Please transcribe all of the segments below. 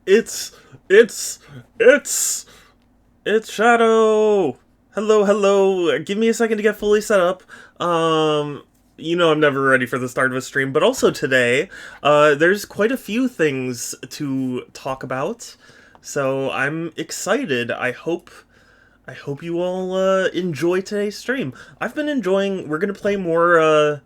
It's, it's, it's, it's Shadow! Hello, hello. Give me a second to get fully set up. I'm never ready for the start of a stream, but also today, there's quite a few things to talk about. So I'm excited. I hope you all enjoy today's stream. I've been enjoying. We're gonna play more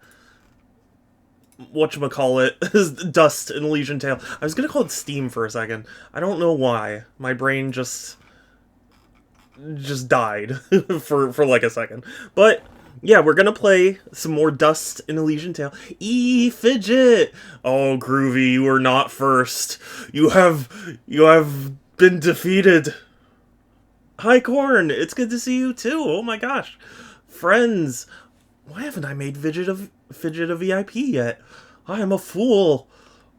whatchamacallit, Dust and Elysian Tale. I was gonna call it Steam for a second. I don't know why. My brain just died for like a second. But yeah, we're gonna play some more Dust and Elysian Tale. Fidget! Oh, Groovy, you are not first. You have been defeated. Hi, Corn. It's good to see you too. Oh my gosh, friends. Why haven't I made Fidget a VIP yet? I am a fool.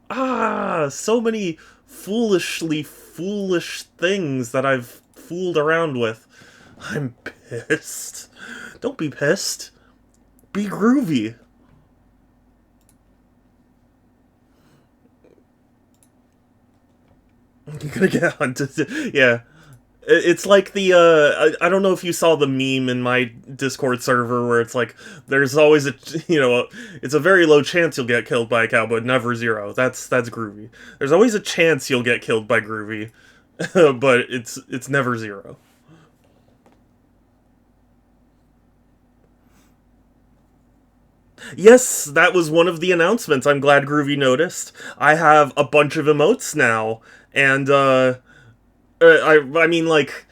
So many foolishly foolish things that I've fooled around with. I'm pissed. Don't be pissed. Be groovy. You're gonna get hunted. Yeah. It's like I don't know if you saw the meme in my Discord server where it's like, there's always it's a very low chance you'll get killed by a cow, but never zero. That's Groovy. There's always a chance you'll get killed by Groovy, but it's never zero. Yes, that was one of the announcements. I'm glad Groovy noticed. I have a bunch of emotes now, and I mean, like,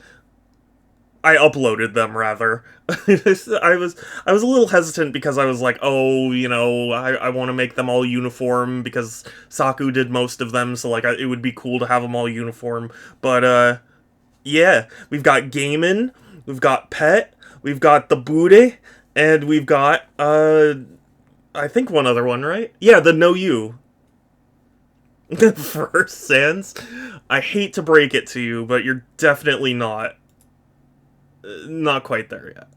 I uploaded them rather. I was a little hesitant because I was like, oh, I want to make them all uniform because Saku did most of them, so like it would be cool to have them all uniform. But yeah, we've got Gaiman, we've got Pet, we've got the Booty, and we've got I think one other one, right? Yeah, the No You. First, Sans, I hate to break it to you, but you're definitely not quite there yet.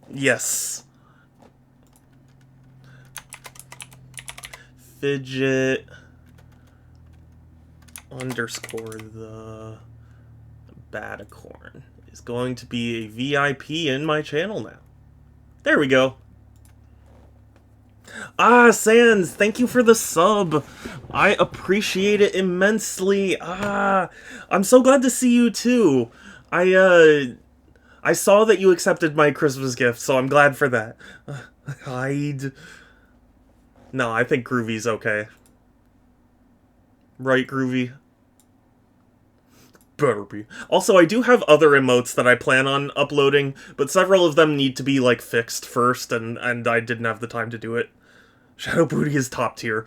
Yes. Fidget underscore the Batacorn is going to be a VIP in my channel now. There we go. Sans, thank you for the sub. I appreciate it immensely. I'm so glad to see you too. I saw that you accepted my Christmas gift, so I'm glad for that. Hide. No, I think Groovy's okay. Right, Groovy? Better be. Also, I do have other emotes that I plan on uploading, but several of them need to be, like, fixed first, and I didn't have the time to do it. Shadow Booty is top tier.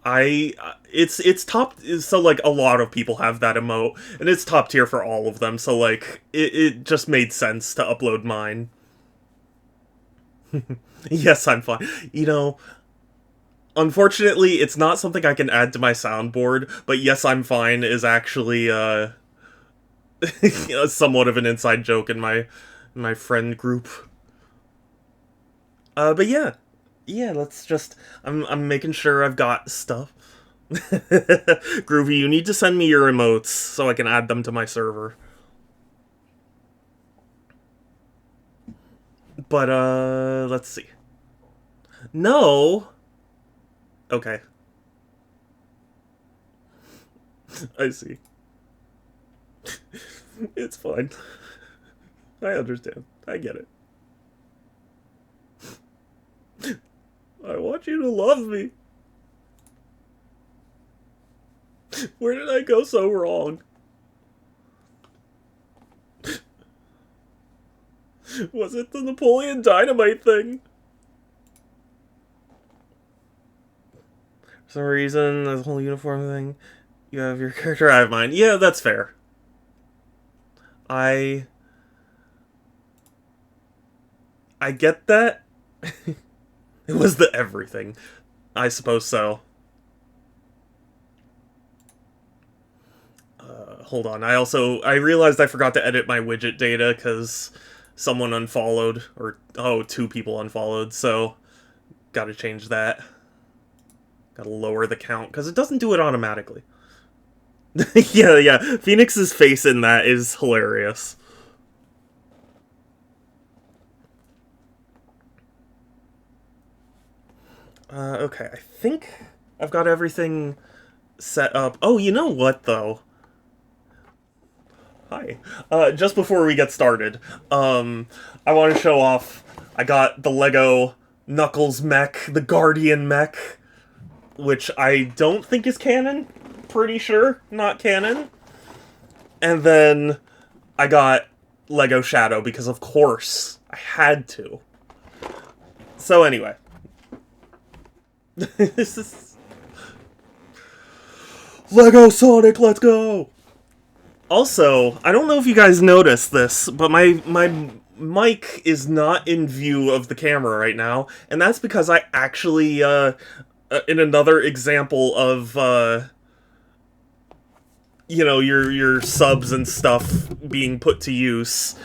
It's top, so, like, a lot of people have that emote, and it's top tier for all of them, so, like, it just made sense to upload mine. Yes, I'm fine. Unfortunately, it's not something I can add to my soundboard, but yes, I'm fine is actually, somewhat of an inside joke in my friend group. But yeah. Yeah, let's just... I'm making sure I've got stuff. Groovy, you need to send me your emotes so I can add them to my server. But, let's see. No! Okay. I see. It's fine. I understand. I get it. I want you to love me. Where did I go so wrong? Was it the Napoleon Dynamite thing? For some reason, the whole uniform thing. You have your character, I have mine. Yeah, that's fair. I get that. It was the everything. I suppose so. Hold on. I realized I forgot to edit my widget data because someone unfollowed, or, oh, 2 people unfollowed, so gotta change that. Gotta lower the count, because it doesn't do it automatically. Yeah, Phoenix's face in that is hilarious. Okay, I think I've got everything set up. Oh, you know what, though? Hi. Just before we get started, I want to show off, I got the Lego Knuckles mech, the Guardian mech, which I don't think is canon. Pretty sure not canon. And then I got Lego Shadow, because of course I had to. So anyway. This is... Lego Sonic, let's go! Also, I don't know if you guys noticed this, but my mic is not in view of the camera right now, and that's because I actually, in another example of, you know, your subs and stuff being put to use,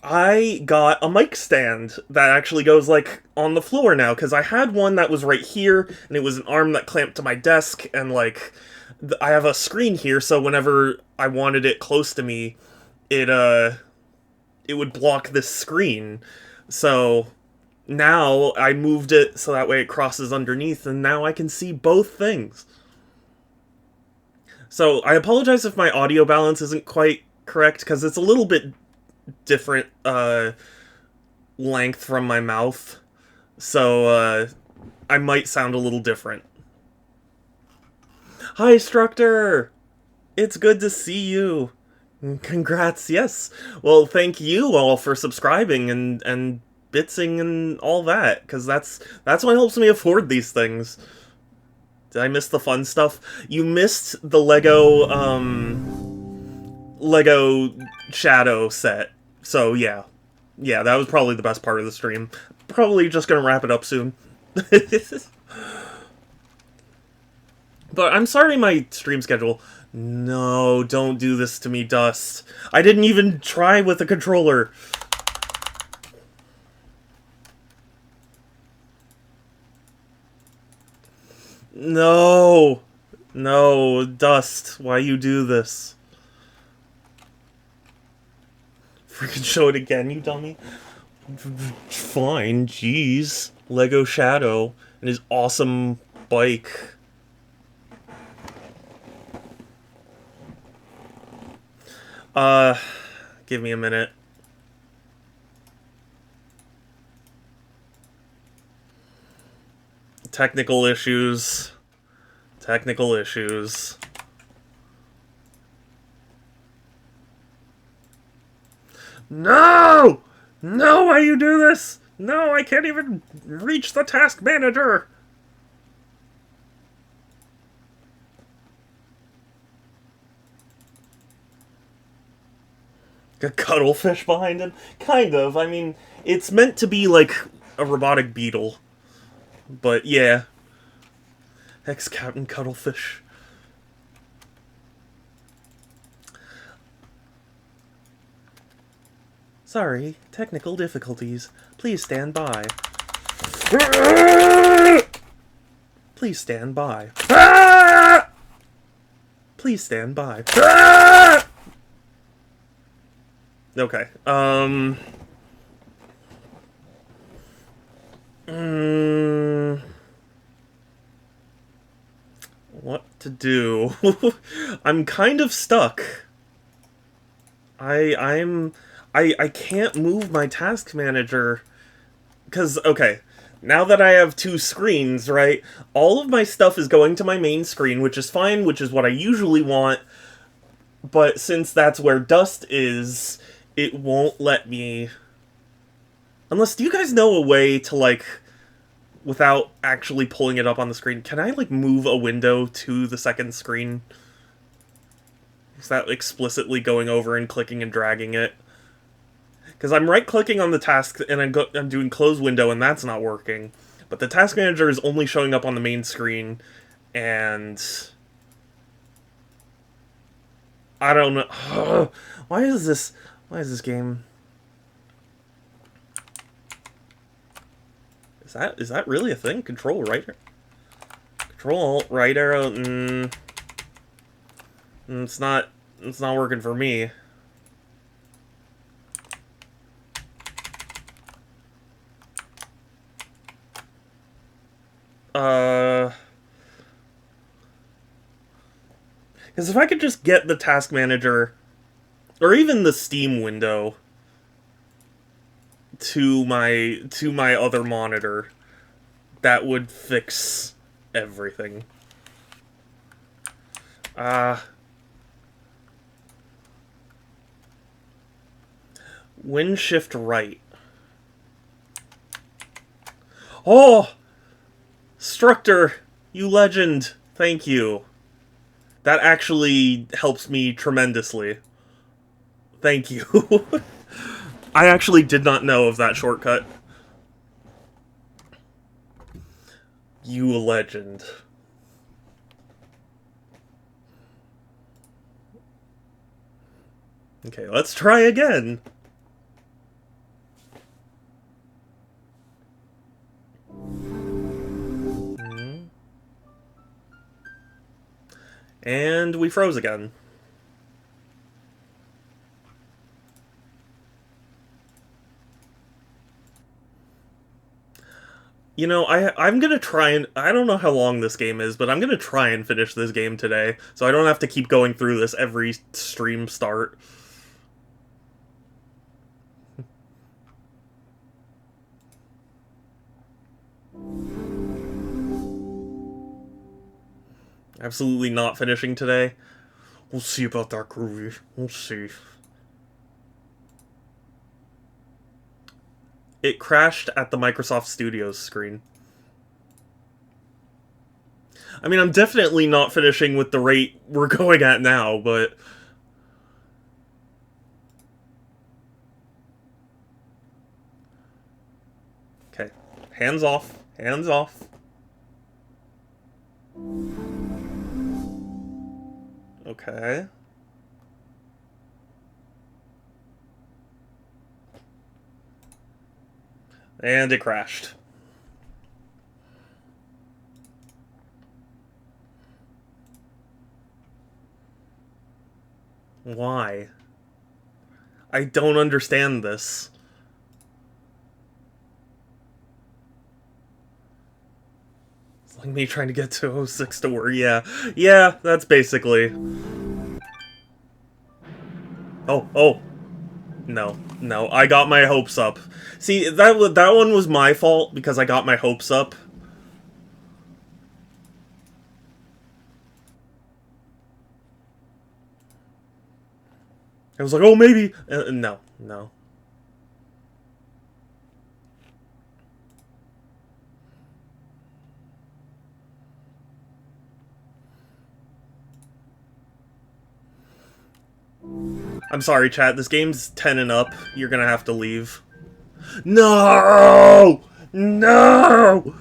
I got a mic stand that actually goes, like, on the floor now, because I had one that was right here, and it was an arm that clamped to my desk, and, like, I have a screen here, so whenever I wanted it close to me, it would block this screen. So now I moved it so that way it crosses underneath, and now I can see both things. So I apologize if my audio balance isn't quite correct, because it's a little bit different length from my mouth. So I might sound a little different. Hi, Structor! It's good to see you. Congrats, yes. Well, thank you all for subscribing and bitsing and all that, because that's what helps me afford these things. Did I miss the fun stuff? You missed the Lego Shadow set. So, yeah. Yeah, that was probably the best part of the stream. Probably just gonna wrap it up soon. But I'm sorry my stream schedule... No, don't do this to me, Dust. I didn't even try with the controller. No. No, Dust, why you do this? Freaking show it again, you dummy. Fine, jeez. Lego Shadow and his awesome bike. Give me a minute. Technical issues. Technical issues. No! No, why you do this? No, I can't even reach the task manager! A cuttlefish behind him? Kind of. I mean, it's meant to be like a robotic beetle. But yeah. Ex-Captain Cuttlefish. Sorry, technical difficulties. Please stand by. Please stand by. Please stand by. Okay, what to do? I'm kind of stuck. I can't move my task manager. Because, okay, now that I have 2 screens, right, all of my stuff is going to my main screen, which is fine, which is what I usually want, but since that's where Dust is, it won't let me... Unless, do you guys know a way to, like, without actually pulling it up on the screen, can I, like, move a window to the second screen? Is that explicitly going over and clicking and dragging it? Because I'm right-clicking on the task, and I'm doing close window, and that's not working. But the task manager is only showing up on the main screen, and... I don't know. Why is this game... Is that really a thing? Control right arrow? Control alt right arrow? It's not working for me. Because if I could just get the task manager, or even the Steam window, to my other monitor, that would fix everything. Win shift right. Oh! Structor, you legend. Thank you. That actually helps me tremendously. Thank you. I actually did not know of that shortcut. You legend. Okay, let's try again. And we froze again. You know, I'm gonna try and... I don't know how long this game is, but I'm gonna try and finish this game today, so I don't have to keep going through this every stream start. Absolutely not finishing today. We'll see about that, Groovy. We'll see. It crashed at the Microsoft Studios screen. I mean, I'm definitely not finishing with the rate we're going at now, but... Okay. Hands off. Hands off. Okay. And it crashed. Why? I don't understand this. It's like me trying to get to 06 to work. Yeah. Yeah, that's basically... Oh. No, I got my hopes up. See, that one was my fault, because I got my hopes up. I was like, oh, maybe... no. I'm sorry, chat. This game's 10 and up. You're gonna have to leave. No! No!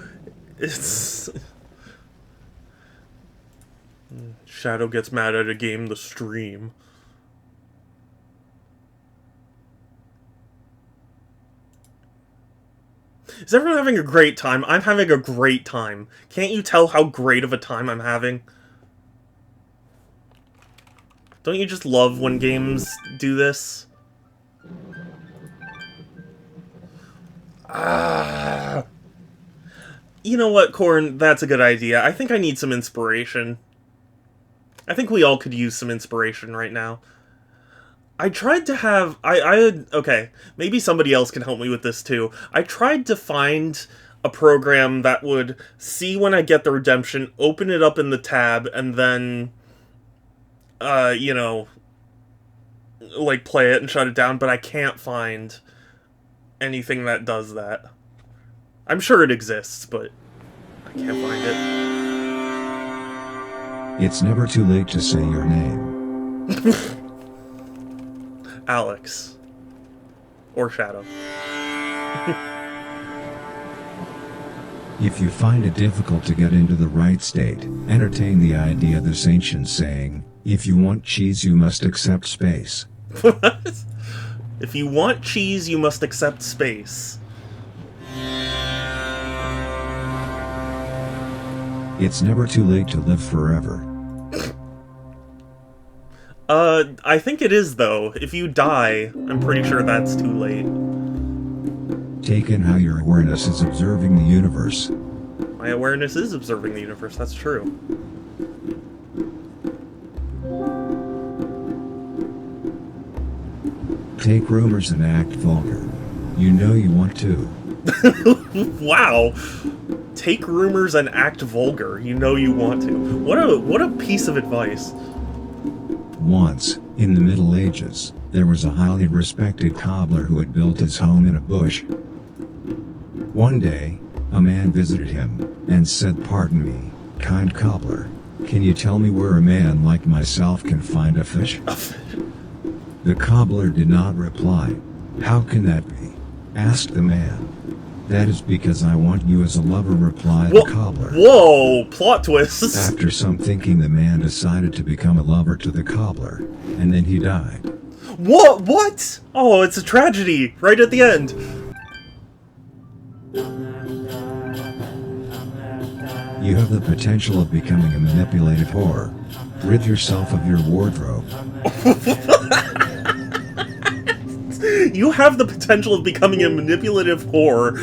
It's... Shadow gets mad at a game to stream. Is everyone having a great time? I'm having a great time. Can't you tell how great of a time I'm having? Don't you just love when games do this? You know what, Corn? That's a good idea. I think I need some inspiration. I think we all could use some inspiration right now. I tried to have... okay, maybe somebody else can help me with this too. I tried to find a program that would see when I get the redemption, open it up in the tab, and then... you know, like, play it and shut it down, but I can't find anything that does that. I'm sure it exists, but I can't find it. It's never too late to say your name. Alex. Or Shadow. If you find it difficult to get into the right state, entertain the idea of this ancient saying, if you want cheese you must accept space. What? If you want cheese, you must accept space. It's never too late to live forever. I think it is, though. If you die, I'm pretty sure that's too late. Take in how your awareness is observing the universe. My awareness is observing the universe, that's true. Take rumors and act vulgar. You know you want to. Wow! Take rumors and act vulgar. You know you want to. What a piece of advice. Once, in the Middle Ages, there was a highly respected cobbler who had built his home in a bush. One day, a man visited him, and said, "Pardon me, kind cobbler, can you tell me where a man like myself can find a fish?" The cobbler did not reply. "How can that be?" asked the man. "That is because I want you as a lover," replied the cobbler. Whoa, plot twists. After some thinking, the man decided to become a lover to the cobbler, and then he died. What? Oh, it's a tragedy, right at the end. You have the potential of becoming a manipulative whore. Rid yourself of your wardrobe. You have the potential of becoming a manipulative whore.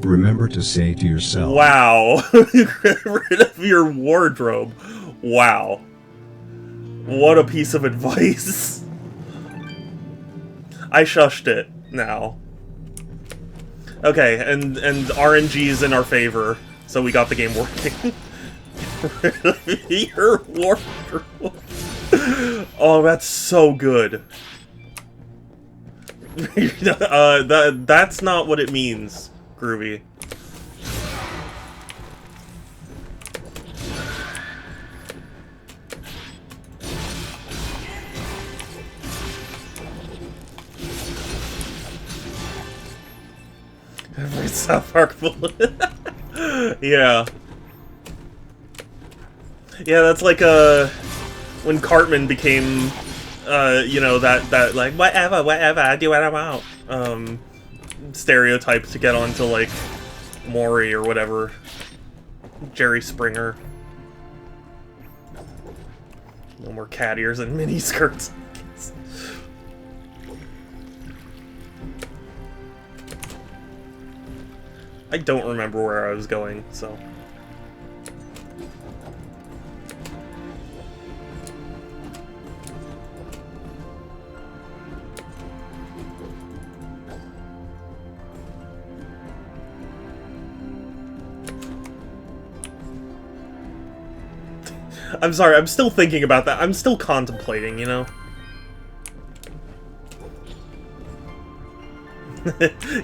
Remember to say to yourself, Wow. Get rid of your wardrobe. Wow. What a piece of advice. I shushed it now. Okay, and RNG's in our favor, so we got the game working. Get rid of your wardrobe. Oh, that's so good. That's not what it means, Groovy. South Park bullet. Yeah. Yeah, that's like when Cartman became you know, that like whatever, do what I want. Stereotype to get onto like Maury or whatever. Jerry Springer. No more cat ears and mini skirts. I don't remember where I was going, so. I'm sorry, I'm still thinking about that. I'm still contemplating, you know?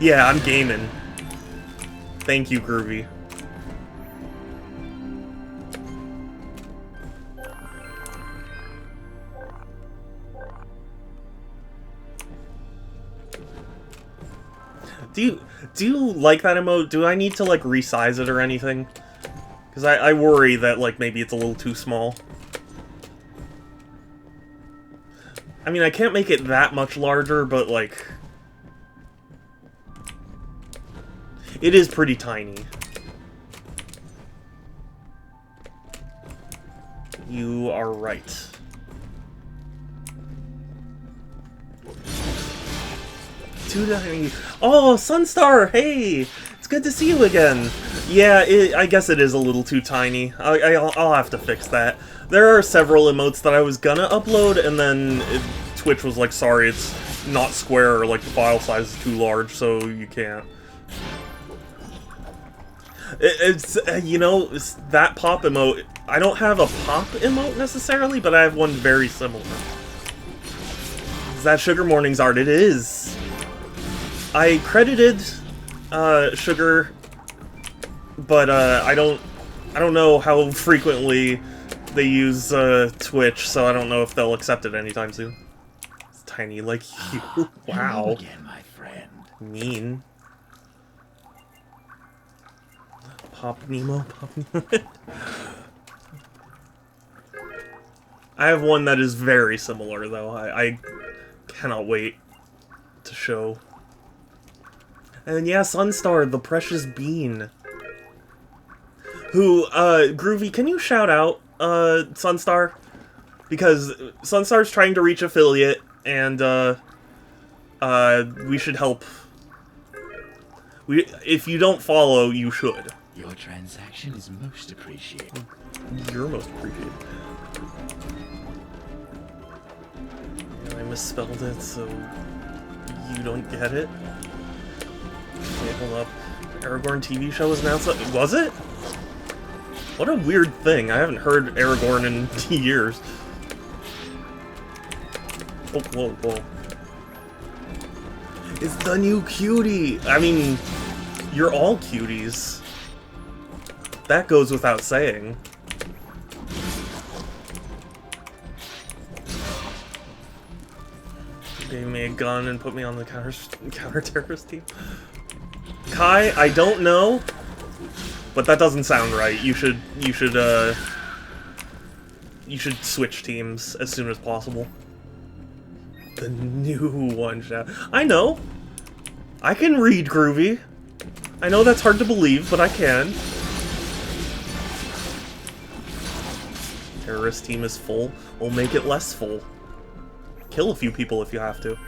Yeah, I'm gaming. Thank you, Groovy. Do you like that emote? Do I need to, like, resize it or anything? Because I worry that, like, maybe it's a little too small. I mean, I can't make it that much larger, but, like... it is pretty tiny. You are right. Too tiny. Oh, Sunstar! Hey! It's good to see you again! Yeah, I guess it is a little too tiny. I'll have to fix that. There are several emotes that I was gonna upload, and then Twitch was like, sorry, it's not square, or like the file size is too large, so you can't. It's you know, that pop emote, I don't have a pop emote necessarily, but I have one very similar. Is that Sugar Morning's art? It is! I credited Sugar, but I don't know how frequently they use Twitch, so I don't know if they'll accept it anytime soon. It's tiny like you. Wow. Hello again, my friend. Mean. Pop Nemo, Pop Nemo. I have one that is very similar, though. I cannot wait to show. And yeah, Sunstar, the precious bean. Who, Groovy, can you shout out, Sunstar? Because Sunstar's trying to reach affiliate, and, we should help. If you don't follow, you should. Your transaction is most appreciated. You're most appreciated. I misspelled it, so you don't get it. Okay, hold up. Aragorn TV show was announced. Was it? What a weird thing. I haven't heard Aragorn in years. Oh, whoa, whoa. It's the new cutie! I mean, you're all cuties. That goes without saying. Gave me a gun and put me on the counter-terrorist team. Kai, I don't know, but that doesn't sound right. You should switch teams as soon as possible. The new one shot. I know. I can read, Groovy. I know that's hard to believe, but I can. Terrorist team is full. We'll make it less full. Kill a few people if you have to.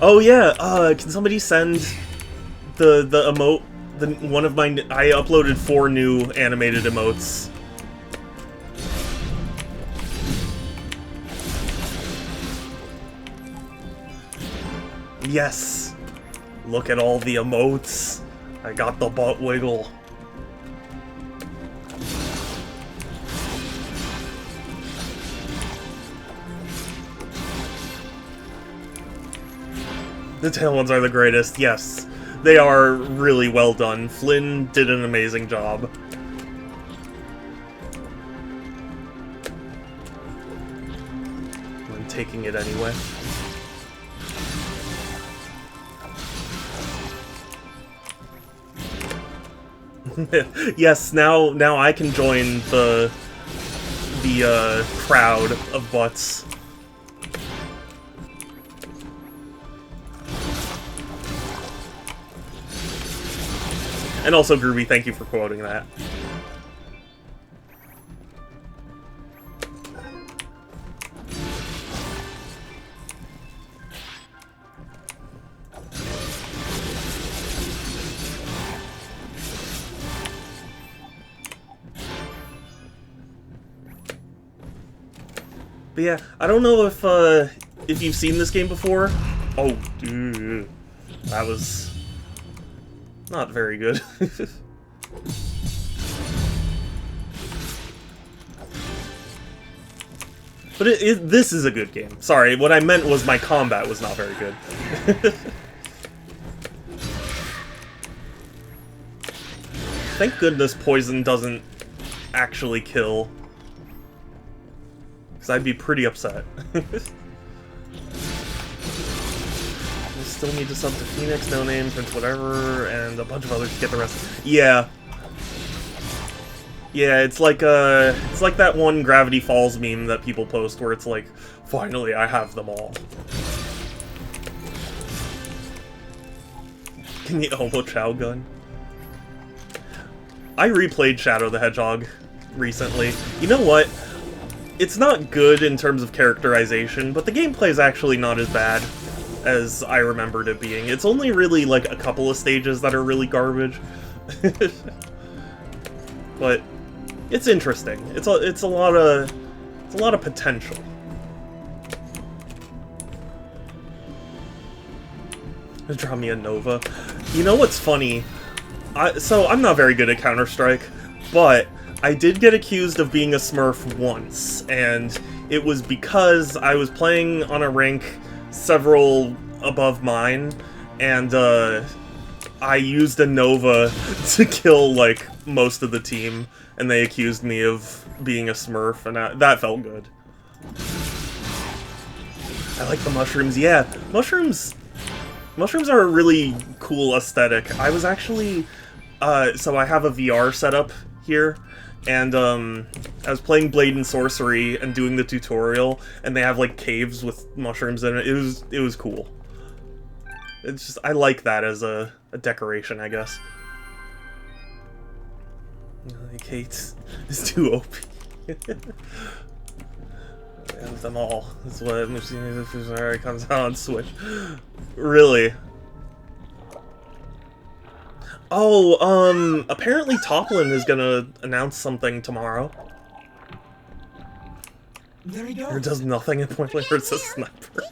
Oh yeah, can somebody send the emote? One of my... I uploaded 4 new animated emotes. Yes! Look at all the emotes. I got the butt wiggle. The tail ones are the greatest, yes. They are really well done. Flynn did an amazing job. I'm taking it anyway. Yes, now I can join the crowd of butts. And also, Groovy, thank you for quoting that. But yeah, I don't know if you've seen this game before. Oh, dude, that was not very good. But this is a good game. Sorry, what I meant was my combat was not very good. Thank goodness poison doesn't actually kill. Because I'd be pretty upset. Still need to sub to Phoenix, No Name, Prince Whatever, and a bunch of others to get the rest. Yeah. Yeah, it's like that one Gravity Falls meme that people post where it's like, finally I have them all. Can you Omo Chow gun? I replayed Shadow the Hedgehog recently. You know what? It's not good in terms of characterization, but the gameplay is actually not as bad as I remembered it being. It's only really like a couple of stages that are really garbage. But it's interesting. It's a lot of potential. Draw me a Nova. You know what's funny? So I'm not very good at Counter-Strike, but I did get accused of being a Smurf once, and it was because I was playing on a rank several above mine, and I used a Nova to kill, like, most of the team, and they accused me of being a Smurf, and that felt good. I like the mushrooms. Yeah, mushrooms are a really cool aesthetic. I was actually, so I have a VR setup here, and I was playing Blade and Sorcery and doing the tutorial, and they have like caves with mushrooms in it. It was cool. It's just, I like that as a decoration, I guess. Like, Kate is too OP. Have them all. That's what it comes out on Switch. Really? Oh, apparently Toplin is gonna announce something tomorrow. There he goes. Or does nothing at point where it's a sniper.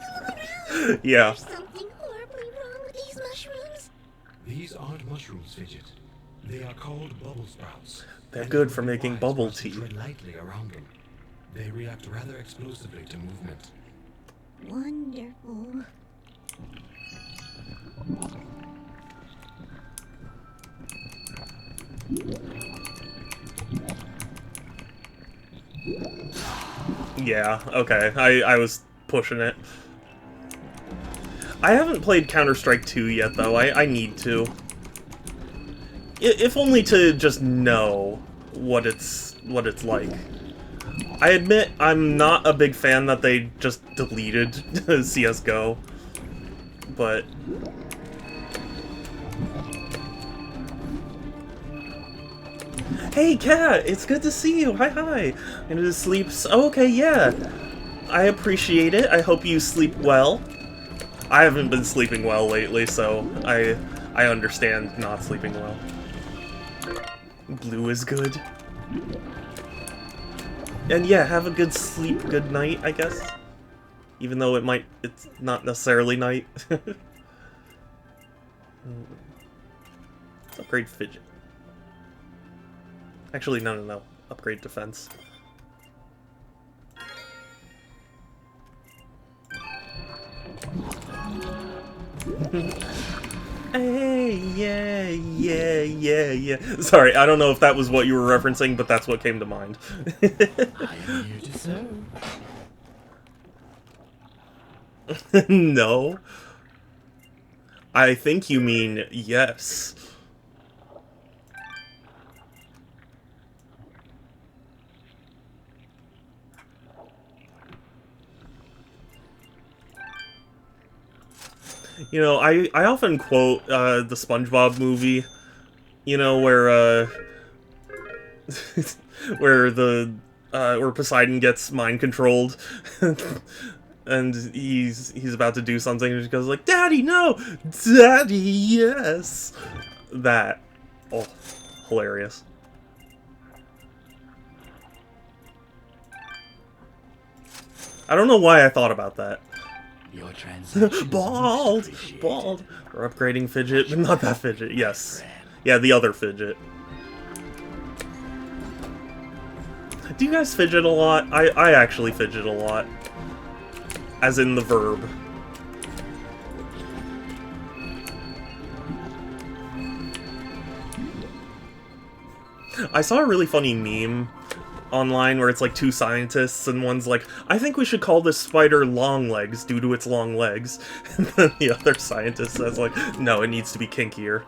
Yeah. There's something horribly wrong with these mushrooms. These aren't mushrooms, Fidget. They are called bubble sprouts. They're And good it for would be making wise bubble for us to tea. tread lightly around them. They react rather explosively to movement. Wonderful. Yeah, okay. I was pushing it. I haven't played Counter-Strike 2 yet, though. I need to. If only to just know what it's like. I admit I'm not a big fan that they just deleted CSGO, but... Hey, Cat! It's good to see you! Hi! And it sleeps... Oh, okay, yeah. I appreciate it. I hope you sleep well. I haven't been sleeping well lately, so I understand not sleeping well. Blue is good. And yeah, have a good sleep, good night, I guess. Even though it's not necessarily night. Upgrade Fidget. Actually, no. Upgrade Defense. Hey, yeah. Sorry, I don't know if that was what you were referencing, but that's what came to mind. I am here to serve. No. I think you mean yes. You know, I often quote the SpongeBob movie, you know, where where Poseidon gets mind controlled, and he's about to do something, and he goes like, "Daddy, no! Daddy, yes!" That, oh, hilarious. I don't know why I thought about that. Your transaction Bald! We're upgrading Fidget, but not that Fidget, yes. Yeah, the other Fidget. Do you guys fidget a lot? I actually fidget a lot. As in the verb. I saw a really funny meme online where it's like two scientists and one's like, I think we should call this spider long legs due to its long legs. And then the other scientist says like, no, it needs to be kinkier.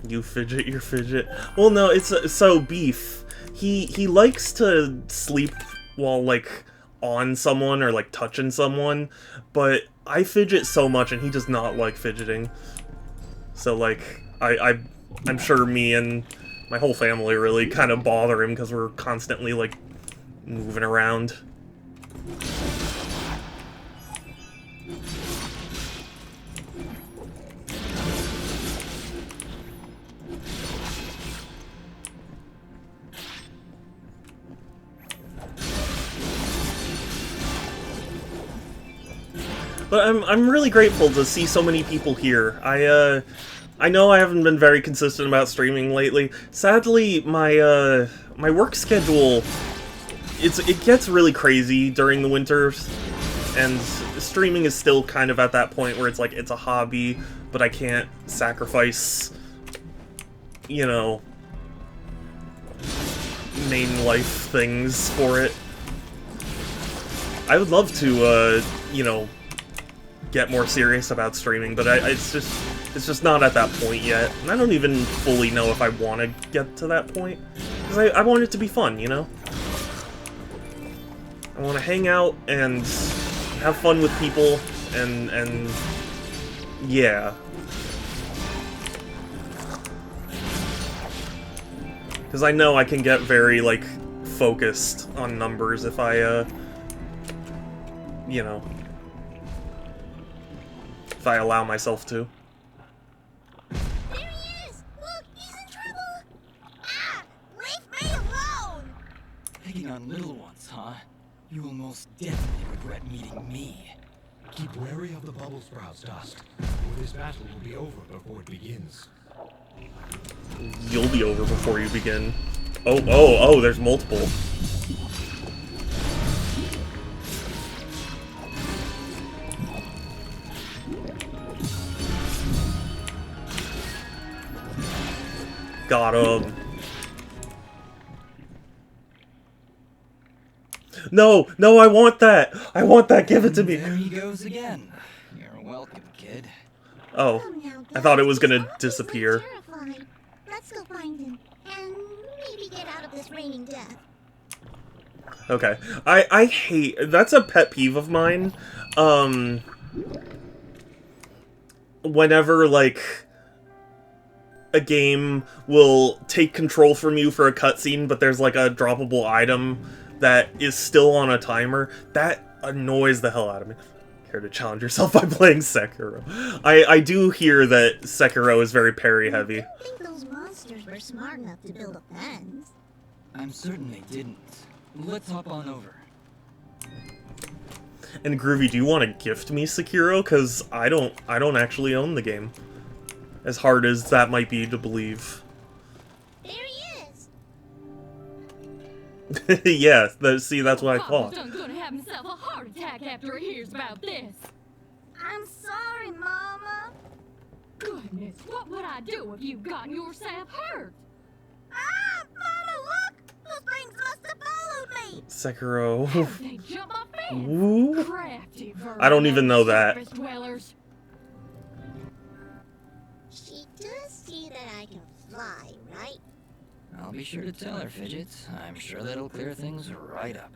You fidget your fidget. Well, no, it's so Beef. He likes to sleep while like on someone or like touching someone, but I fidget so much and he does not like fidgeting. So like I'm sure me and my whole family really kind of bother him because we're constantly like moving around. But I'm really grateful to see so many people here. I know I haven't been very consistent about streaming lately. Sadly, my my work schedule it gets really crazy during the winters, and streaming is still kind of at that point where it's like it's a hobby, but I can't sacrifice, you know, main life things for it. I would love to you know, get more serious about streaming, but it's just not at that point yet, and I don't even fully know if I want to get to that point, because I want it to be fun, you know? I want to hang out and have fun with people, and yeah. Because I know I can get very, like, focused on numbers if I, you know, if I allow myself to. There he is! Look, he's in trouble! Ah! Leave me alone! Picking on little ones, huh? You will most definitely regret meeting me. Keep wary of the bubble sprouts, Dust, or this battle will be over before it begins. You'll be over before you begin. Oh, there's multiple. Got him. No, I want that. I want that. Give it to me. There he goes again. You're welcome, kid. Oh, Come now, I thought it was Dust. gonna He's disappear. terrified. Let's go find him, and maybe get out of this raining death. Okay. I hate... That's a pet peeve of mine. Whenever, like, a game will take control from you for a cutscene, but there's, like, a droppable item that is still on a timer, that annoys the hell out of me. Care to challenge yourself by playing Sekiro. I do hear that Sekiro is very parry-heavy. I think those monsters were smart enough to build a fence. I'm certain they didn't. Let's hop on over. And Groovy, do you want to gift me Sekiro? Because I don't actually own the game. As hard as that might be to believe. There he is! Yeah, see, that's what I Papa's thought. done gonna have himself a heart attack after he hears about this. I'm sorry, Mama. Goodness, what would I do if you got yourself hurt? Ah! Mama, look! Those things must have followed me! Sekiro. They jump my fence. Woo. Crafty vermin I don't even know of that. surface dwellers. She does see that I can fly, right? I'll be sure to tell her, Fidget. I'm sure that'll clear things right up.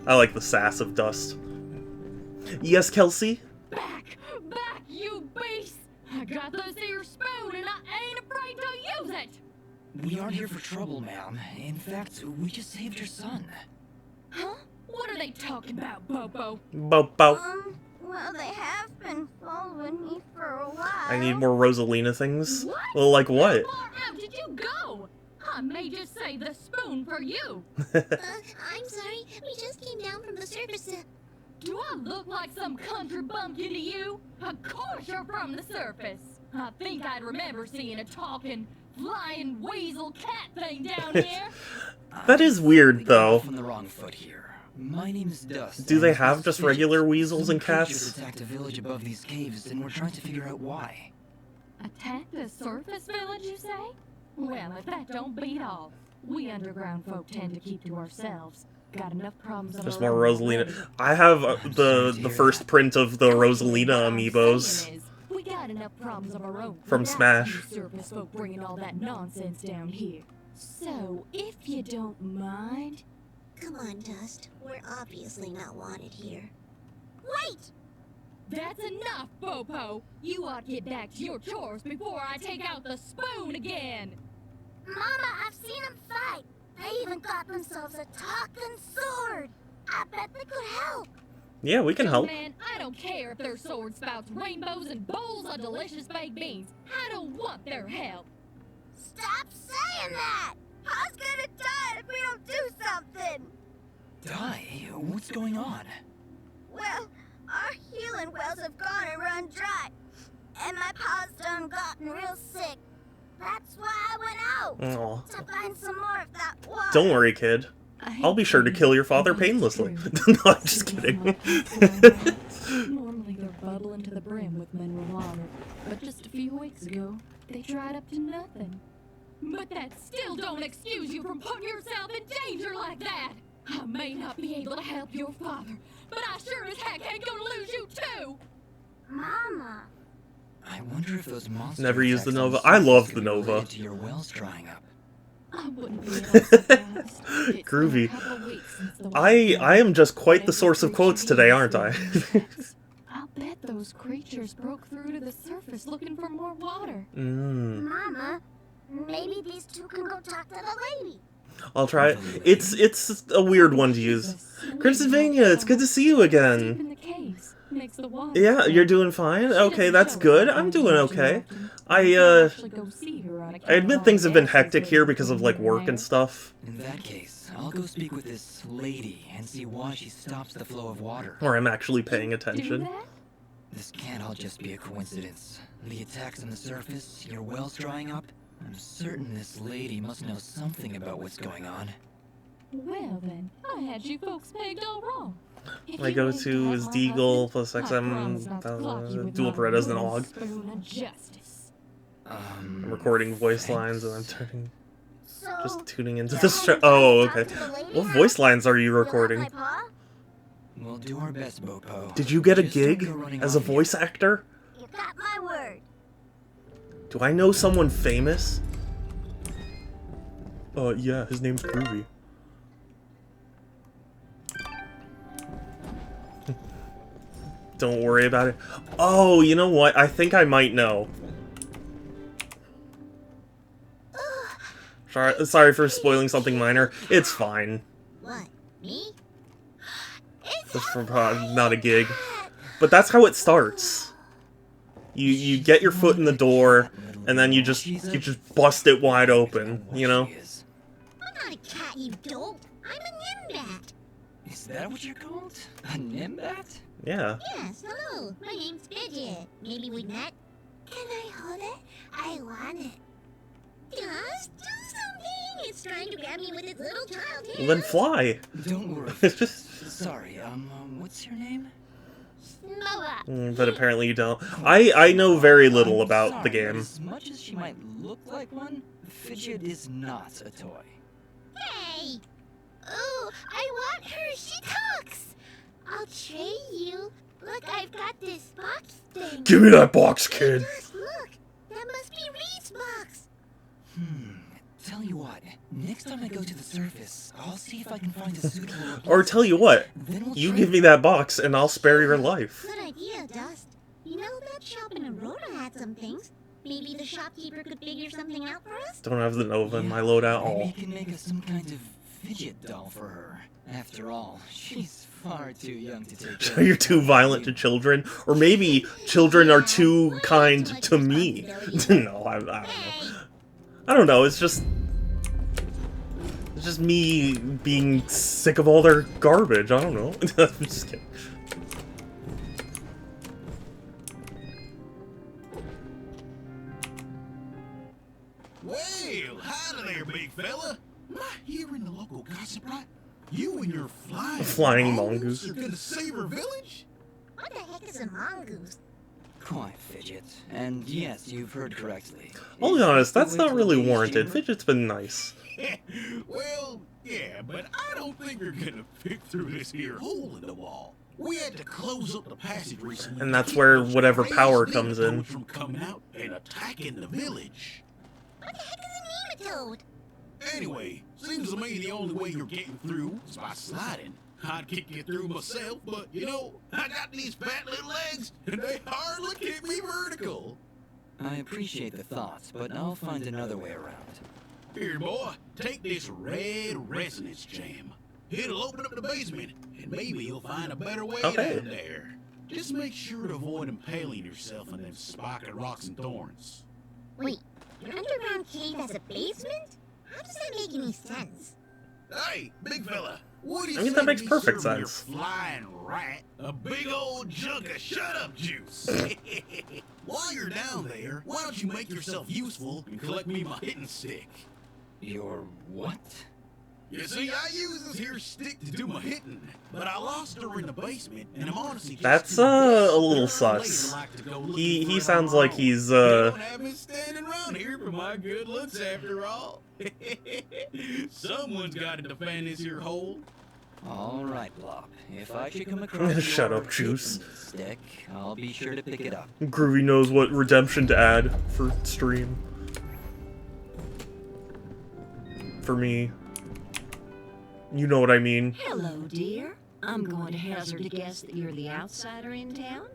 I like the sass of Dust. Yes, Kelsey? Back, you beast! I got this here spoon and I ain't afraid to use it! We aren't here for trouble, ma'am. In fact, we just saved your son. Huh? What are they talking about, Bobo? Bow. Well, they have been following me for a while. I need more Rosalina things. What? Well, like what? How far out did you go? I may just save the spoon for you. I'm sorry. We just came down from the surface. Do I look like some country bumpkin to you? Of course you're from the surface. I think I'd remember seeing a talking, flying weasel cat thing down here. That is weird, We got though. off on the wrong foot here. My name is Dust. Do they and have this just Fidget. regular weasels Some and cats? creatures attacked a village above these caves, and we're trying to figure out why. Attack the surface village, you say? Well, if that don't beat all. We underground folk tend to keep to ourselves. Got enough problems of Just our more own Rosalina. already. I have sorry the to hear first that. print of the What Rosalina I'm amiibos. saying is, we got enough problems of our own From without Smash. you surface folk bringing all that nonsense down here. So, if you don't mind, Come on, Dust. We're obviously not wanted here. Wait! that's enough, Bopo. You ought to get back to your chores before I take out the spoon again. Mama, I've seen them fight. They even got themselves a talking sword. I bet they could help. Yeah, we can Young help. Man, I don't care if their sword spouts rainbows and bowls of delicious baked beans. I don't want their help. Stop saying that! Pa's gonna die if we don't do something! Die? What's going on? Well, our healing wells have gone and run dry. And my pa's done gotten real sick. That's why I went out. Aw. To find some more of that water. Don't worry, kid. I'll be sure to kill your father painlessly. No, I'm just kidding. Normally they're bubbling to the brim with mineral water, but just a few weeks ago, they dried up to nothing. But that still don't excuse you from putting yourself in danger like that. I may not be able to help your father, but I sure as heck ain't gonna lose you too. Mama. I wonder if those monsters. Never used the attacks on Nova. the I surface love could the be Nova. related to your wells drying up. I wouldn't be at all surprised. It's been a Groovy. couple of weeks since the I am just quite the source of quotes today, aren't I? I'll bet those creatures broke through to the surface looking for more water. Mama, maybe these two can go talk to the lady. I'll try it. It's a weird one to use. Crimsonvania, it's good to see you again. Deep in the caves, makes the water Yeah, flow. you're doing fine? She Okay, doesn't that's show good. us I'm around doing too okay. often. I We can't actually go see her on account I of admit all things the have been dances hectic we're here because of, like, doing work there. and stuff. In that case, I'll go speak with this lady and see why she stops the flow of water. Or I'm actually paying Do attention. that? This can't all just be a coincidence. The attacks on the surface, your wells drying up. I'm certain this lady must know something about what's going on. Well then, I had you folks pegged all wrong. If My you go-to ain't is got my Deagle husband, plus I promise not to XM, clock you with dual my Berettas and wooden Og. spoon of justice. I'm recording voice lines and I'm turning, So, just tuning into you're the going show. to Oh, talk okay. to the lady What now? voice lines are you You want recording? my paw? We'll do our best, Bopo. Did you get a Just don't gig go running as a off here. voice actor? You got my word. Do I know someone famous? Yeah, his name's Groovy. Don't worry about it. Oh, you know what? I think I might know. Sorry for spoiling something minor. It's fine. What? Me? It's Just for not a gig. But that's how it starts. You get your foot in the door, and then you just bust it wide open, you know? I'm not a cat, you dope. I'm a nimbat. Is that what you're called? A nimbat? Yeah. Yes, hello. My name's Fidget. Maybe we met? Can I hold it? I want it. Just do something. It's trying to grab me with its little child hands. Well, then fly. Don't worry. It's just... Sorry, what's your name? Moa. But apparently you don't. I know very little I'm about sorry, the but game. As much as she might look like one, Fidget is not a toy. Hey. Ooh, I want her. She talks. I'll trade you. Look, I've got this box thing. Give me that box, kid. Just look. That must be Reed's box. Tell you what, next time I go to the surface, I'll see if I can find a suitable replacement. Or tell you what, Then we'll you trade. give me that box and I'll spare your life. Good idea, Dust. You know, that shop in Aurora had some things. Maybe the shopkeeper could figure something out for us? Don't have the Nova in Yeah, my loadout. Maybe Oh. you can make us some kind of fidget doll for her. After all, she's far too young to take care of You're too violent to children, or maybe children are too kind to me. No, I don't know. I don't know. It's just me being sick of all their garbage. I don't know. I'm just kidding. Well, howdy there, big fella. Am I hearing the local gossip right? You and your flying mongoose. are gonna save our village? What the heck is a mongoose? Quiet, Fidget. And yes, you've heard correctly. I'll be It's honest, the that's way not to really appease warranted. Chamber. Fidget's been nice. Well, yeah, but I don't think you're gonna fit through this here hole in the wall. We had to close up the passage recently. And to that's keep where those whatever crazy power comes in. nematodes from coming out and attacking the village. What the heck is a nematode? Anyway, seems to me the only way you're getting through is by sliding. I'd kick you through myself, but you know, I got these fat little legs, and they hardly keep me vertical. I appreciate the thoughts, but I'll find another way around. Here, boy, take this red resonance jam. It'll open up the basement, and maybe you'll find a better way Okay. down there. Just make sure to avoid impaling yourself on them spiky rocks and thorns. Wait, your underground cave has a basement? How does that make any sense? Hey, big fella, what do you I mean, say that makes we perfect serve your sense. flying rat a big old jug of shut-up juice? While you're down there, why don't you make yourself useful and collect me my hitting stick? Your what? You see, I use this here stick to do my hitting, but I lost her in the basement, and I'm honestly just That's, too a busy. little Her lady sus. like to go looking He for it sounds on her like own. he's, You don't have me standing around here for my good looks after all. Someone's got to defend this here hole. All right, Blob. If I should come across Shut your up, Juice. hitting stick, I'll be sure to pick it up. Groovy knows what redemption to add for stream. for me. You know what I mean. Hello, dear. I'm going to hazard a guess that you're the outsider in town?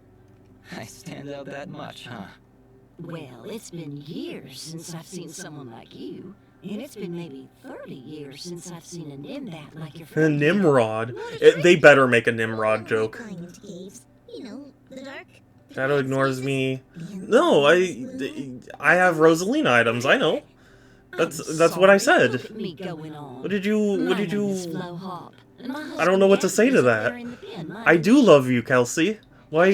I stand out that much, huh? Well, it's been years since I've seen someone like you. And it's been maybe 30 years since I've seen a Nimbat like your A friend. Nimrod. They better make a Nimrod joke. Climbing into caves. You know, the dark. Shadow ignores me. No, I have Rosalina items. I know. That's what I said. Look at me going on. What did you? My name is Flo Hop, and my I don't know what to say to husband that. Gary is up there in the pen, I do love you, Kelsey. Why?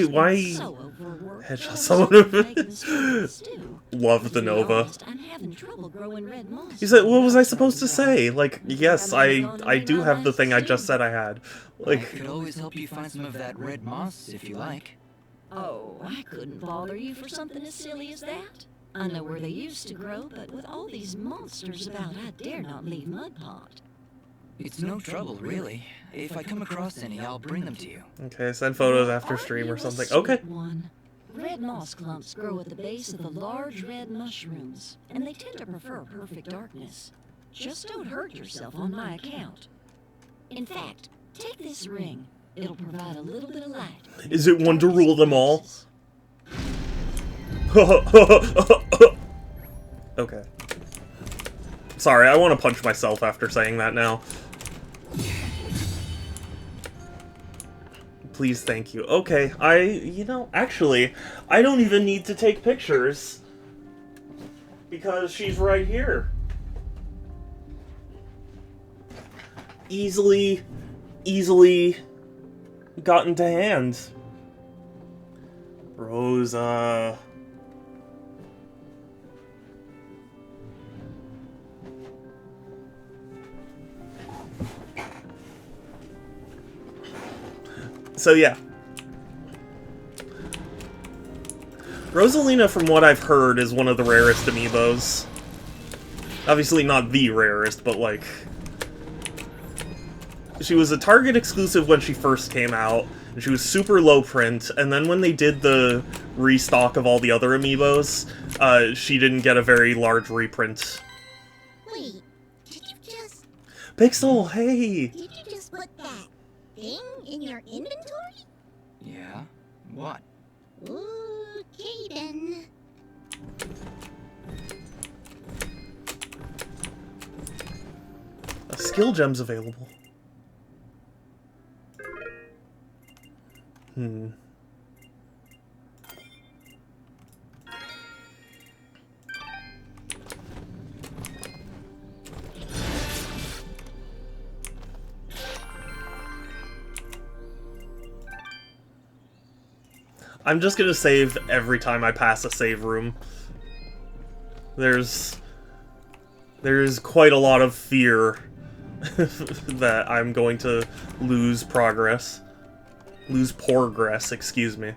So overworked, Headshot I'm someone of making it. mistakes, too. Love the To be Nova. honest, I'm having trouble growing red moss. You said, what was I supposed to say? Like, yes, I do have the thing I just said I had. I Like, could always help you find some of that red moss if you like. Oh, I couldn't bother you for something as silly as that. I know where they used to grow, but with all these monsters about, I dare not leave Mudpot. It's no trouble, really. If I come across any, I'll bring them to you. okay, send photos after Aren't stream you or a something. sweet Okay. one? Red moss clumps grow at the base of the large red mushrooms, and they tend to prefer perfect darkness. Just don't hurt yourself on my account. In fact, take this ring. It'll provide a little bit of light. Is it one to rule them all? Okay. Sorry, I want to punch myself after saying that now. Please, thank you. Okay, actually, I don't even need to take pictures. Because she's right here. Easily gotten to hand. Rosa. So yeah. Rosalina, from what I've heard, is one of the rarest amiibos. Obviously not the rarest, but like... She was a Target exclusive when she first came out, and she was super low print, and then when they did the restock of all the other amiibos, she didn't get a very large reprint. Wait, did you just... Pixel, hey! Did you just put that thing in your inventory? Yeah? What? Okay then. A skill gem's available. I'm just gonna save every time I pass a save room. There's quite a lot of fear that I'm going to lose progress. Lose progress, excuse me.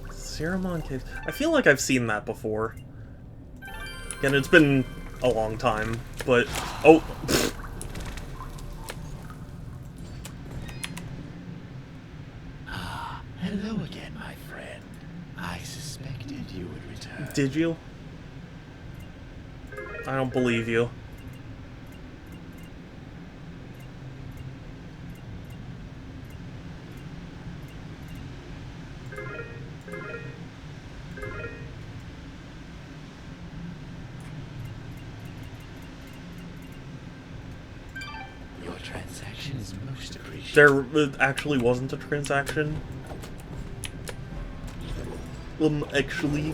Ceramon Cave. I feel like I've seen that before. Again, it's been a long time, but... Oh! Hello again, my friend. I suspected you would return. Did you? I don't believe you. Your transaction is most appreciated. There actually wasn't a transaction. Actually.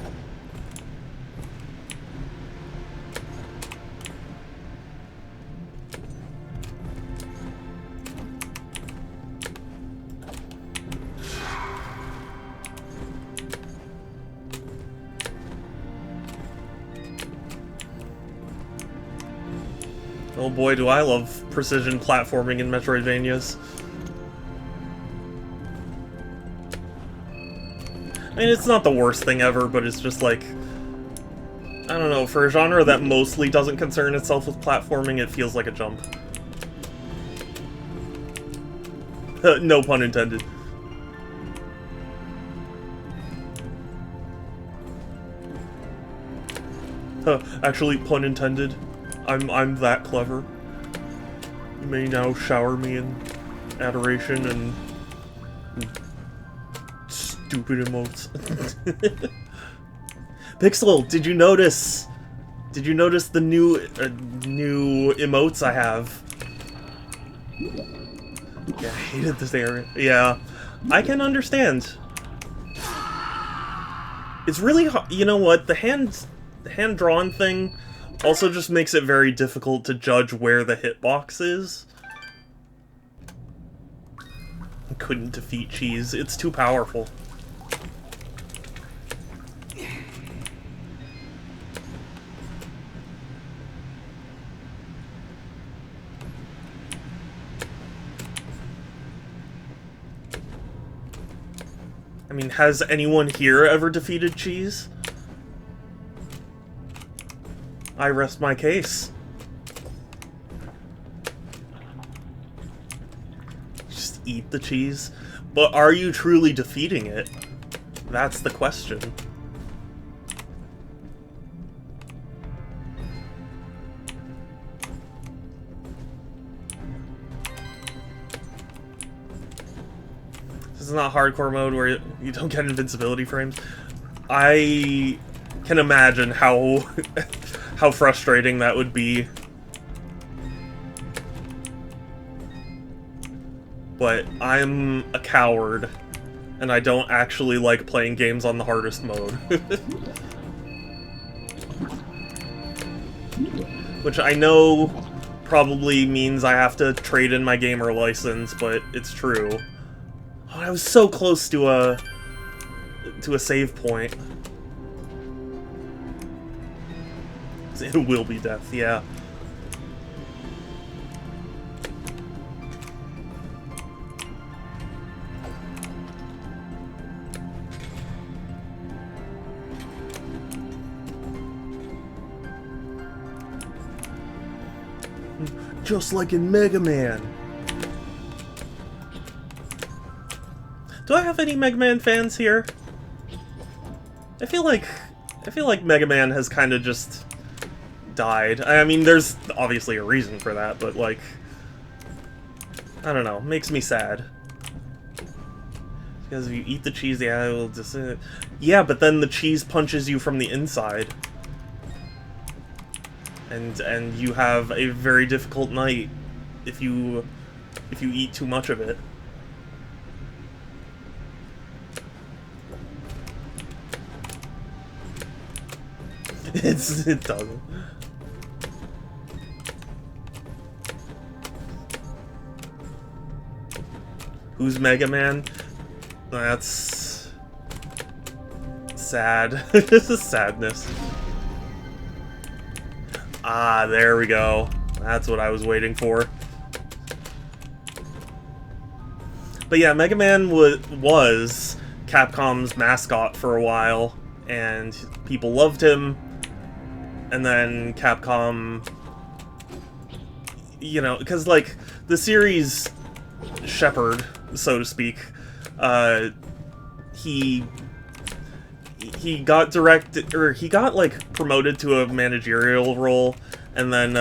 Oh boy, do I love precision platforming in Metroidvanias. I mean, it's not the worst thing ever, but it's just like... I don't know, for a genre that mostly doesn't concern itself with platforming, it feels like a jump. No pun intended. Actually, pun intended. I'm that clever. You may now shower me in adoration and stupid emotes. Pixel, did you notice? Did you notice the new emotes I have? Yeah, I hated this area. Yeah, I can understand. It's really hard. You know what? The hand-drawn thing also just makes it very difficult to judge where the hitbox is. I couldn't defeat Cheese. It's too powerful. I mean, has anyone here ever defeated Cheese? I rest my case. Just eat the cheese. But are you truly defeating it? That's the question. This is not hardcore mode where you don't get invincibility frames. I can imagine how how frustrating that would be. But I'm a coward, and I don't actually like playing games on the hardest mode. Which I know probably means I have to trade in my gamer license, but it's true. Oh, I was so close to a save point. It will be death, yeah. Just like in Mega Man. Do I have any Mega Man fans here? I feel like Mega Man has kind of just died. I mean, there's obviously a reason for that, but like, I don't know, makes me sad. Because if you eat the cheese, yeah, it will just... yeah, but then the cheese punches you from the inside. And you have a very difficult night if you eat too much of it. It doesn't. Who's Mega Man? That's sad. This is sadness. Ah, there we go. That's what I was waiting for. But yeah, Mega Man was Capcom's mascot for a while, and people loved him. And then Capcom, you know, because like the series shepherd, so to speak, he got directed, or he got like promoted to a managerial role, and then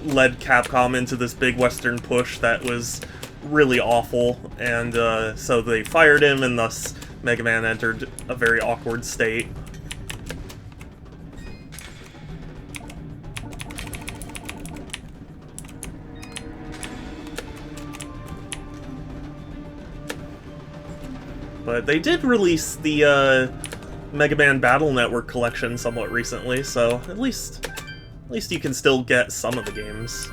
led Capcom into this big Western push that was really awful, and so they fired him, and thus Mega Man entered a very awkward state. But they did release the Mega Man Battle Network collection somewhat recently, so at least you can still get some of the games.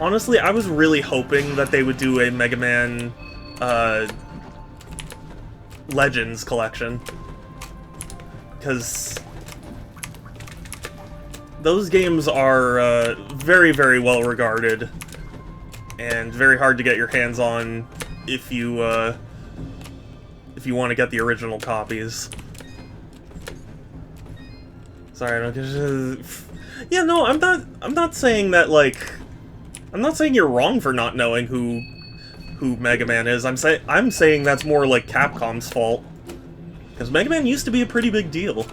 Honestly, I was really hoping that they would do a Mega Man Legends collection. Because those games are very, very well regarded and very hard to get your hands on if you want to get the original copies. Sorry, I don't get. Yeah, no, I'm not saying that, like, I'm not saying you're wrong for not knowing who Mega Man is. I'm saying that's more like Capcom's fault, because Mega Man used to be a pretty big deal.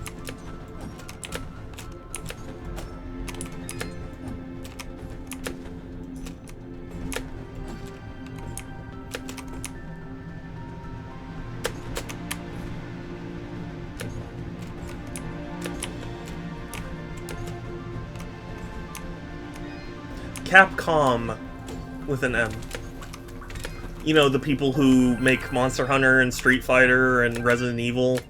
Capcom with an M. You know, the people who make Monster Hunter and Street Fighter and Resident Evil.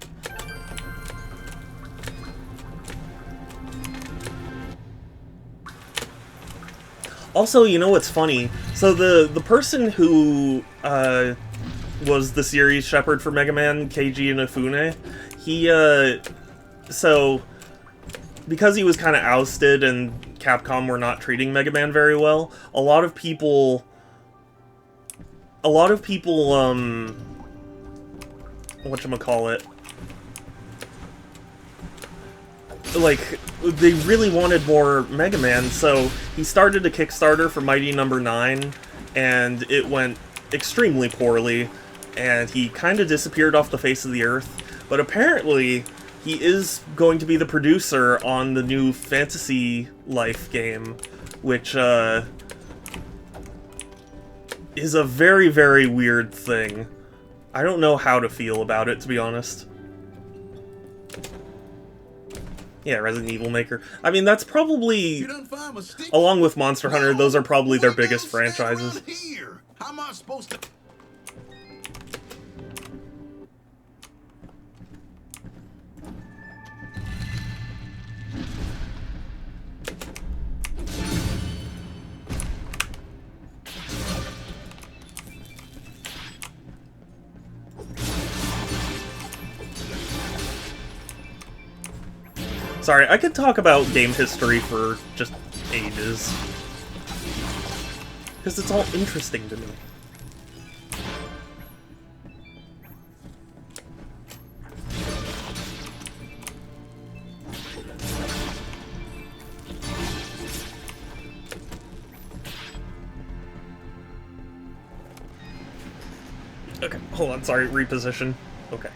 Also, you know what's funny? So the person who was the series shepherd for Mega Man, Keiji Inafune, he so because he was kind of ousted and Capcom were not treating Mega Man very well, a lot of people whatchamacallit, like, they really wanted more Mega Man, so he started a Kickstarter for Mighty No. 9, and it went extremely poorly, and he kind of disappeared off the face of the earth. But apparently, he is going to be the producer on the new Fantasy Life game, which is a very, very weird thing. I don't know how to feel about it, to be honest. Yeah, Resident Evil maker. I mean, that's probably, along with Monster Hunter, those are probably their biggest franchises. Here. How am I supposed to... Sorry, I could talk about game history for just ages. Because it's all interesting to me. Okay, hold on, sorry, reposition. Okay.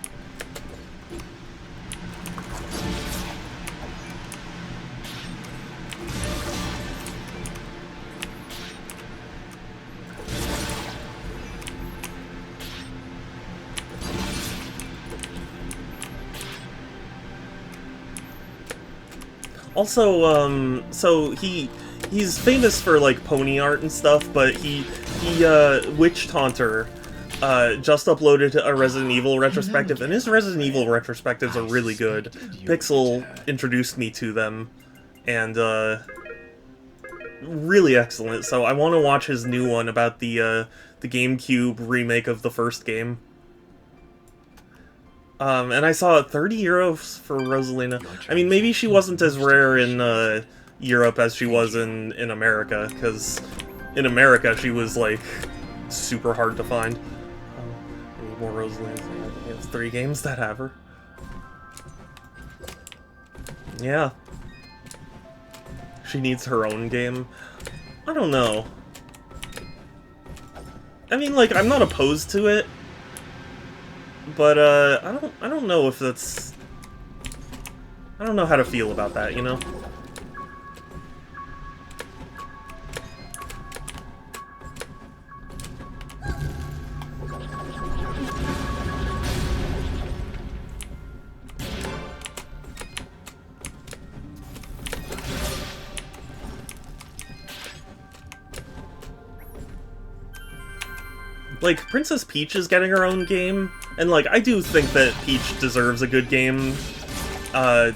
Also, so he's famous for, like, pony art and stuff, but he Witch Taunter, just uploaded a Resident Evil retrospective, and his Resident Evil retrospectives are really good. Pixel introduced me to them, and, really excellent, so I want to watch his new one about the GameCube remake of the first game. And I saw €30 for Rosalina. I mean, maybe she wasn't as rare in Europe as she was in America, because in America she was, like, super hard to find. I need more Rosalina. We have 3 games that have her. Yeah. She needs her own game. I don't know. I mean, like, I'm not opposed to it. But, I don't know if that's... I don't know how to feel about that, you know? Like, Princess Peach is getting her own game, and, like, I do think that Peach deserves a good game. And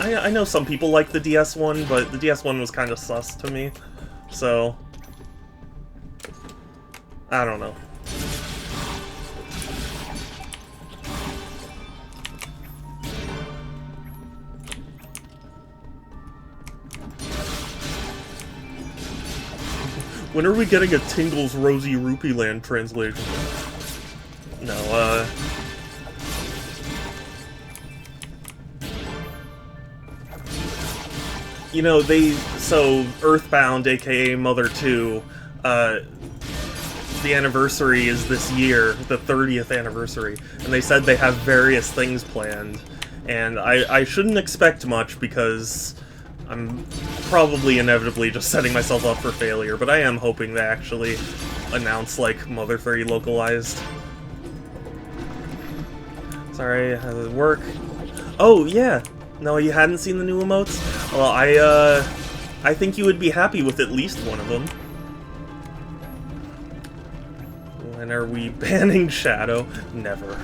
I know some people like the DS one, but the DS one was kind of sus to me, so... I don't know. When are we getting a Tingles Rosy Rupee Land translation? No, you know, so Earthbound, aka Mother 2, the anniversary is this year, the 30th anniversary, and they said they have various things planned, and I shouldn't expect much because I'm probably inevitably just setting myself up for failure, but I am hoping they actually announce, like, Mother 3 localized. Sorry, how does it work? Oh, yeah! No, you hadn't seen the new emotes? Well, I think you would be happy with at least one of them. When are we banning Shadow? Never.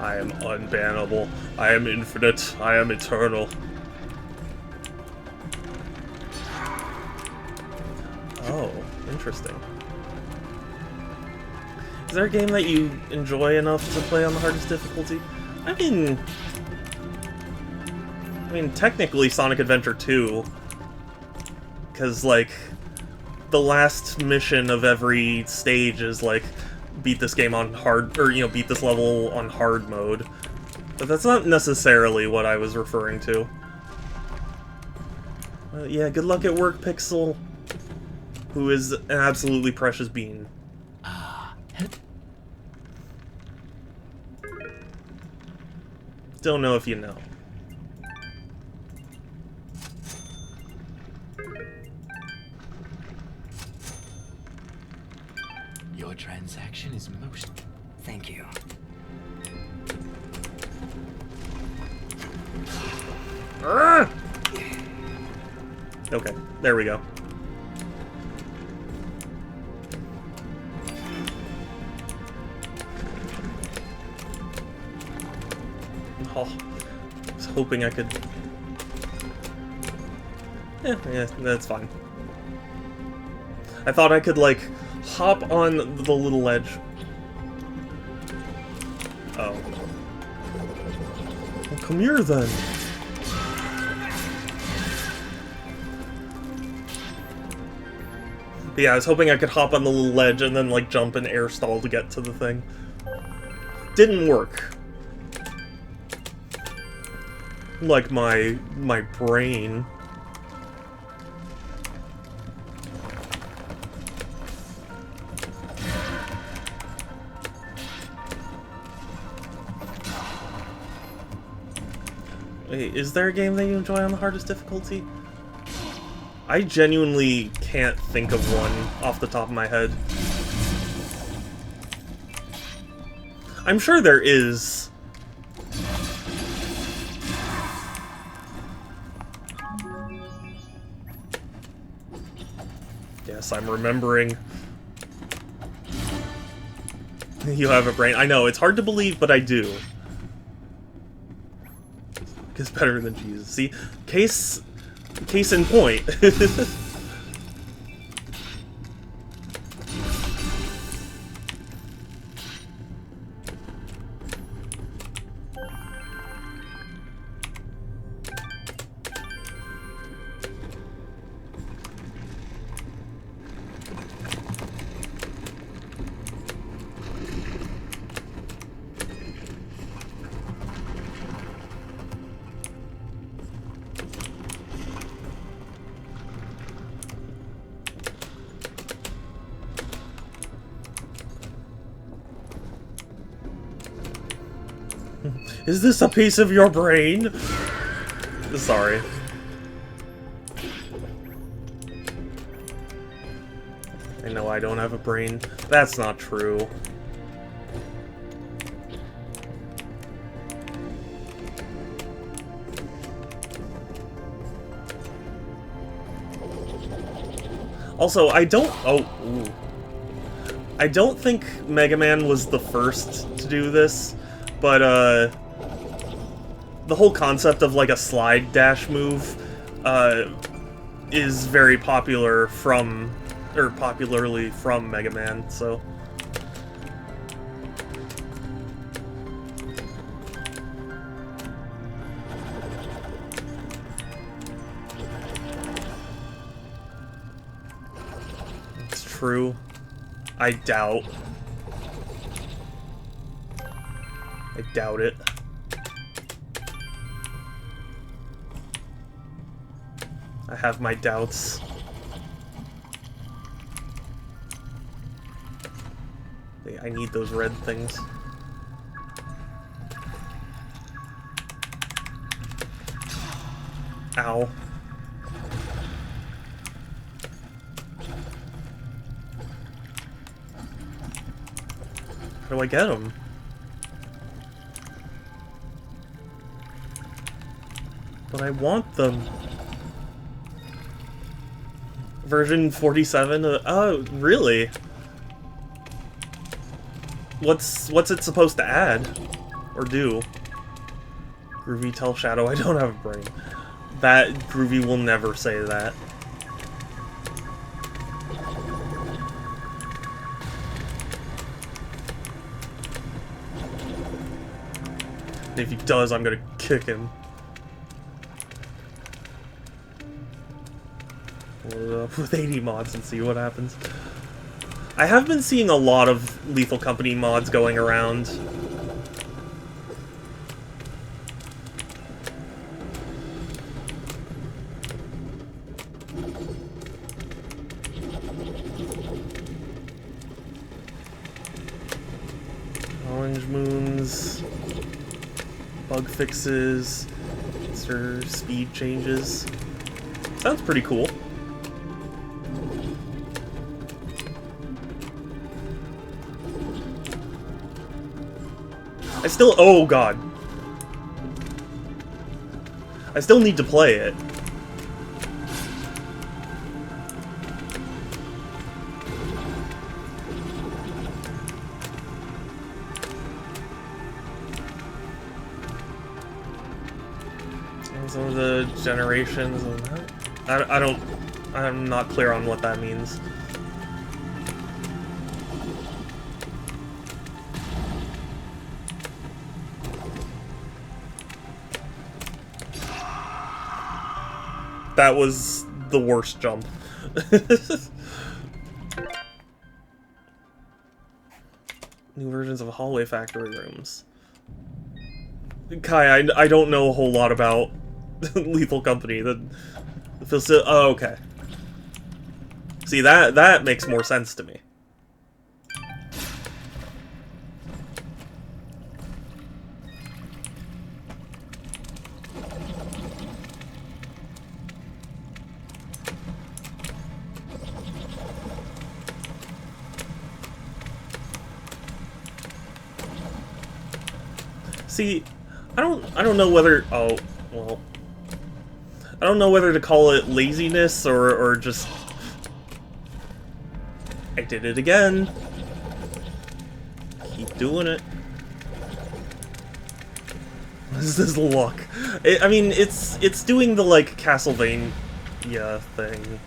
I am unbannable. I am infinite. I am eternal. Oh, interesting. Is there a game that you enjoy enough to play on the hardest difficulty? I mean, technically Sonic Adventure 2, because, like, the last mission of every stage is, like, beat this game on hard, or, you know, beat this level on hard mode. But that's not necessarily what I was referring to. Yeah, good luck at work, Pixel, who is an absolutely precious bean. Don't know if you know. Your transaction is most... Thank you. Okay, there we go. Oh, I was hoping I could... Yeah, that's fine. I thought I could, like, hop on the little ledge. Oh. Well, come here, then. But yeah, I was hoping I could hop on the little ledge and then, like, jump and air stall to get to the thing. Didn't work. Like my brain. Wait, is there a game that you enjoy on the hardest difficulty? I genuinely can't think of one off the top of my head. I'm sure there is. Yes, I'm remembering. You have a brain. I know, it's hard to believe, but I do. It's better than Jesus. See? Case in point. Is this a piece of your brain? Sorry. I know I don't have a brain. That's not true. Also, I don't... Oh, ooh. I don't think Mega Man was the first to do this, but, the whole concept of, like, a slide dash move, is very popular from... or popularly from Mega Man, so... true? I doubt. I doubt it. I have my doubts. I need those red things. Ow. How do I get them? But I want them. Version 47? Oh, really? What's it supposed to add? Or do? Groovy, tell Shadow I don't have a brain. That Groovy will never say that. And if he does, I'm gonna kick him. Load up with 80 mods and see what happens. I have been seeing a lot of Lethal Company mods going around. Orange moons, bug fixes, monster speed changes. Sounds pretty cool. I still, oh god. I still need to play it. And some of the generations of that. I'm not clear on what that means. That was the worst jump. New versions of hallway factory rooms. Kai, I don't know a whole lot about Lethal Company. Oh, okay. See, that makes more sense to me. See, I don't know whether, oh, well, I don't know whether to call it laziness or just, I did it again. Keep doing it. What is this luck? I mean, it's doing the, like, Castlevania thing.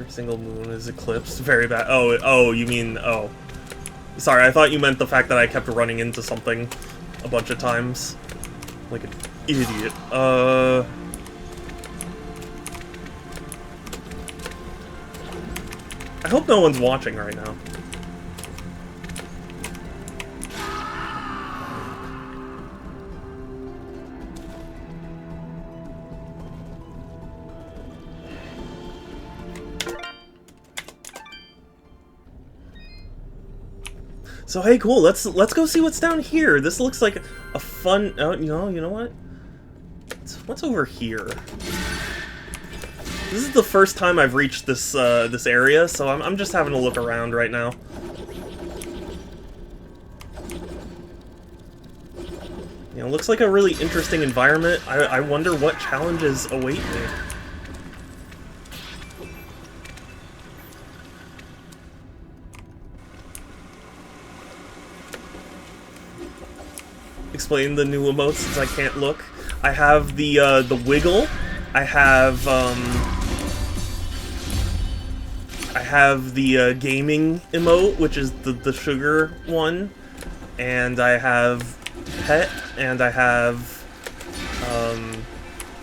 Single moon is eclipsed. Very bad. Oh, you mean, oh. Sorry, I thought you meant the fact that I kept running into something a bunch of times. Like an idiot. I hope no one's watching right now. So hey, cool. Let's go see what's down here. This looks like a fun. Oh, you know what? What's over here? This is the first time I've reached this this area, so I'm just having a look around right now. You know, looks like a really interesting environment. I wonder what challenges await me. Explain the new emotes since I can't look. I have the wiggle. I have the gaming emote, which is the sugar one, and I have pet, and I have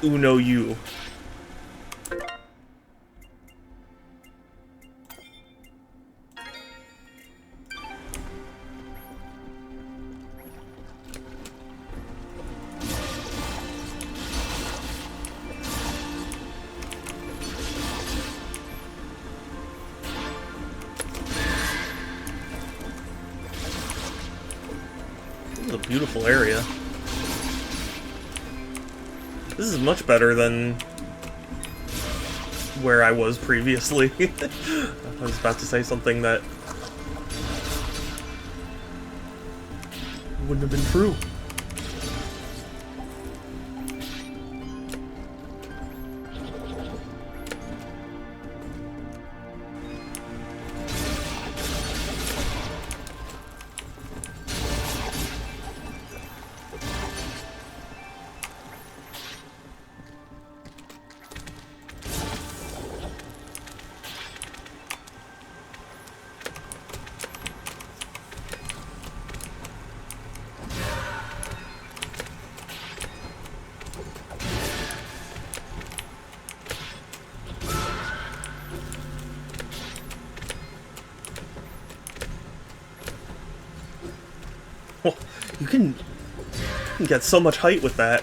Uno you. This is a beautiful area. This is much better than where I was previously. I was about to say something that wouldn't have been true. Well, you can get so much height with that.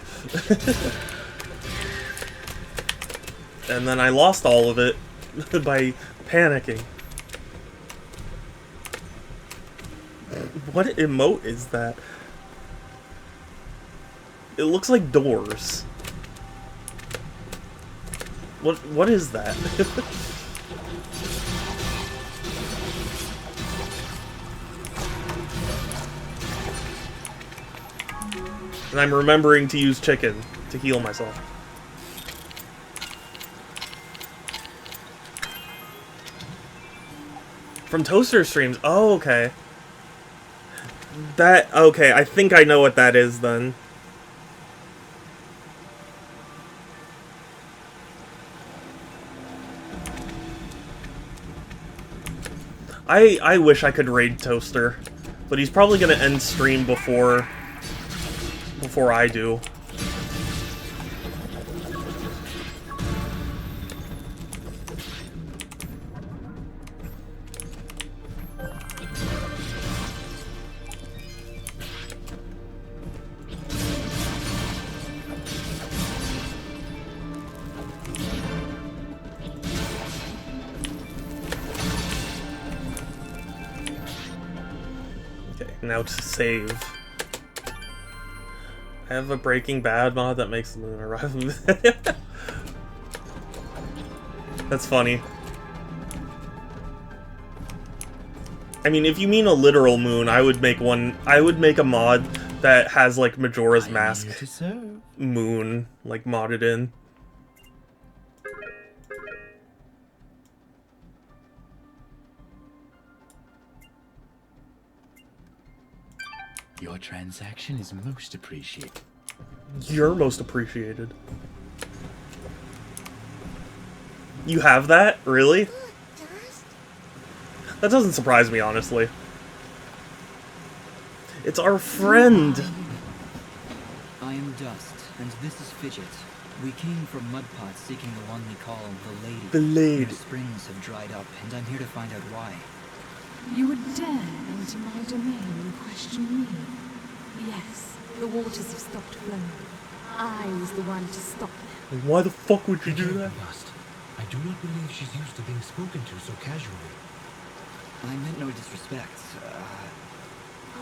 And then I lost all of it by panicking. What emote is that? It looks like doors. What is that? And I'm remembering to use chicken to heal myself. From Toaster streams. Oh, okay. Okay, I think I know what that is then. I wish I could raid Toaster, but he's probably gonna end stream before I do. Okay, now to save. I have a Breaking Bad mod that makes the moon arrive. That's funny. I mean, if you mean a literal moon, I would make one. I would make a mod that has like Majora's Mask moon like modded in. Your transaction is most appreciated. You're most appreciated. You have that? Really? Dust? That doesn't surprise me, honestly. It's our friend! I am Dust, and this is Fidget. We came from Mudpot seeking the one we call the Lady. The Lady. Their springs have dried up, and I'm here to find out why. You would dare enter my domain and question me? Yes, the waters have stopped flowing. I was the one to stop them. Why the fuck would you do that? Dust. I do not believe she's used to being spoken to so casually. I meant no disrespect.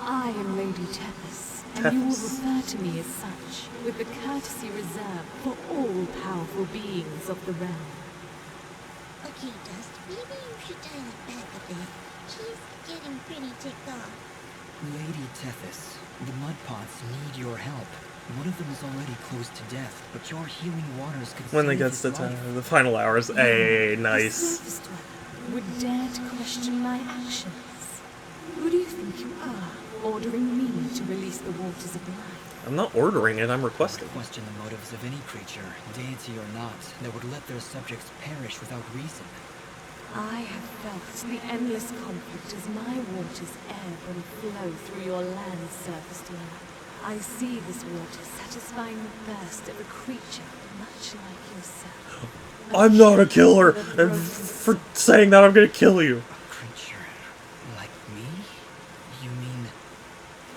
I am Lady Tethys, and you will refer to me as such, with the courtesy reserved for all powerful beings of the realm. Okay, Dust, maybe you should dial it back a bit. She's getting pretty ticked off. Lady Tethys, the Mudpots need your help. One of them is already close to death, but your healing waters could When it save gets to his life. the final hours. Hey, nice. The surface dweller would dare to question my actions. Who do you think you are, ordering me to release the waters of life? I'm not ordering it, I'm requesting. Question the motives of any creature, deity or not, that would let their subjects perish without reason. I have felt the endless conflict as my waters ebb and flow through your land's surface dweller. I see this water satisfying the thirst of a creature much like yourself. I'm not a killer, and for saying that, I'm gonna kill you. A creature like me? You mean...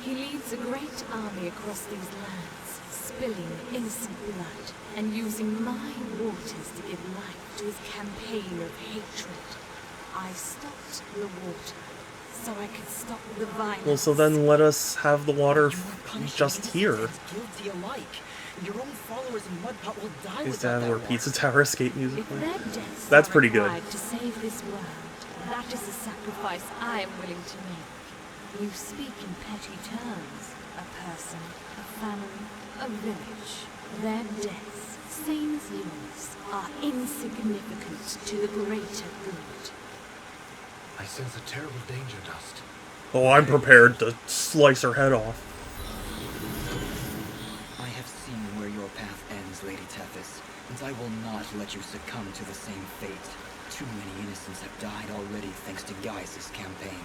He leads a great army across these lands, spilling innocent blood, and using my waters to give life to his campaign of hatred. I stopped the water, so I could stop the violence. Well, so then let us have the water You are punishing just here. innocent and guilty alike. Your own followers in Mudpot will die Is without that where water. Pizza Tower escape music If plays? their deaths That's are pretty good. required to save this world, that is a sacrifice I am willing to make. You speak in petty terms. A person, a family, a village. Their deaths, same as yours, are insignificant to the greater good. I sense a terrible danger, Dust. Oh, I'm prepared to slice her head off. I have seen where your path ends, Lady Tethys, and I will not let you succumb to the same fate. Too many innocents have died already thanks to Gaius' campaign.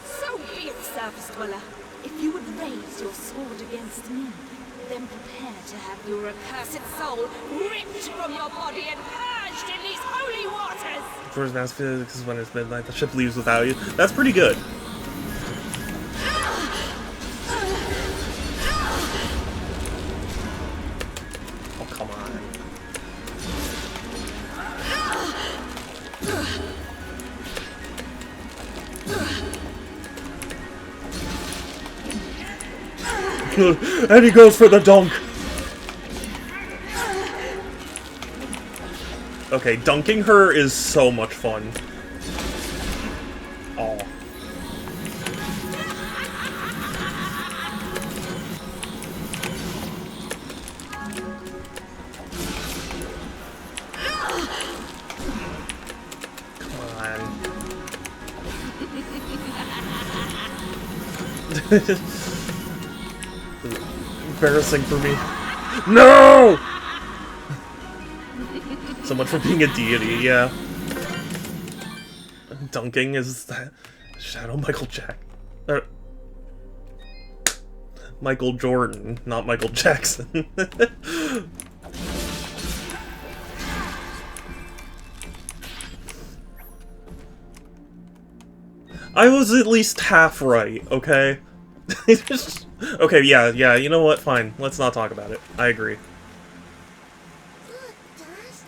So be it, Surface Dweller. If you would raise your sword against me, then prepare to have your accursed soul ripped from your body and purged in these holy waters! George's mass physics is when it's midnight. The ship leaves without you. That's pretty good. Oh, come on. And he goes for the dunk. Okay, dunking her is so much fun. Oh. Come on. Embarrassing for me. No! So much for being a deity, yeah. Dunking is that Shadow Michael Jack. Michael Jordan, not Michael Jackson. I was at least half right, okay? Okay, yeah, you know what? Fine. Let's not talk about it. I agree. Look, Dust.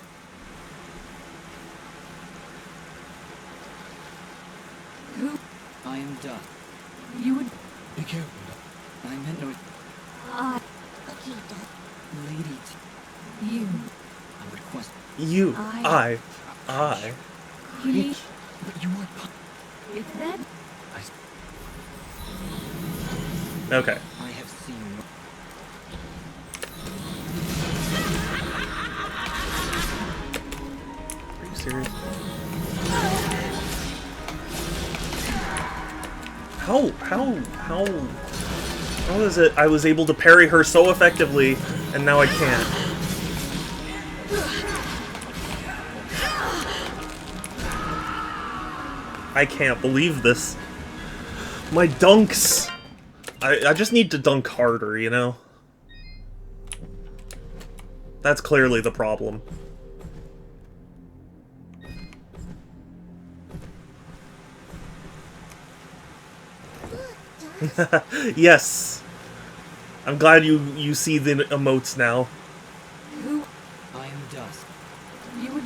Who? I am done. You would... Be careful. I meant no... I... Okay, Dust. Lady You... I request... You, I- I. He... But you are... If that... Okay. I have seen... Are you serious? How is it I was able to parry her so effectively, and now I can't? I can't believe this. My dunks! I just need to dunk harder, you know? That's clearly the problem. Look, Dust. Yes! I'm glad you see the emotes now. Who... I am dust. You would...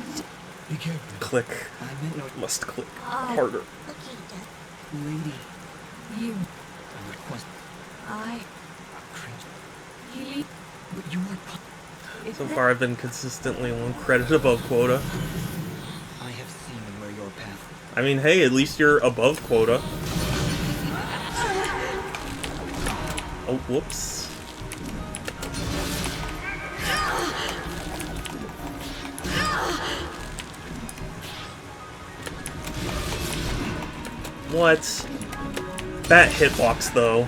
Be careful. Click. I meant no... Must click I- harder. Okay, Dust. Lady, You... I request... I... Cringe. He... But you are... If So that- far I've been consistently 1 credit above quota. I have seen where your path... I mean, hey, at least you're above quota. Oh, whoops. What? That hitbox, though.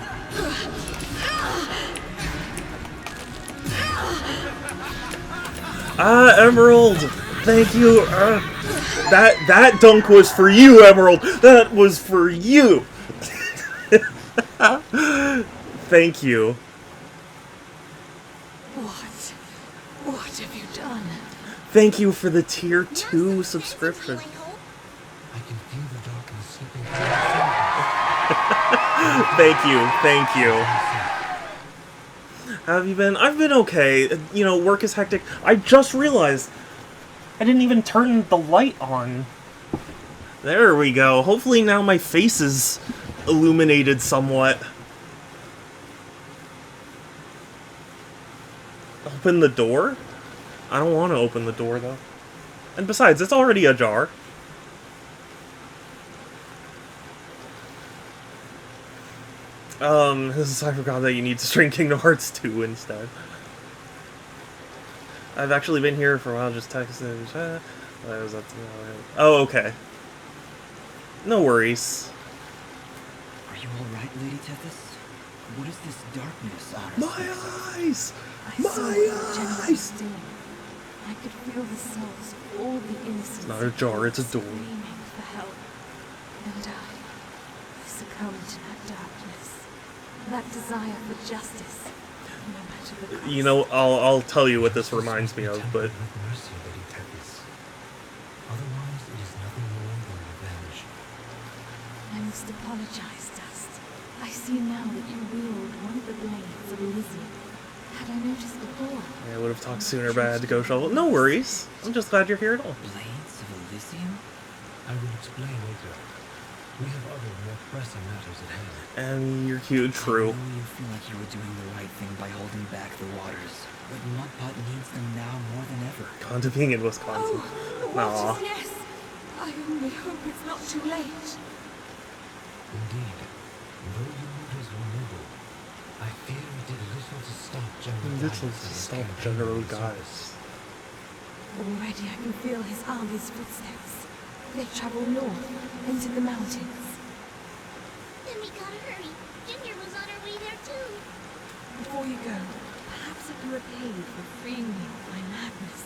Ah, Emerald! Thank you! That dunk was for you, Emerald! That was for you! Thank you. Thank you for the tier 2 subscription. I can feel the darkness slipping Thank you. How have you been? I've been okay. You know, work is hectic. I just realized I didn't even turn the light on. There we go. Hopefully now my face is illuminated somewhat. Open the door? I don't want to open the door, though. And besides, it's already ajar. I forgot that you need to stream Kingdom Hearts 2 instead. I've actually been here for a while, just texting. Oh, okay. No worries. Are you alright, Lady Tethys? What is this darkness on us? My eyes! I saw what the general was doing. I could feel the souls of all the innocents. It's not a jar, it's a door. Screaming for help. And I succumbed to that darkness. That desire for justice. No matter the cost. You know, I'll tell you what this reminds me of, but with mercy, Lady Tethys. Otherwise, it is nothing more than revenge. I must apologize, Dust. I see now that you wield one of the blades of Elysian. Had I noticed before? I would have talked sooner, but I had to go shovel. No worries. I'm just glad you're here at all. Blades of Elysium? I will explain later. We have other, more pressing matters at hand. And you're cute, true. I know you feel like you were doing the right thing by holding back the waters, but Mudpot needs them now more than ever. Gone to being in Wisconsin. Oh, Aw. yes. I only hope it's not too late. Indeed, though your motives were noble, I fear it did little to stop General Little Gaius to in his stop campaign General in Gaius. Already I can feel his army's footsteps. They travel north into the mountains. Then we gotta hurry. Ginger was on her way there too. Before you go, perhaps I can repay you for freeing me of my madness.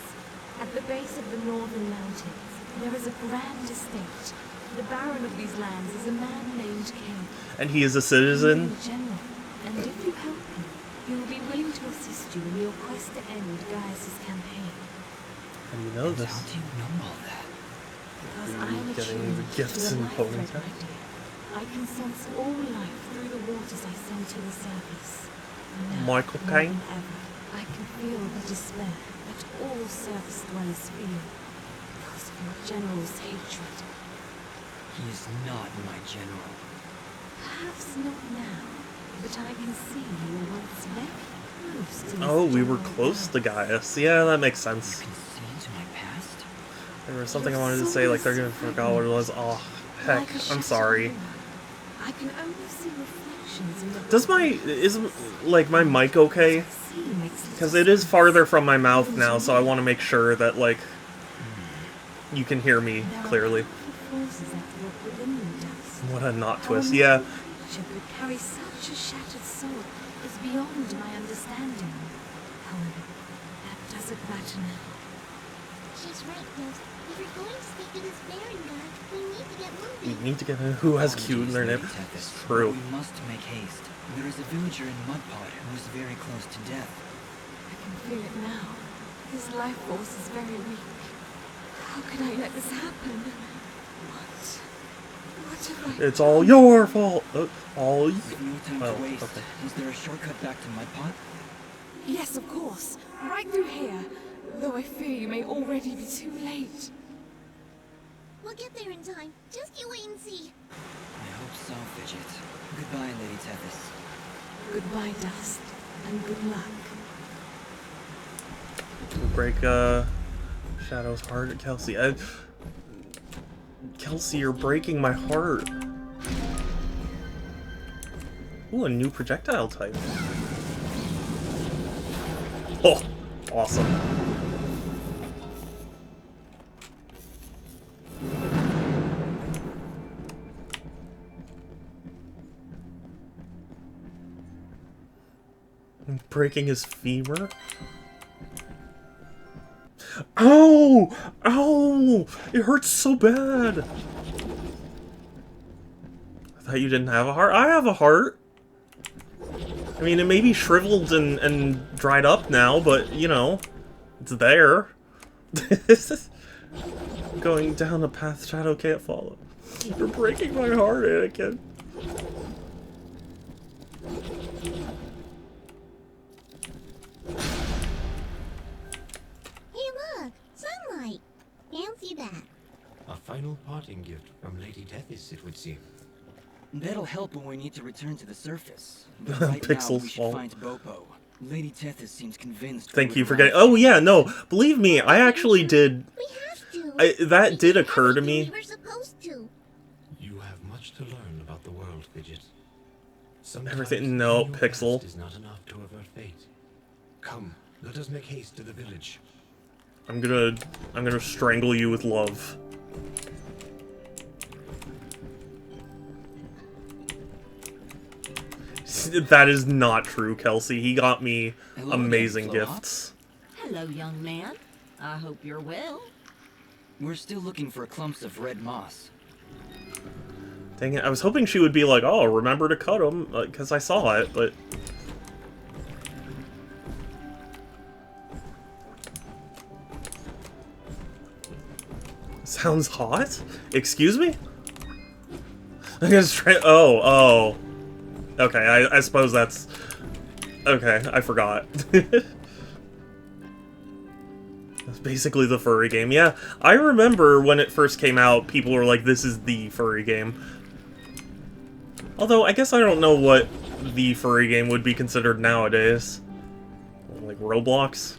At the base of the northern mountains, there is a grand estate. The baron of these lands is a man named Cain. And he is a He citizen? is a general, and if you help him, he will be willing to assist you in your quest to end Gaius' campaign. How do you know How this? do you know all that? Because Are I you am getting attuned the gifts to the and life thread, poems? my dear. I can sense all life through the waters I send to the surface. Now, Michael more Caine? than ever, I can feel the despair that all surface dwellers feel because of your general's hatred. He is not my general. Perhaps not now, but I can see you were once very close to this Oh, we were general close to power. Gaius. Yeah, that makes You sense. can see into my past? There was something I wanted to say, like, I forgot what it was. Oh, heck. Like a I'm shattered sorry. mirror, I can only see reflections in the Does is, like, my mic okay? sea makes Because little it is sounds. farther from my mouth now, so I want to make sure that, like, you can hear me There are clearly. powerful forces at work within you, Dust. What a knot How twist. a Yeah. mortal creature could carry such a shattered soul is beyond my understanding. However, that doesn't matter now. She's right, Ghost. If we're going to speak to this Baron guy, we need to get We moving. need to get who has cute in their name. Lady Tethys, but True. we must make haste. There is a villager in Mudpot who is very close to death. I can feel it now. His life force is very weak. How can I let this happen? What have I It's all your fault. All With no time Oh, to waste, okay. is there a shortcut back to Mudpot? Yes, of course. Right through here. Though I fear you may already be too late. We'll get there in time. Just you wait and see. I hope so, Fidget. Goodbye, Lady Tethys. Goodbye, Dust, and good luck. break Shadow's heart, Kelsey. Kelsey, you're breaking my heart. Ooh, a new projectile type. Oh, awesome. Breaking his femur? Ow! Ow! It hurts so bad! I thought you didn't have a heart. I have a heart! I mean, it may be shriveled and dried up now, but, you know, it's there. Going down a path Shadow can't follow. You're breaking my heart, Anakin. Hey, look! Sunlight! Fancy that. A final parting gift from Lady Tethys, it would seem. That'll help when we need to return to the surface. But right now, Pixel's we should fault. find Bopo. Lady Tethys seems convinced. Thank we you would for getting. arrive. Oh yeah, no. Believe me, I actually did. We have to. That We did did occur to everything me. We were supposed to. You have much to learn about the world, Fidget. Sometimes Everything- no, knowing your Pixel. past is not enough to avert fate. Come, let us make haste to the village. I'm gonna strangle you with love. That is not true, Kelsey. He got me Hello amazing again, Flo. gifts. Hello, young man. I hope you're well. We're still looking for clumps of red moss. Dang it, I was hoping she would be like, oh, remember to cut them, because I saw it, but... Sounds hot? Excuse me? I'm gonna try. Oh. Okay, I suppose that's. Okay, I forgot. That's basically the furry game. Yeah, I remember when it first came out, people were like, this is the furry game. Although, I guess I don't know what the furry game would be considered nowadays. Like Roblox?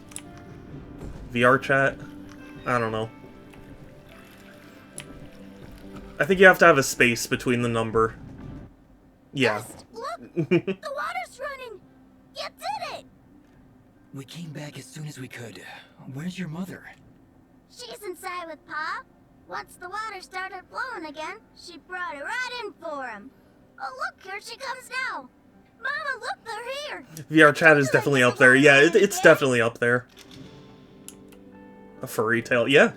VR chat? I don't know. I think you have to have a space between the number. Yeah. Just look! The water's running! You did it! We came back as soon as we could. Where's your mother? She's inside with Pa. Once the water started flowing again, she brought it right in for him. Oh, look, here she comes now. Mama, look, they're here. VR chat is definitely up there. Yeah, it's definitely up there. A furry tale. Yeah.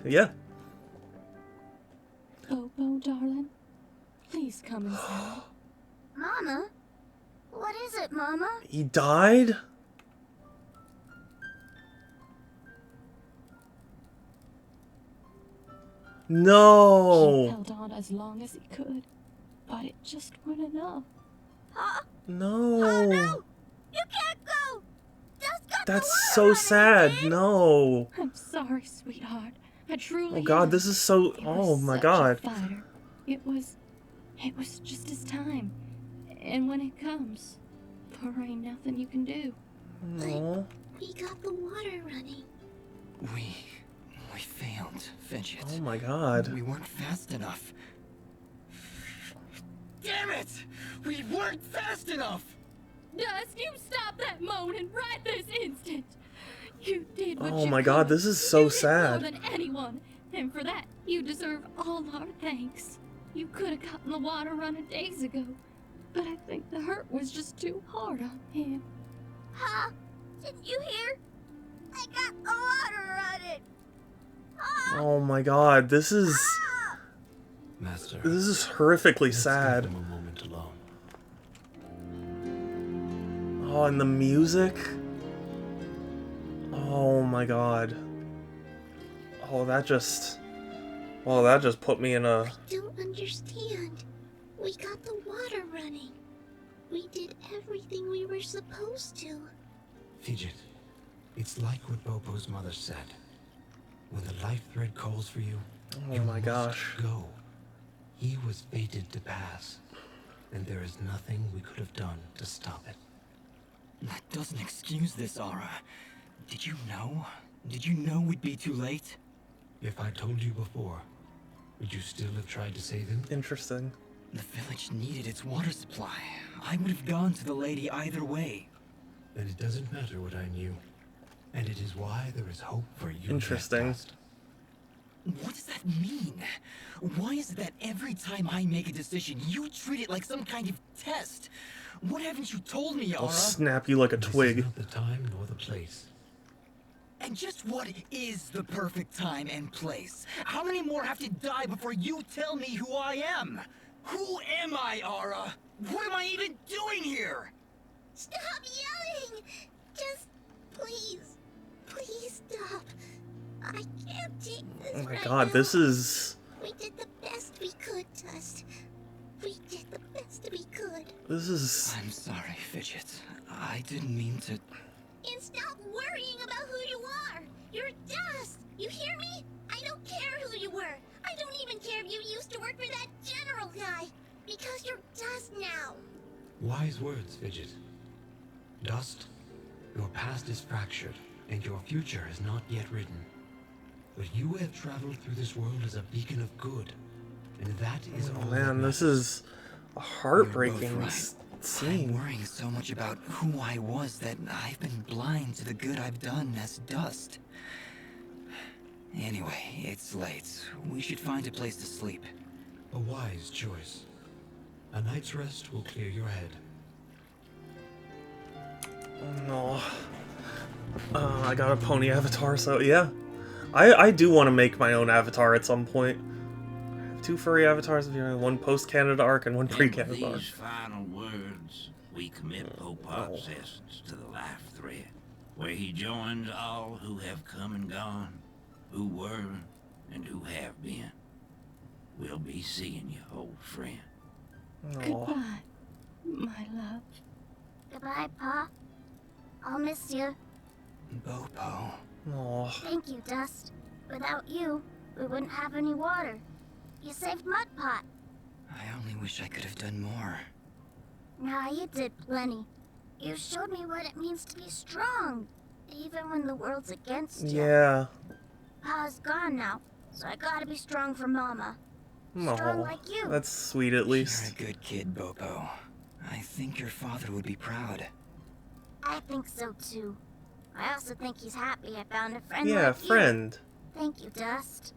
Bobo, darling, please come inside. Mama? What is it, Mama? He died? He No. held on as long as he could, but it just wasn't enough. Huh? No. Oh, no! You can't go! Just got That's the so water sad. running, No. I'm sorry, sweetheart. I truly Oh god, am. this is so. He Oh was my such god. a fighter. It was just his time. And when it comes, there ain't nothing you can do. Aw. We got the water running. We failed, Fidget. Oh my god. We weren't fast enough. Damn it! We weren't fast enough! Dust, you stop that moaning right this instant. You did what Oh you my god, could. this is so You did sad. more than anyone, and for that, you deserve all our thanks. You could have gotten the water running days ago, but I think the hurt was just too hard on him. Huh? Did you hear? I got the water running. Huh? Oh my god, this is Master, horrifically let's sad. give them a moment alone. Oh, and the music. Oh my god. Oh, that just put me in a. I don't understand. We got the water running. We did everything we were supposed to. Fidget, it's like what Bopo's mother said. When the life thread calls for you, Oh you my must gosh. go. He was fated to pass, and there is nothing we could have done to stop it. That doesn't excuse this, Aura. Did you know? Did you know we'd be too late? If I told you before, would you still have tried to save him? Interesting. The village needed its water supply. I would have gone to the lady either way. Then it doesn't matter what I knew. And it is why there is hope for you. Interesting. What does that mean? Why is it that every time I make a decision, you treat it like some kind of test? What haven't you told me, I'll Aura? snap you like a This is twig. not the time nor the place. And just what is the perfect time and place? How many more have to die before you tell me who I am? Who am I, Aura? What am I even doing here? Stop yelling! Just please stop. I can't take this. Oh my right god, now. this is... We did the best we could, Dust. We did the best we could. This is... I'm sorry, Fidget. I didn't mean to... And stop worrying about who you are. You're Dust. You hear me? I don't care who you were. I don't even care if you used to work for that general guy. Because you're Dust now. Wise words, Fidget. Dust, your past is fractured, and your future is not yet written. But you have traveled through this world as a beacon of good, and that is all that Man, this matters. is a heartbreaking You're both right. I'm scene. worrying so much about who I was that I've been blind to the good I've done as Dust. Anyway, it's late. We should find a place to sleep. A wise choice. A night's rest will clear your head. No. I got a pony avatar, so yeah. I do want to make my own avatar at some point. I have 2 furry avatars, one post-Canada arc and one And with pre-Canada arc. these final words, we commit Popop's essence to the life thread, where he joins all who have come and gone, who were and who have been. We'll be seeing you, old friend. Aw. Goodbye, my love. Goodbye, Pa. I'll miss you. Bopo. Aw. Thank you, Dust. Without you, we wouldn't have any water. You saved Mud Pot. I only wish I could have done more. Nah, you did plenty. You showed me what it means to be strong, even when the world's against you. Yeah. Pa's gone now, so I gotta be strong for Mama. Strong Aw. like you. That's sweet at least. You're a good kid, Bopo. I think your father would be proud. I think so too. I also think he's happy I found a friend Yeah, like you. friend. Thank you, Dust.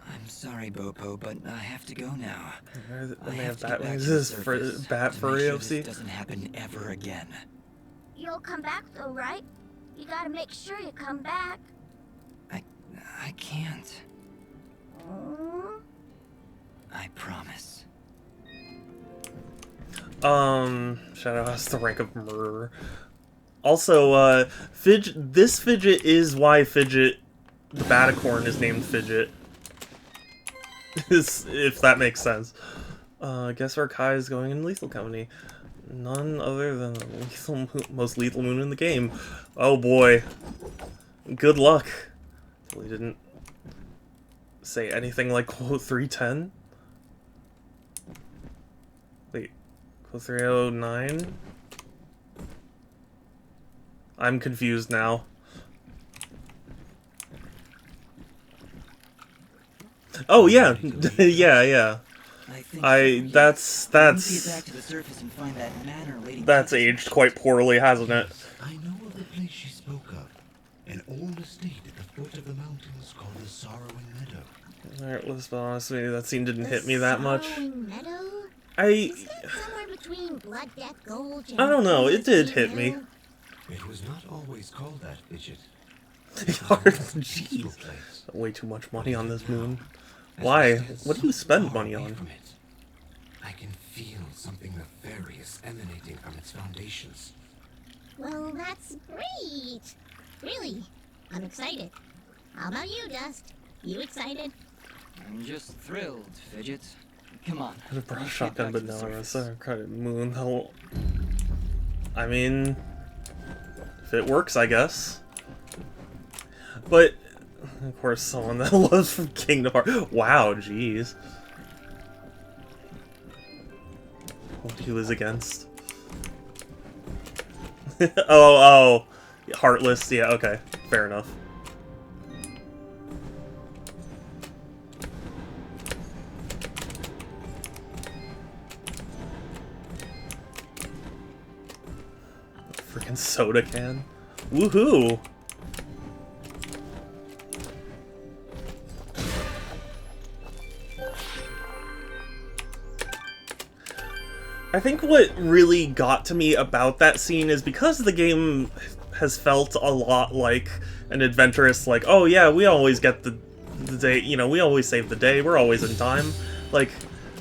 I'm sorry, Bopo, but I have to go now. And I they have have to get bat back wings. to the This is surface bat to furry make sure OC. this doesn't happen ever again. You'll come back though, right? You gotta make sure you come back. I can't. Mm. I promise. Shadow has the rank of murderer. Also, this Fidget is why Fidget, the Batacorn, is named Fidget. If that makes sense. Guess where Kai is going in Lethal Company? None other than the most lethal moon in the game. Oh boy. Good luck. He didn't say anything like quote 310. Wait, quote 309? I'm confused now. Oh yeah, yeah. That's Get back to the surface and find that manor lady. that's aged quite poorly, hasn't it? I know of the place she spoke of. An old estate at the foot of the mountains called the Sorrowing Meadow. Alright, let's be honest with you, that scene didn't hit me that much. Sorrowing Meadow? I Is that somewhere between Blood Death Gulch and I don't know, it did Elysian hit me. Hill? It was not always called that, Fidget. Jeez. Way too much money on this moon. Why? What do you spend money on? From it, I can feel something nefarious emanating from its foundations. Well, that's great. Really, I'm excited. How about you, Dust? You excited? I'm just thrilled, Fidget. Come on. Could have brought a let's get shotgun, back but to the no, surface. it's a credit moon. Hell, I mean, if it works, I guess. But of course, someone that loves from Kingdom Hearts. Wow, jeez. What he was against? oh, Heartless. Yeah, okay, fair enough. Freaking soda can. Woohoo! I think what really got to me about that scene is because the game has felt a lot like an adventurous, like, oh yeah, we always get the day, you know, we always save the day, we're always in time. Like,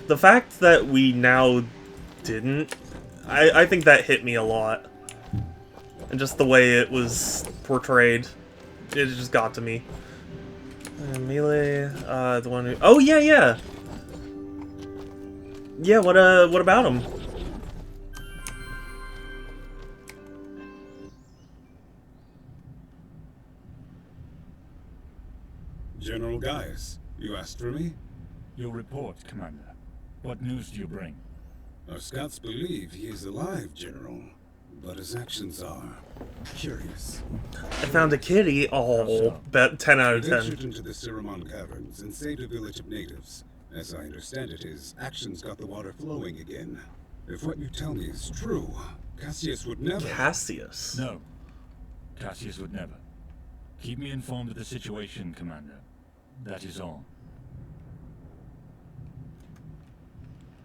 the fact that we now didn't, I think that hit me a lot. And just the way it was portrayed, it just got to me. Melee, the one who... Oh, yeah, yeah! Yeah, what about him? General Gaius, you asked for me? Your report, Commander. What news do you bring? Our scouts believe he is alive, General, but his actions are curious. I found a kitty. Oh, bet 10 out of He 10. ventured into the Siramon Caverns and saved a village of natives. As I understand it, his actions got the water flowing again. If what you tell me is true, Cassius would never... Cassius? No. Cassius would never. Keep me informed of the situation, Commander. That is all.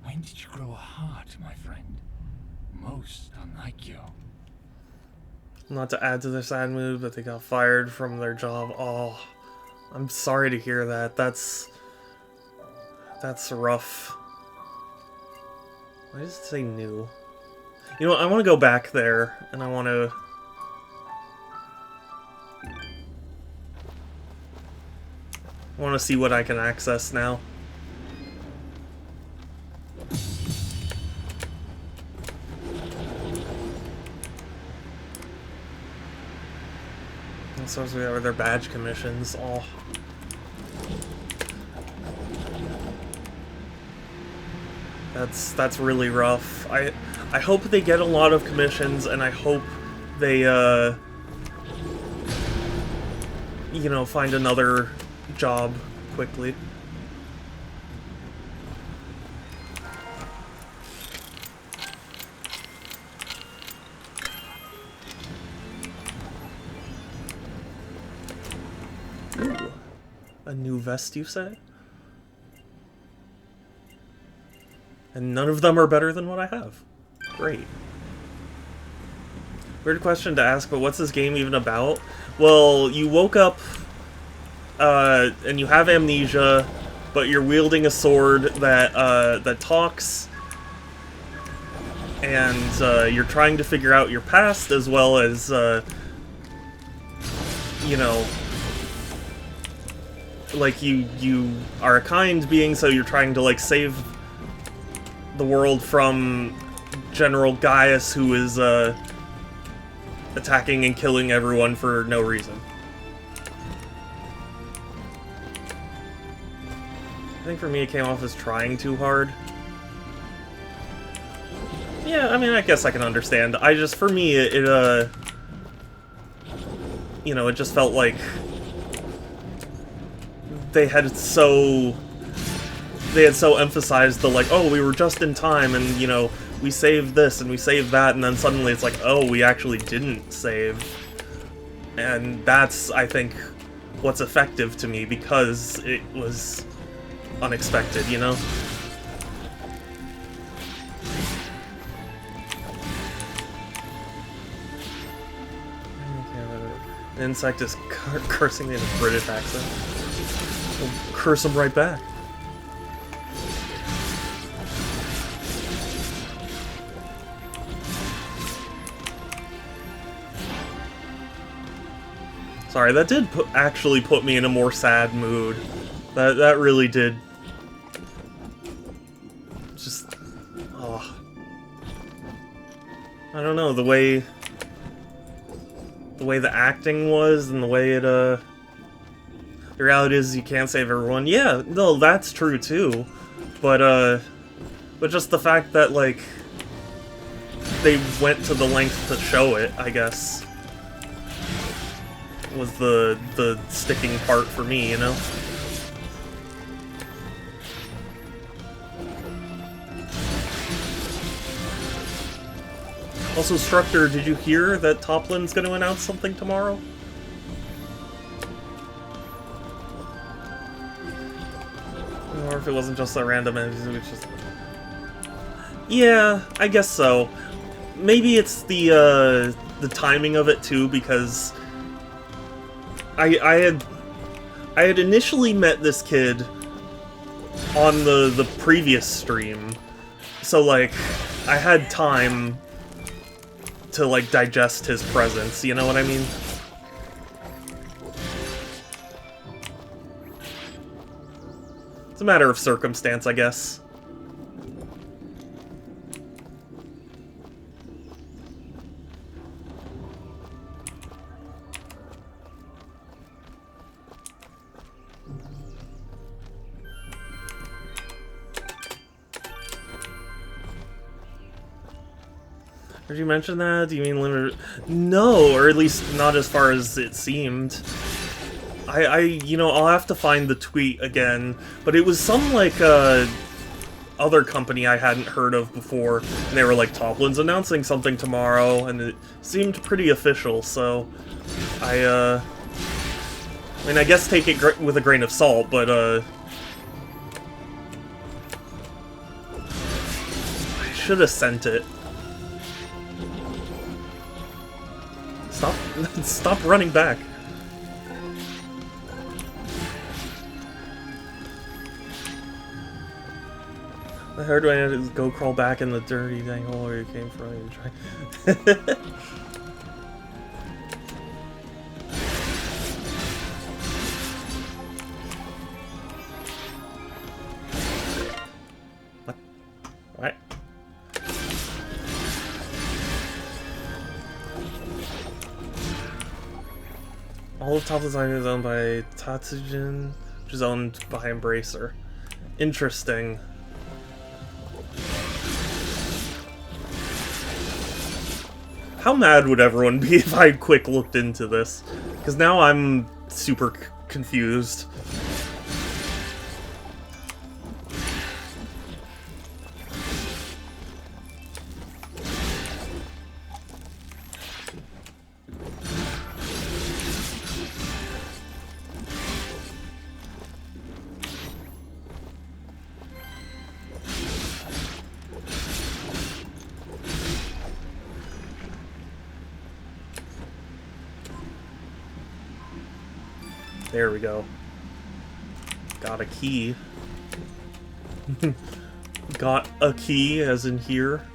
When did you grow a heart, my friend? Most unlike you. Not to add to their sad mood, but they got fired from their job. Oh, I'm sorry to hear that. That's rough. Why does it say new? You know what, I want to go back there, and I want to... see what I can access now. So we have their badge commissions. Oh. That's really rough. I hope they get a lot of commissions, and I hope they you know, find another job quickly. Ooh. A new vest, you say? And none of them are better than what I have. Great. Weird question to ask, but what's this game even about? Well, you woke up, and you have amnesia, but you're wielding a sword that, that talks, and, you're trying to figure out your past, as well as, you know, like, you are a kind being, so you're trying to, like, save the world from General Gaius, who is, attacking and killing everyone for no reason. I think for me it came off as trying too hard. Yeah, I mean, I guess I can understand. For me, it you know, it just felt like they had so emphasized the, like, oh, we were just in time, and, you know, we saved this and we saved that, and then suddenly it's like, oh, we actually didn't save. And that's, I think, what's effective to me, because it was unexpected, you know? An insect is cursing me in a British accent. We'll curse him right back. Sorry, that did actually put me in a more sad mood. That really did. Just, oh. I don't know, the way the acting was, and the way it, the reality is you can't save everyone. Yeah, no, that's true too. But just the fact that, like, they went to the length to show it, I guess, was the sticking part for me, you know? Also, Structor, did you hear that Toplin's gonna announce something tomorrow? Or if it wasn't just a random, it was just... Yeah, I guess so. Maybe it's the timing of it too, because I had initially met this kid on the previous stream, so, like, I had time to, like, digest his presence, you know what I mean? It's a matter of circumstance, I guess. Did you mention that? Do you mean limited? No, or at least not as far as it seemed. You know, I'll have to find the tweet again, but it was some, like, other company I hadn't heard of before, and they were like, Toplin's announcing something tomorrow, and it seemed pretty official, so I mean, I guess take it with a grain of salt, but, I should have sent it. Stop running back. I heard when I had to go crawl back in the dirty dang hole where you came from. You try. What? All of top design is owned by Tatsujin, which is owned by Embracer. Interesting. How mad would everyone be if I quick looked into this? Because now I'm super confused. There we go. Got a key. Got a key, as in here.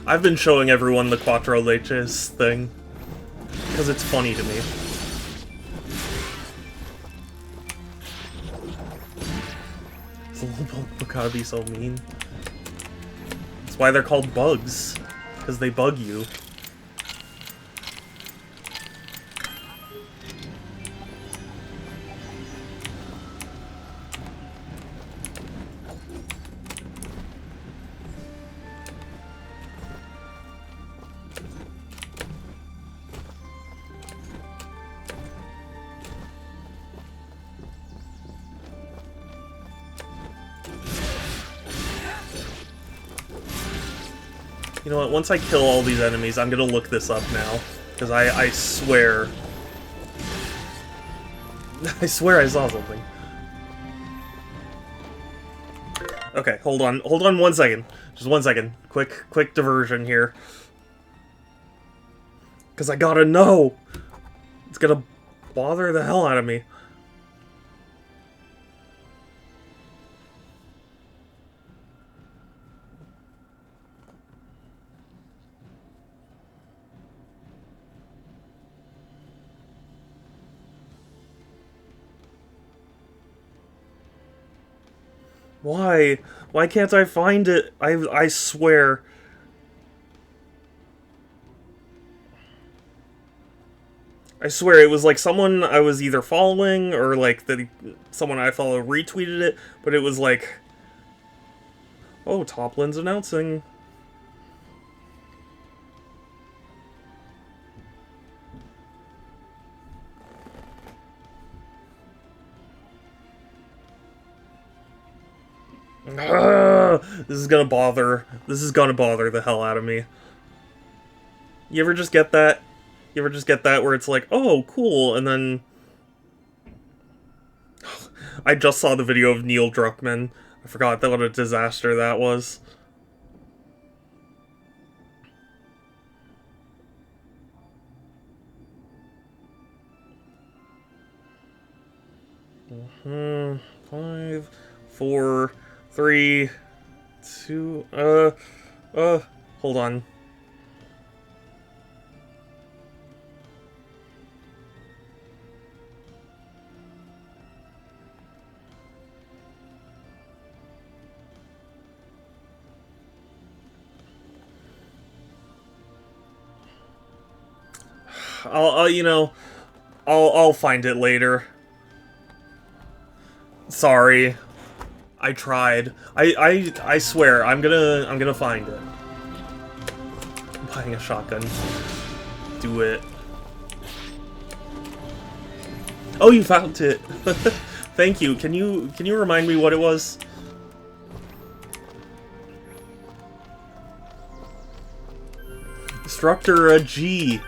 I've been showing everyone the Cuatro Leches thing, because it's funny to me. This little bug gotta be so mean. That's why they're called bugs, because they bug you. You know what, once I kill all these enemies, I'm gonna look this up now. Because I swear... I swear I saw something. Okay, hold on 1 second. Just 1 second. Quick diversion here. Because I gotta know! It's gonna bother the hell out of me. Why? Why can't I find it? I swear. I swear it was like someone I was either following or like someone I follow retweeted it, but it was like, oh, Toplin's announcing. This is gonna bother the hell out of me. You ever just get that? You ever just get that where it's like, oh, cool, and then... I just saw the video of Neil Druckmann. I forgot what a disaster that was. Mm-hmm. 5, 4, 3, 2, hold on. you know, I'll find it later. Sorry. I tried. I swear, I'm gonna find it. I'm buying a shotgun. Do it. Oh, you found it. Thank you. Can you remind me what it was? Instructor G.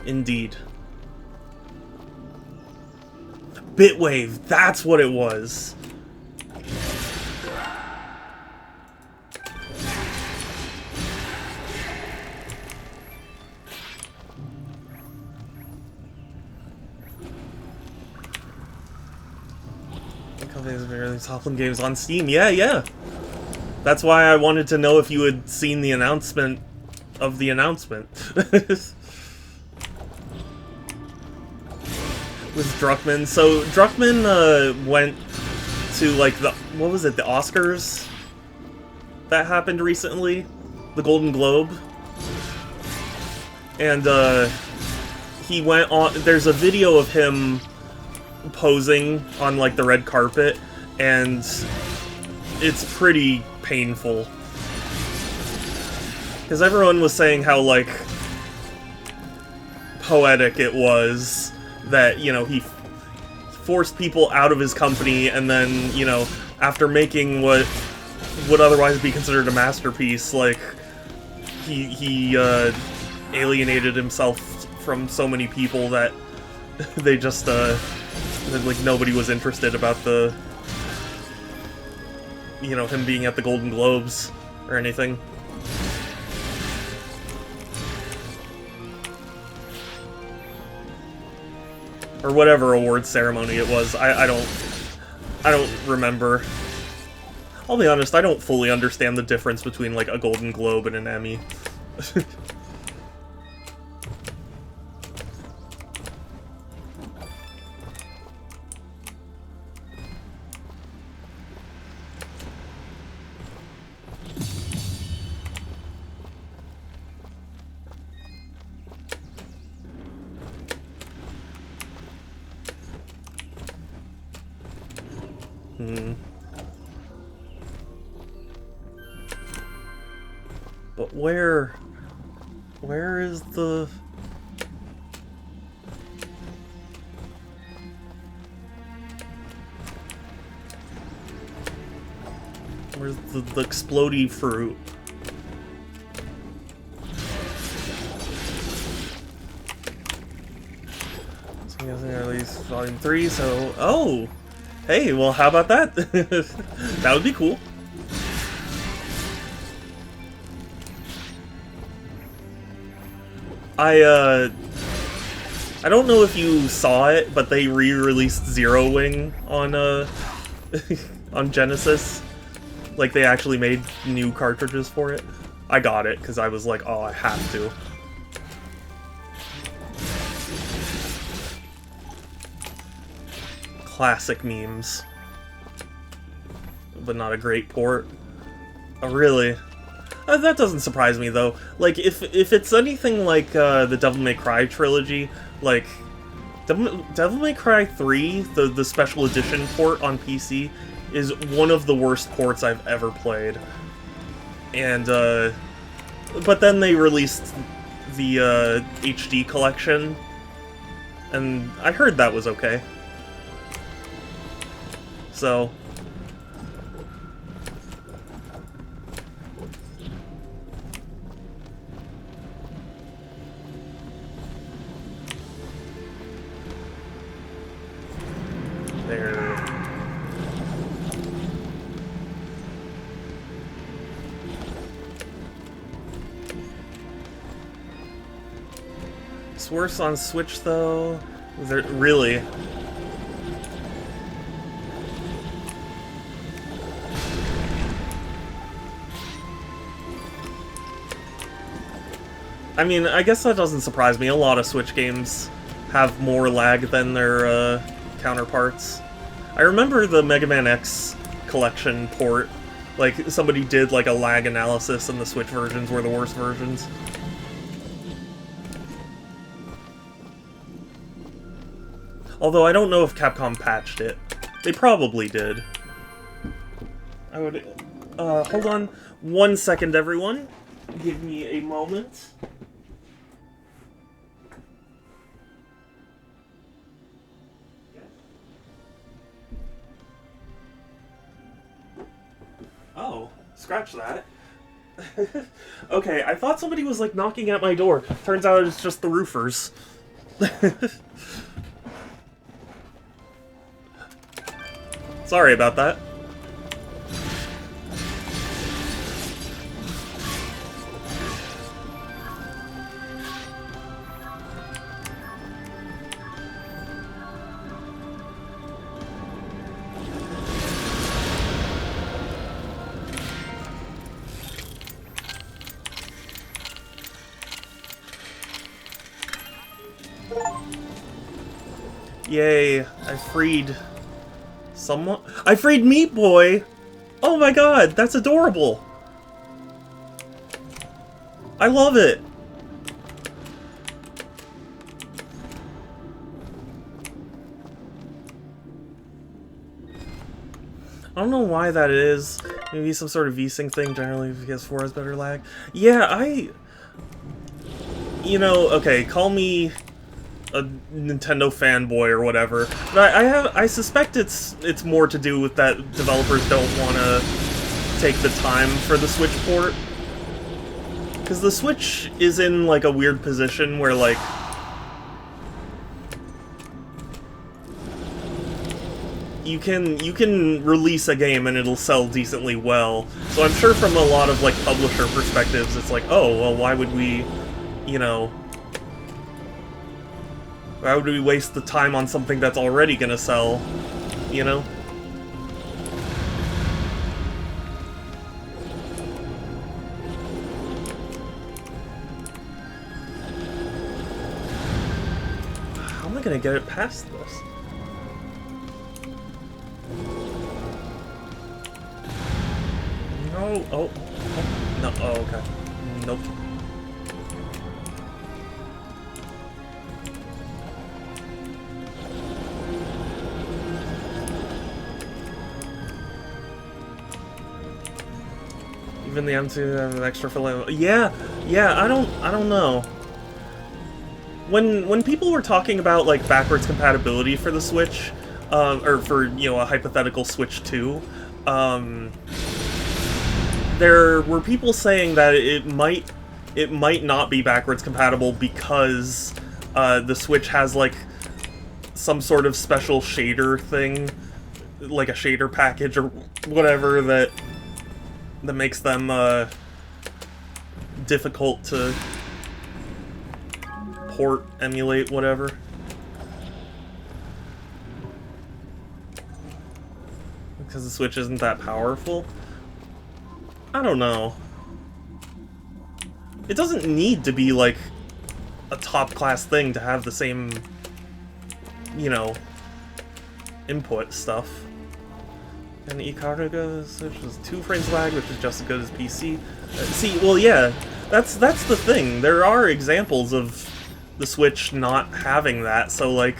Indeed. Bitwave, that's what it was. Toppling games on Steam. Yeah. That's why I wanted to know if you had seen the announcement of the announcement. With Druckmann. So Druckmann went to like what was it, the Oscars that happened recently? The Golden Globe. And he went on, there's a video of him posing on like the red carpet, and it's pretty painful. Because everyone was saying how, like, poetic it was that, you know, he forced people out of his company, and then, you know, after making what would otherwise be considered a masterpiece, like, he alienated himself from so many people that they just, like, nobody was interested about the, you know, him being at the Golden Globes or anything. Or whatever awards ceremony it was. I don't remember. I'll be honest, I don't fully understand the difference between, like, a Golden Globe and an Emmy. But where is the... Where's the explodey fruit? So I'm guessing at least Volume 3, so... Oh! Hey, well, how about that? That would be cool. I don't know if you saw it, but they re-released Zero Wing on, on Genesis. Like, they actually made new cartridges for it. I got it, because I was like, oh, I have to. Classic memes. But not a great port. Oh, really? That doesn't surprise me, though. Like, if it's anything like the Devil May Cry trilogy, like, Devil May Cry 3, the special edition port on PC, is one of the worst ports I've ever played. And, but then they released the HD collection, and I heard that was okay. So... there. It's worse on Switch, though. Is there really? I mean, I guess that doesn't surprise me. A lot of Switch games have more lag than their counterparts. I remember the Mega Man X collection port. Like, somebody did like a lag analysis, and the Switch versions were the worst versions. Although I don't know if Capcom patched it. They probably did. I would... hold on 1 second, everyone. Give me a moment. Oh, scratch that. Okay, I thought somebody was, like, knocking at my door. Turns out it's just the roofers. Sorry about that. Yay, I freed someone. I freed Meat Boy! Oh my god, that's adorable! I love it! I don't know why that is. Maybe some sort of V-Sync thing, generally because 4 has better lag. Yeah, you know, okay, call me a Nintendo fanboy or whatever, but I suspect it's more to do with that developers don't want to take the time for the Switch port, because the Switch is in like a weird position where like you can release a game and it'll sell decently well. So I'm sure from a lot of like publisher perspectives, it's like, oh well, why would we, you know. Why would we waste the time on something that's already gonna sell, you know? How am I gonna get it past this? No, oh, no, oh, okay. Nope. Even the M2 have an extra filling. Yeah, I don't know. When people were talking about like backwards compatibility for the Switch, or for, you know, a hypothetical Switch 2, there were people saying that it might not be backwards compatible because the Switch has like some sort of special shader thing, like a shader package or whatever that makes them difficult to port, emulate, whatever. Because the Switch isn't that powerful? I don't know. It doesn't need to be like a top-class thing to have the same, you know, input stuff. And Ikaruga Switch was 2 frames lag, which is just as good as PC. See, well, yeah, that's the thing. There are examples of the Switch not having that, so like,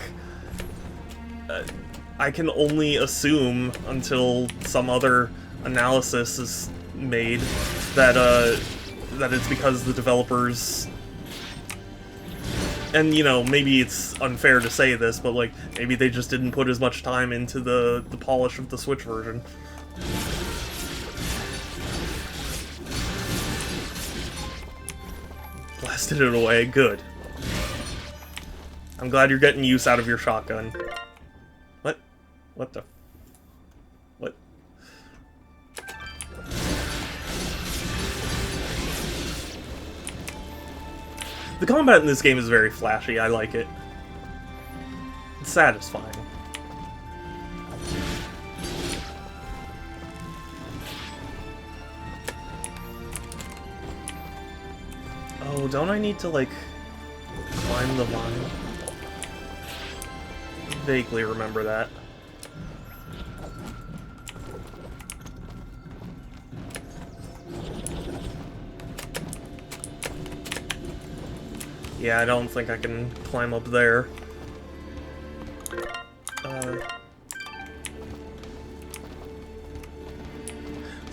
I can only assume until some other analysis is made that that it's because the developers. And, you know, maybe it's unfair to say this, but, like, maybe they just didn't put as much time into the polish of the Switch version. Blasted it away. Good. I'm glad you're getting use out of your shotgun. What? What the... What? The combat in this game is very flashy, I like it. It's satisfying. Oh, don't I need to, like, climb the line? I vaguely remember that. Yeah, I don't think I can climb up there.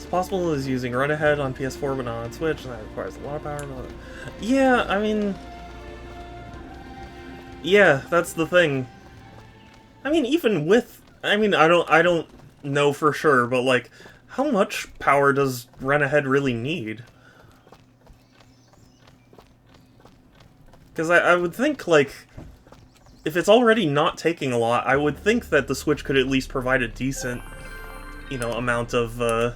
possible is using Run Ahead on PS4 but not on Switch, and that requires a lot of power. Yeah, I mean... Yeah, that's the thing. I mean, even with... I mean, I don't know for sure, but, like, how much power does Run Ahead really need? Because I would think, like, if it's already not taking a lot, I would think that the Switch could at least provide a decent, you know, amount of,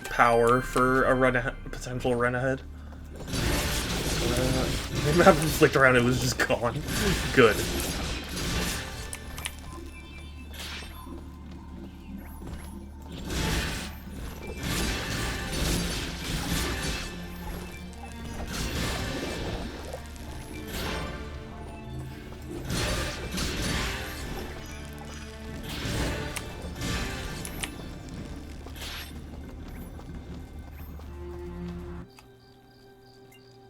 power for a potential Run Ahead. The map flicked around, it was just gone. Good.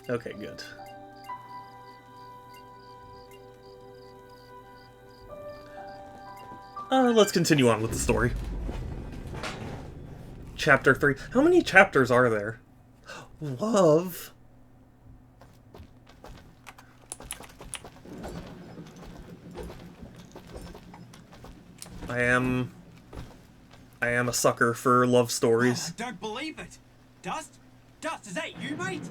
Okay, good. Let's continue on with the story. Chapter 3. How many chapters are there? Love. I am a sucker for love stories. Oh, I don't believe it. Dust? Dust, is that you, mate?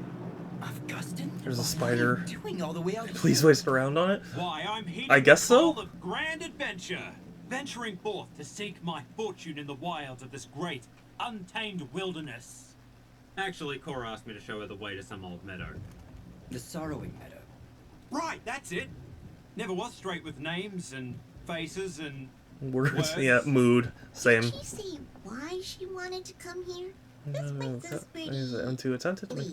Augustin? There's a spider. What are you doing all the way out Please here? waste around on it. Why, I'm heeding I guess the call so. of grand adventure, venturing forth to seek my fortune in the wilds of this great, untamed wilderness. Actually, Cora asked me to show her the way to some old meadow. The Sorrowing Meadow. Right, that's it. Never was straight with names and faces and Words, yeah, mood, same. Did she say why she wanted to come here? This makes us pretty... I'm too attentive to Nope,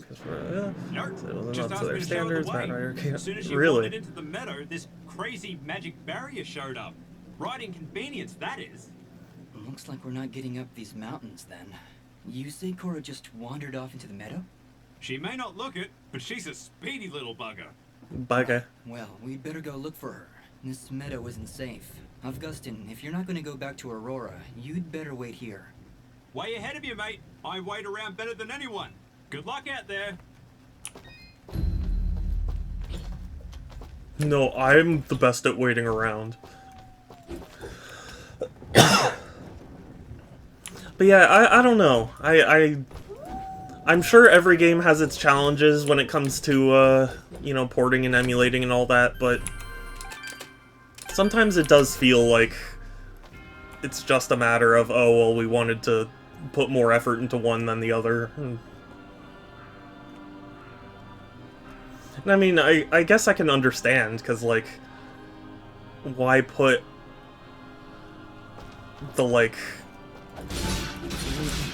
so it wasn't just up asked to their me to show her the standards. way. Matt Ryder can't. As soon as she Really? wandered into the meadow, this crazy magic barrier showed up. Right inconvenience, that is. Looks like we're not getting up these mountains, then. You say Cora just wandered off into the meadow? She may not look it, but she's a speedy little bugger. Bugger. Well, we'd better go look for her. This meadow isn't safe. Augustin, if you're not going to go back to Aurora, you'd better wait here. Way ahead of you, mate. I wait around better than anyone. Good luck out there. No, I'm the best at waiting around. But yeah, I don't know. I'm sure every game has its challenges when it comes to, you know, porting and emulating and all that, but sometimes it does feel like it's just a matter of, oh, well, we wanted to put more effort into one than the other. And I mean, I guess I can understand, because, like, why put the, like,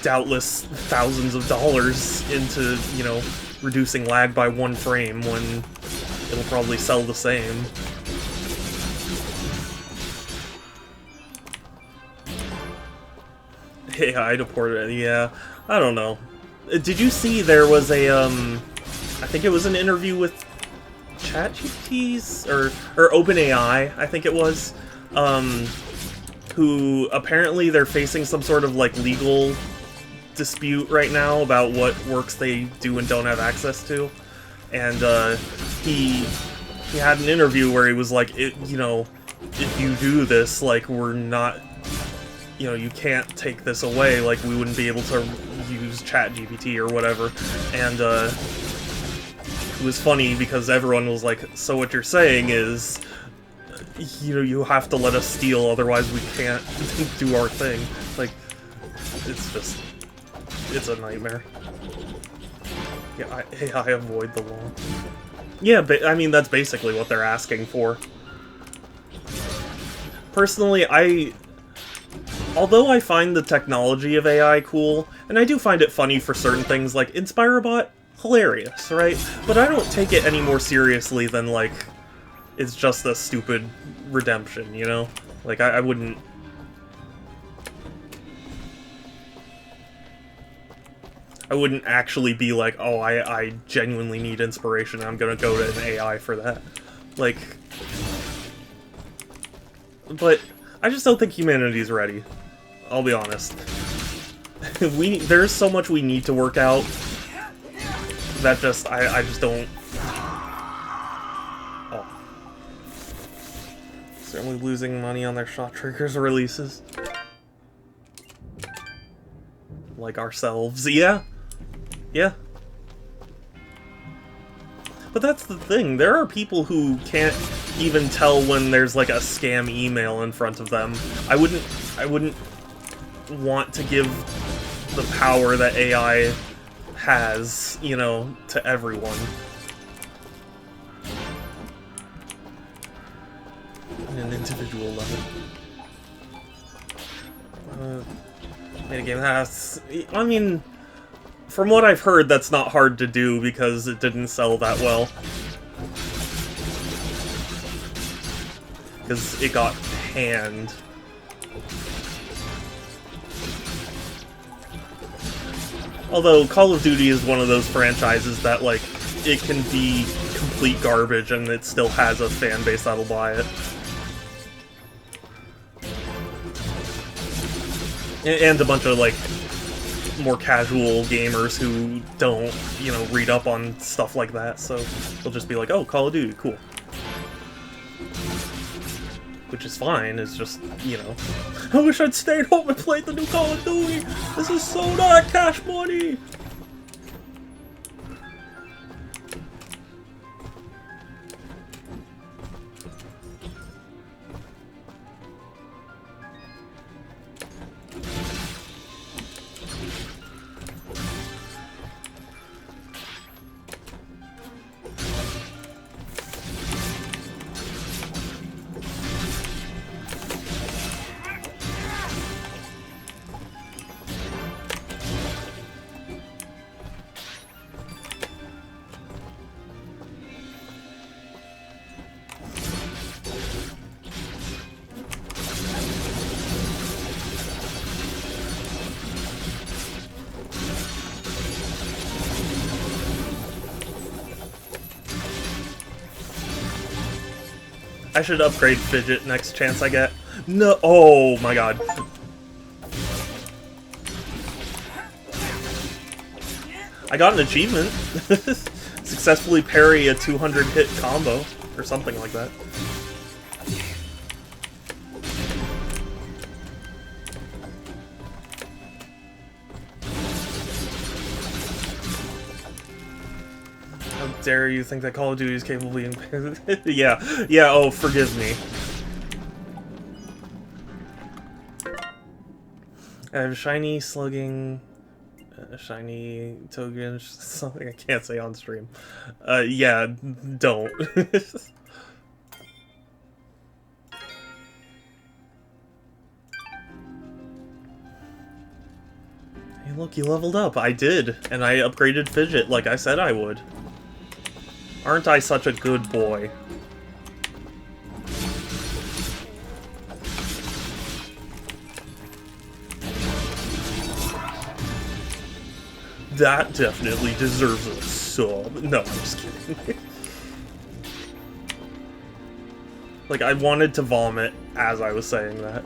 doubtless thousands of dollars into, you know, reducing lag by 1 frame when it'll probably sell the same. AI to port it, yeah. I don't know. Did you see there was a, I think it was an interview with ChatGPT's, or OpenAI, I think it was, who apparently they're facing some sort of, like, legal dispute right now about what works they do and don't have access to. And, he had an interview where he was like, you know, if you do this, like, we're not... You know, you can't take this away, like, we wouldn't be able to use ChatGPT or whatever, and, it was funny because everyone was like, so what you're saying is, you know, you have to let us steal, otherwise we can't do our thing. Like, it's just, it's a nightmare. Yeah, I avoid the law. Yeah, but, I mean, that's basically what they're asking for. Personally, although I find the technology of AI cool, and I do find it funny for certain things, like InspireBot, hilarious, right? But I don't take it any more seriously than, like, it's just a stupid redemption, you know? Like, I wouldn't... I wouldn't actually be like, oh, I genuinely need inspiration, and I'm gonna go to an AI for that. Like... But I just don't think humanity's ready. I'll be honest. there's so much we need to work out that I just don't. Oh, certainly losing money on their shot triggers releases, like ourselves. Yeah. But that's the thing. There are people who can't even tell when there's like a scam email in front of them. I wouldn't want to give the power that AI has, you know, to everyone. On an individual level. Minigame has... I mean, from what I've heard, that's not hard to do because it didn't sell that well. Because it got panned. Although Call of Duty is one of those franchises that, like, it can be complete garbage and it still has a fan base that'll buy it. And a bunch of, like, more casual gamers who don't, you know, read up on stuff like that, so they'll just be like, oh, Call of Duty, cool. Which is fine, it's just, you know, I wish I'd stayed home and played the new Call of Duty! This is so not cash money! I should upgrade Fidget next chance I get. No, oh my god. I got an achievement. Successfully parry a 200 hit combo, or something like that. How dare you think that Call of Duty is capable of being... yeah, oh, forgive me. I have shiny slugging... shiny token, something I can't say on stream. Yeah, don't. Hey, look, you leveled up. I did, and I upgraded Fidget like I said I would. Aren't I such a good boy? That definitely deserves a sub. No, I'm just kidding. Like, I wanted to vomit as I was saying that.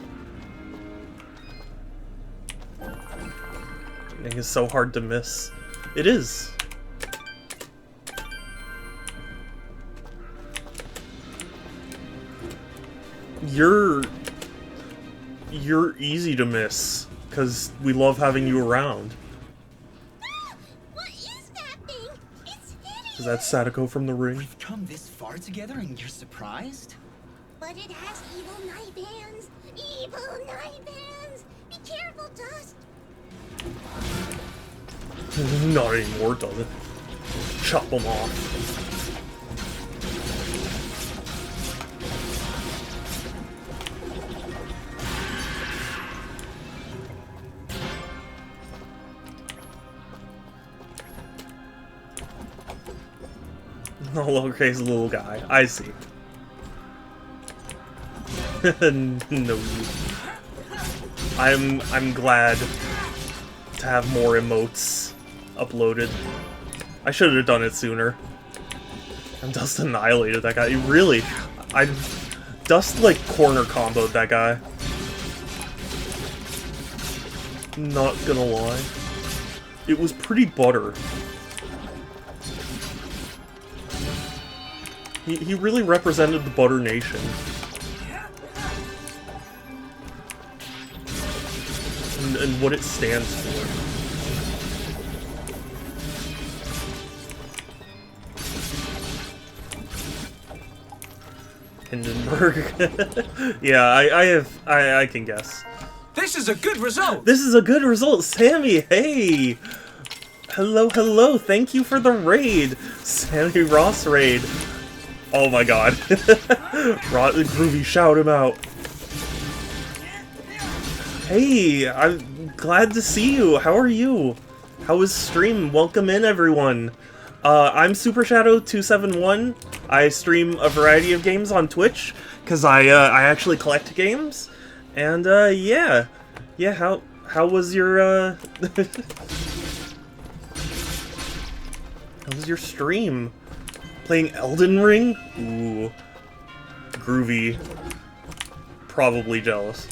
It is so hard to miss. It is. You're easy to miss, because we love having you around. What is that thing? It's hideous! Is that Sadako from The Ring? We've come this far together and you're surprised? But it has evil knife hands! Evil knife hands! Be careful, Dust! Not anymore, does it? Chop them off. No, lowercase little guy. I see. No. I'm glad to have more emotes uploaded. I should have done it sooner. And Dust annihilated that guy. Really, Dust like corner comboed that guy. Not gonna lie. It was pretty butter. He really represented the Butter Nation. And what it stands for. Hindenburg. Yeah, I can guess. This is a good result! This is a good result, Sammy! Hey! Hello, hello, thank you for the raid! Sammy Ross raid. Oh my god. Groovy, shout him out. Hey, I'm glad to see you. How are you? How was stream? Welcome in, everyone. I'm Super Shadow 271. I stream a variety of games on Twitch because I actually collect games. And yeah, how was your how was your stream? Playing Elden Ring? Ooh, groovy. Probably jealous.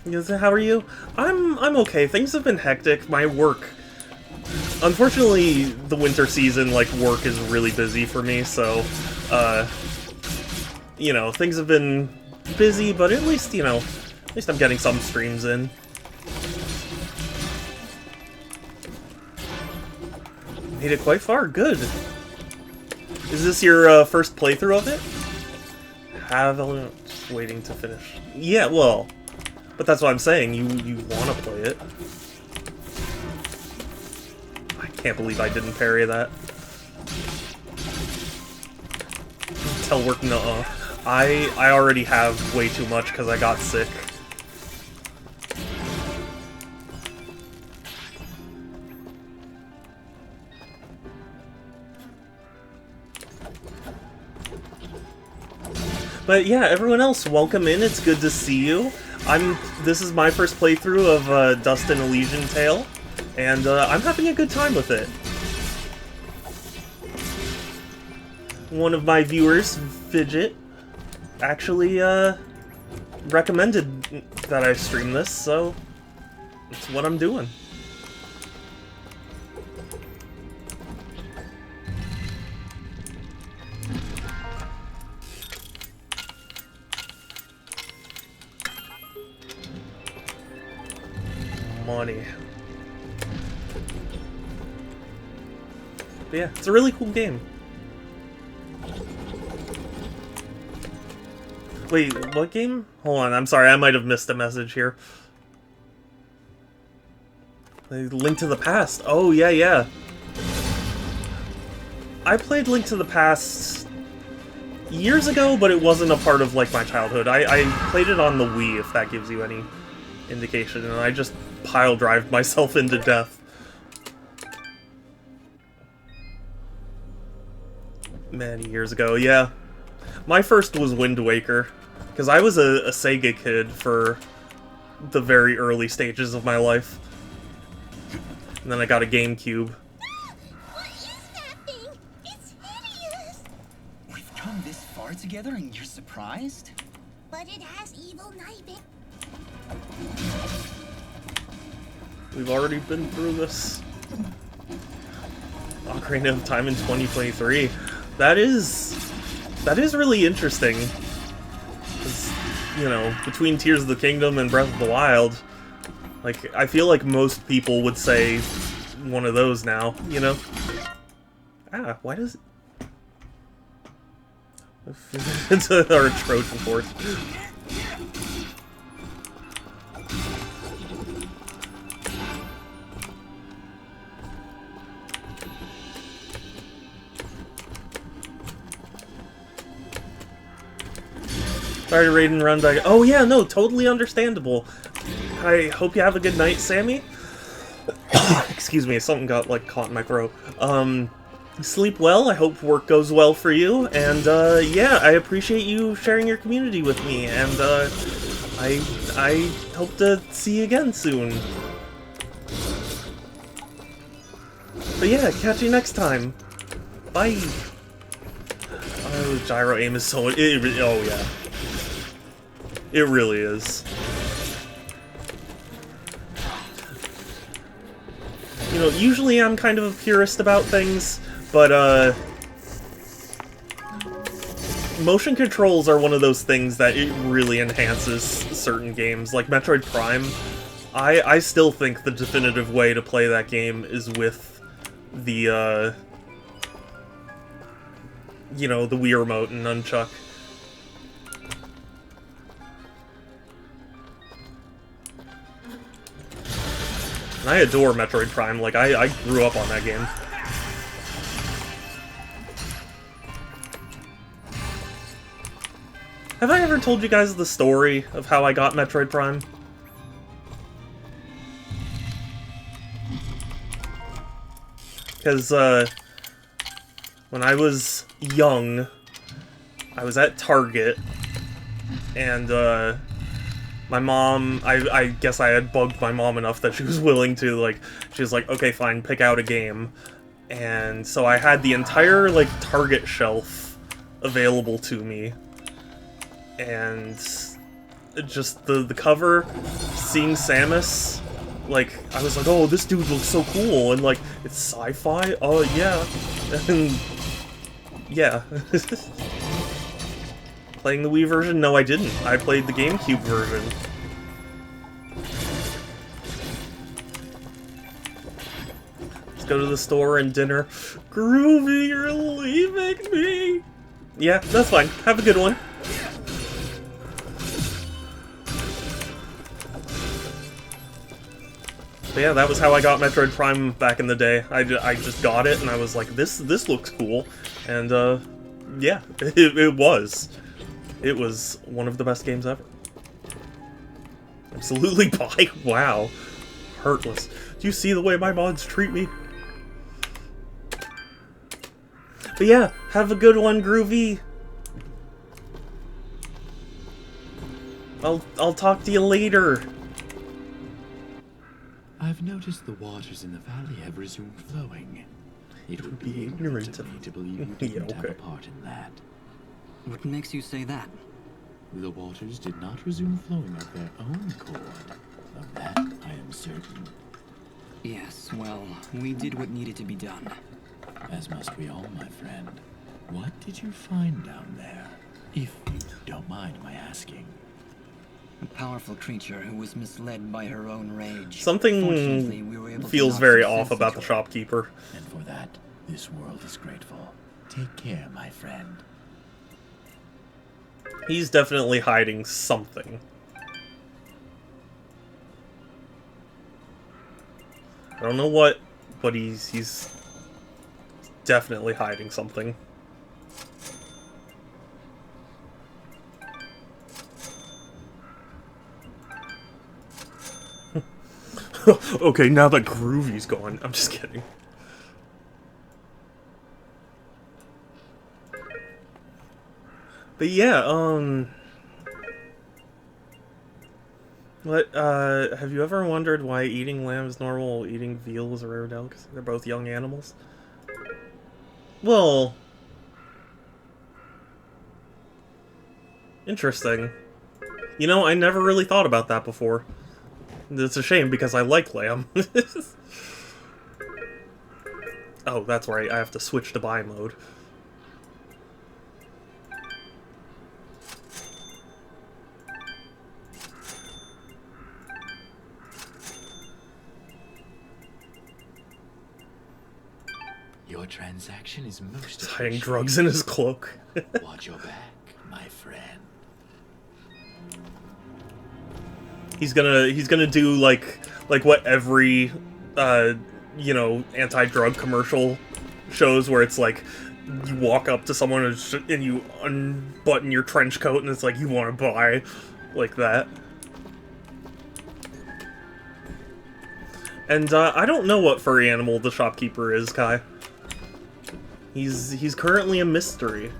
How are you? I'm okay. Things have been hectic. My work. Unfortunately, the winter season, like, work is really busy for me, so, you know, things have been busy, but at least, you know, at least I'm getting some streams in. Made it quite far. Good. Is this your first playthrough of it? Just waiting to finish. Yeah, well, but that's what I'm saying. You want to play it. I can't believe I didn't parry that. Telework, nuh-uh. I already have way too much because I got sick. But yeah, everyone else, welcome in. It's good to see you. This is my first playthrough of Dust and Elysian Tale, and I'm having a good time with it. One of my viewers, Fidget, actually recommended that I stream this, so that's what I'm doing. Money. But yeah, it's a really cool game. Wait, what game? Hold on, I'm sorry, I might have missed a message here. Link to the Past. Oh, yeah. I played Link to the Past years ago, but it wasn't a part of, like, my childhood. I played it on the Wii, if that gives you any indication, and I just pile-drived myself into death. Many years ago, yeah. My first was Wind Waker, because I was a Sega kid for the very early stages of my life. And then I got a GameCube. What is that thing? It's hideous! We've come this far together and you're surprised? But it has evil knifing. We've already been through this. Ocarina of Time in 2023. That is really interesting. 'Cause, you know, between Tears of the Kingdom and Breath of the Wild, like, I feel like most people would say one of those now, you know? Ah, why does it... It's a Trojan horse. Sorry to raid and run back. Oh yeah, no, totally understandable. I hope you have a good night, Sammy. Excuse me, something got, like, caught in my throat. Sleep well, I hope work goes well for you, and, yeah, I appreciate you sharing your community with me, and, I hope to see you again soon. But yeah, catch you next time. Bye! Oh, gyro aim is so... oh, yeah. It really is. You know, usually I'm kind of a purist about things, but, motion controls are one of those things that it really enhances certain games. Like Metroid Prime, I still think the definitive way to play that game is with the, you know, the Wii Remote and Nunchuck. And I adore Metroid Prime, like, I grew up on that game. Have I ever told you guys the story of how I got Metroid Prime? Because, when I was young, I was at Target, and, my mom, I guess I had bugged my mom enough that she was willing to, like, she was like, okay, fine, pick out a game. And so I had the entire, like, Target shelf available to me. And just the cover, seeing Samus, like, I was like, oh, this dude looks so cool, and, like, it's sci-fi? Oh, yeah. And, yeah. Playing the Wii version? No, I didn't. I played the GameCube version. Let's go to the store and dinner. Groovy, you're leaving me! Yeah, that's fine. Have a good one. But yeah, that was how I got Metroid Prime back in the day. I just got it, and I was like, this looks cool. And, yeah, it was. It was one of the best games ever. Absolutely buy. Wow. Hurtless. Do you see the way my mods treat me? But yeah, have a good one, Groovy. I'll talk to you later. I've noticed the waters in the valley have resumed flowing. It would be ignorant of me to believe you didn't have a part in that. What makes you say that? The waters did not resume flowing of their own accord. Of that, I am certain. Yes, well, we did what needed to be done. As must we all, my friend. What did you find down there? If you don't mind my asking. A powerful creature who was misled by her own rage. Something feels very off about the shopkeeper. And for that, this world is grateful. Take care, my friend. He's definitely hiding something. I don't know what, but he's definitely hiding something. Okay, now that Groovy's gone. I'm just kidding. But yeah, what, have you ever wondered why eating lamb is normal while eating veal is a rare delicacy? They're both young animals. Well, interesting. You know, I never really thought about that before. It's a shame because I like lamb. Oh, that's right. I have to switch to buy mode. Your transaction is most He's hiding drugs in his cloak. Watch your back, my friend. He's gonna do like what every you know, anti-drug commercial shows, where it's like you walk up to someone and you unbutton your trench coat and it's like, you want to buy, like that. And I don't know what furry animal the shopkeeper is, Kai. He's currently a mystery.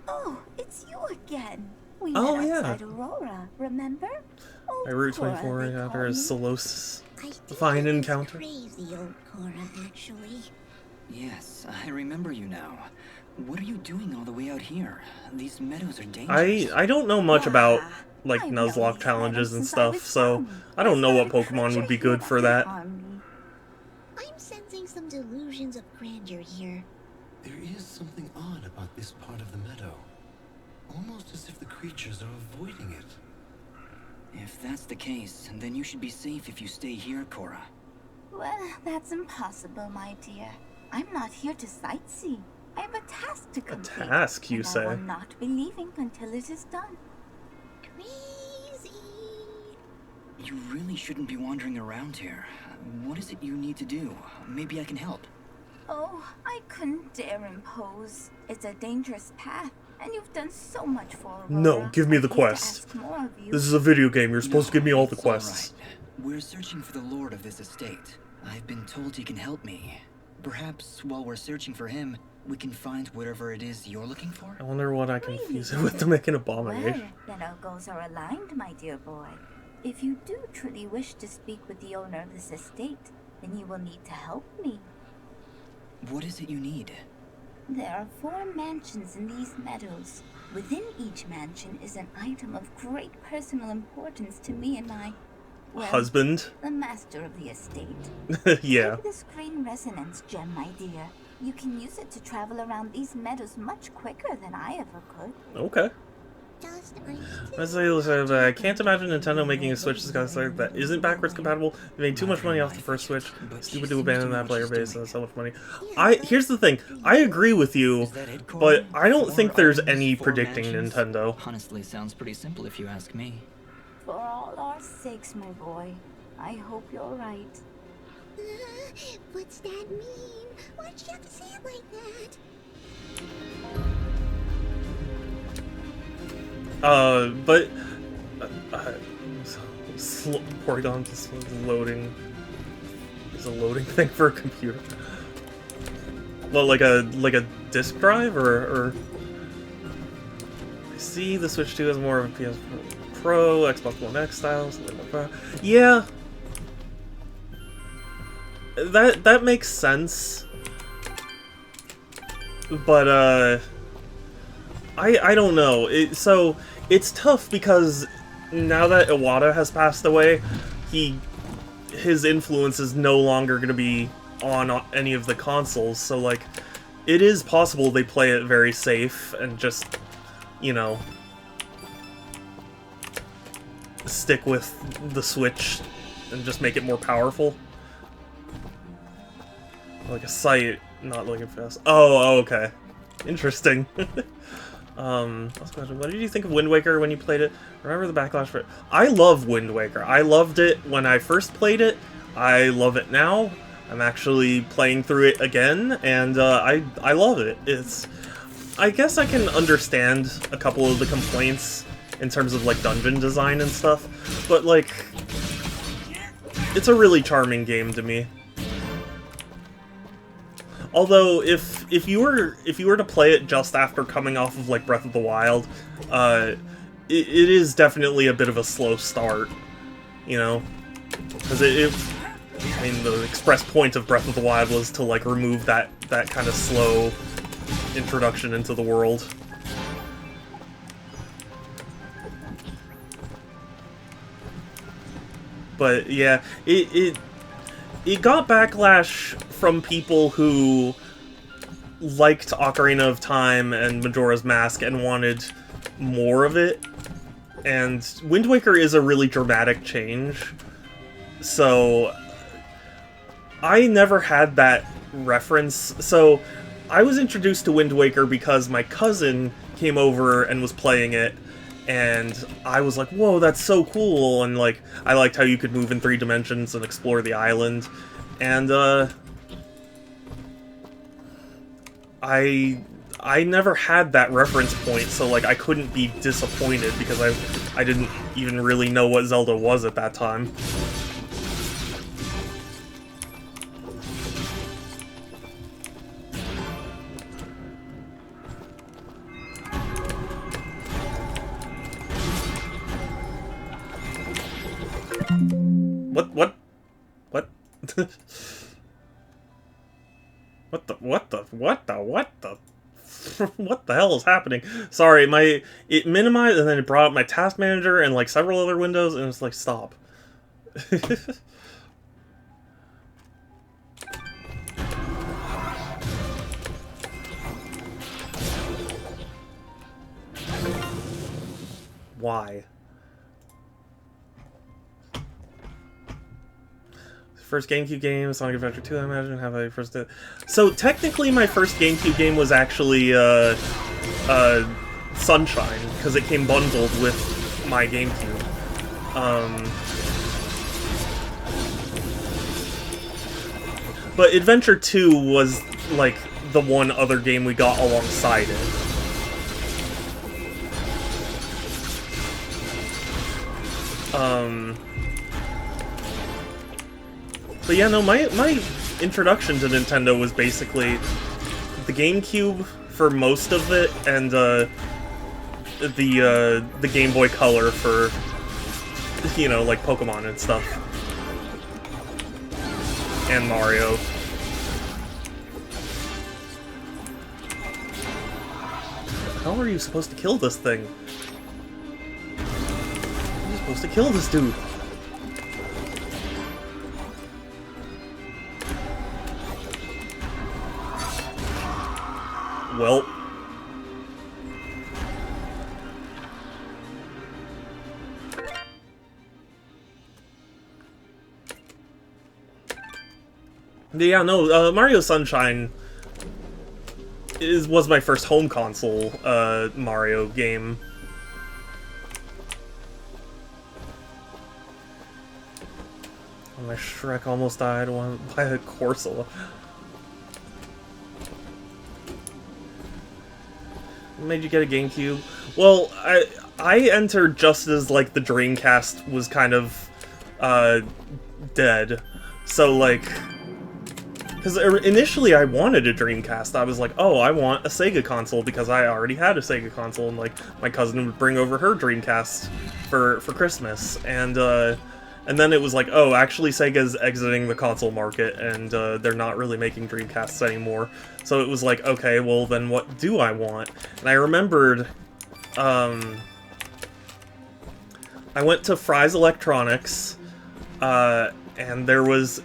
Oh, it's you again. We Oh, met yeah. outside Aurora, remember? Oh, My Route Cora, 24 they encounter call is me. Solosis. Fine encounter. Crazy old Cora, actually. Yes, I remember you now. What are you doing all the way out here? These meadows are dangerous. I don't know much about like Nuzlocke challenges and stuff, so I don't know what Pokemon would be good for that. I'm sensing some delusions of grandeur here. There is something odd about this part of the meadow. Almost as if the creatures are avoiding it. If that's the case, then you should be safe if you stay here, Cora. Well, that's impossible, my dear. I'm not here to sightsee. I have a task to complete. A task, you and say? I will not be leaving until it is done. Crazy. You really shouldn't be wandering around here. What is it you need to do? Maybe I can help. Oh, I couldn't dare impose. It's a dangerous path, and you've done so much for Aurora. No, give me the I hate to quest. ask more of you. This is a video game. You're supposed to give me all the quests. All right. We're searching for the lord of this estate. I've been told he can help me. Perhaps while we're searching for him, we can find whatever it is you're looking for? I wonder what I confuse it with to make an abomination. Well, then our goals are aligned, my dear boy. If you do truly wish to speak with the owner of this estate, then you will need to help me. What is it you need? There are 4 mansions in these meadows. Within each mansion is an item of great personal importance to me and my... well, husband? The master of the estate. Yeah. Take this green resonance gem, my dear. You can use it to travel around these meadows much quicker than I ever could. Okay. I can't imagine Nintendo making a Switch that isn't backwards compatible. They made too much money off the first Switch. Stupid to abandon that player base. That's so much money. Here's the thing. I agree with you, but I don't think there's any predicting Nintendo. Honestly, sounds pretty simple if you ask me. For all our sakes, my boy, I hope you're right. What's that mean? Why'd you have to say it like that? Porygon is loading. Is a loading thing for a computer. Well, like a disk drive, or I see the Switch 2 has more of a PS Pro, Xbox One X style, something like that. Yeah, that makes sense. But I don't know. So it's tough because now that Iwata has passed away, his influence is no longer going to be on any of the consoles. So like, it is possible they play it very safe and just, you know, stick with the Switch and just make it more powerful. Like a sight, not looking fast. Oh, okay. Interesting. Last question. What did you think of Wind Waker when you played it? Remember the backlash for it? I love Wind Waker. I loved it when I first played it. I love it now. I'm actually playing through it again, and I love it. I guess I can understand a couple of the complaints in terms of like dungeon design and stuff, but like, it's a really charming game to me. Although, if you were to play it just after coming off of like Breath of the Wild, it is definitely a bit of a slow start, you know, because I mean, the express point of Breath of the Wild was to like remove that kind of slow introduction into the world. But yeah, it got backlash from people who liked Ocarina of Time and Majora's Mask and wanted more of it. And Wind Waker is a really dramatic change. So I never had that reference. So I was introduced to Wind Waker because my cousin came over and was playing it. And I was like, whoa, that's so cool. And like, I liked how you could move in 3 dimensions and explore the island. And I never had that reference point, so like I couldn't be disappointed because I didn't even really know what Zelda was at that time. What? What the What the hell is happening? Sorry, it minimized and then it brought up my task manager and like several other windows, and it's like, stop. Why? First GameCube game, Sonic Adventure 2, I imagine. Have I first... So, technically, my first GameCube game was actually, Sunshine, because it came bundled with my GameCube. But Adventure 2 was, like, the one other game we got alongside it. But yeah, no, my introduction to Nintendo was basically the GameCube for most of it, and the Game Boy Color for, you know, like Pokemon and stuff. And Mario. How are you supposed to kill this thing? You're supposed to kill this dude. Well. Yeah, no, Mario Sunshine was my first home console Mario game. Oh, my Shrek almost died by a Corsola. Made you get a GameCube? Well, I entered just as, like, the Dreamcast was kind of, dead. So, like... Because initially I wanted a Dreamcast. I was like, oh, I want a Sega console, because I already had a Sega console, and, like, my cousin would bring over her Dreamcast for Christmas. And then it was like, oh, actually Sega's exiting the console market, and they're not really making Dreamcasts anymore. So it was like, okay, well then what do I want? And I remembered, I went to Fry's Electronics, and there was,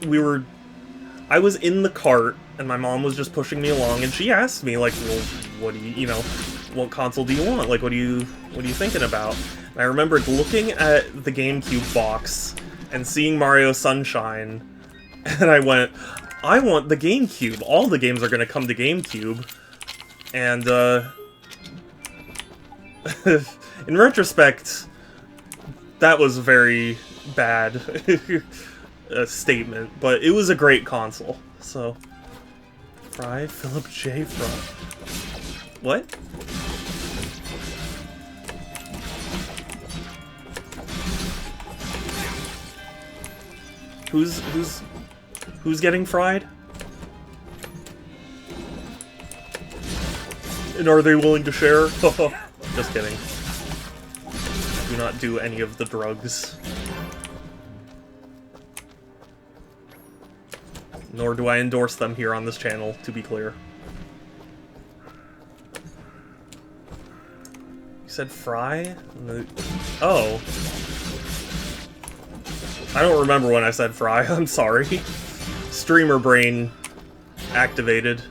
I was in the cart, and my mom was just pushing me along, and she asked me, like, well, what do you know, what console do you want? Like, what are you thinking about? And I remembered looking at the GameCube box and seeing Mario Sunshine, and I went, I want the GameCube. All the games are going to come to GameCube. And, in retrospect, that was a very bad statement, but it was a great console, so... Fry, Philip J. Fry. What? Who's getting fried? And are they willing to share? Just kidding. Do not do any of the drugs. Nor do I endorse them here on this channel, to be clear. You said fry? Oh. I don't remember when I said fry, I'm sorry. Streamer brain activated.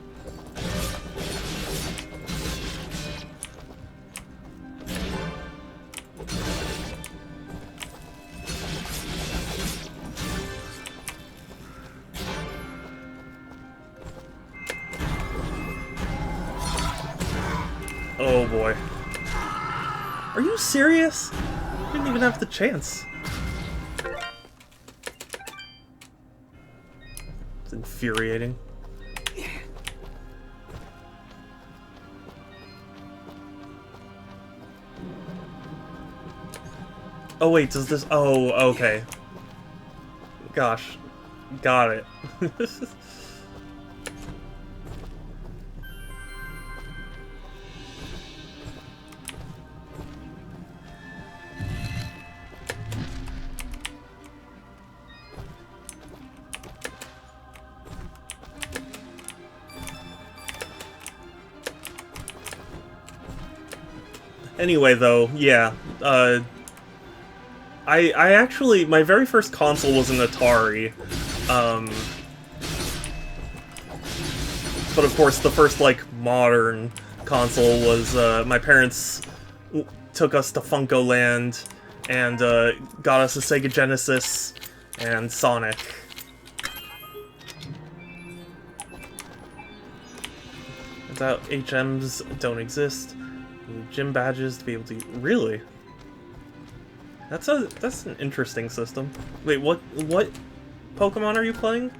Oh boy. Are you serious? I didn't even have the chance. It's infuriating. Oh wait, does this... Oh, okay. Gosh. Got it. Anyway, though, yeah. I actually, my very first console was an Atari. But of course, the first, like, modern console was, my parents took us to Funko-Land and, got us a Sega Genesis and Sonic. Turns out HMs don't exist. You need gym badges to be able to... Really? That's an interesting system. Wait, what Pokemon are you playing?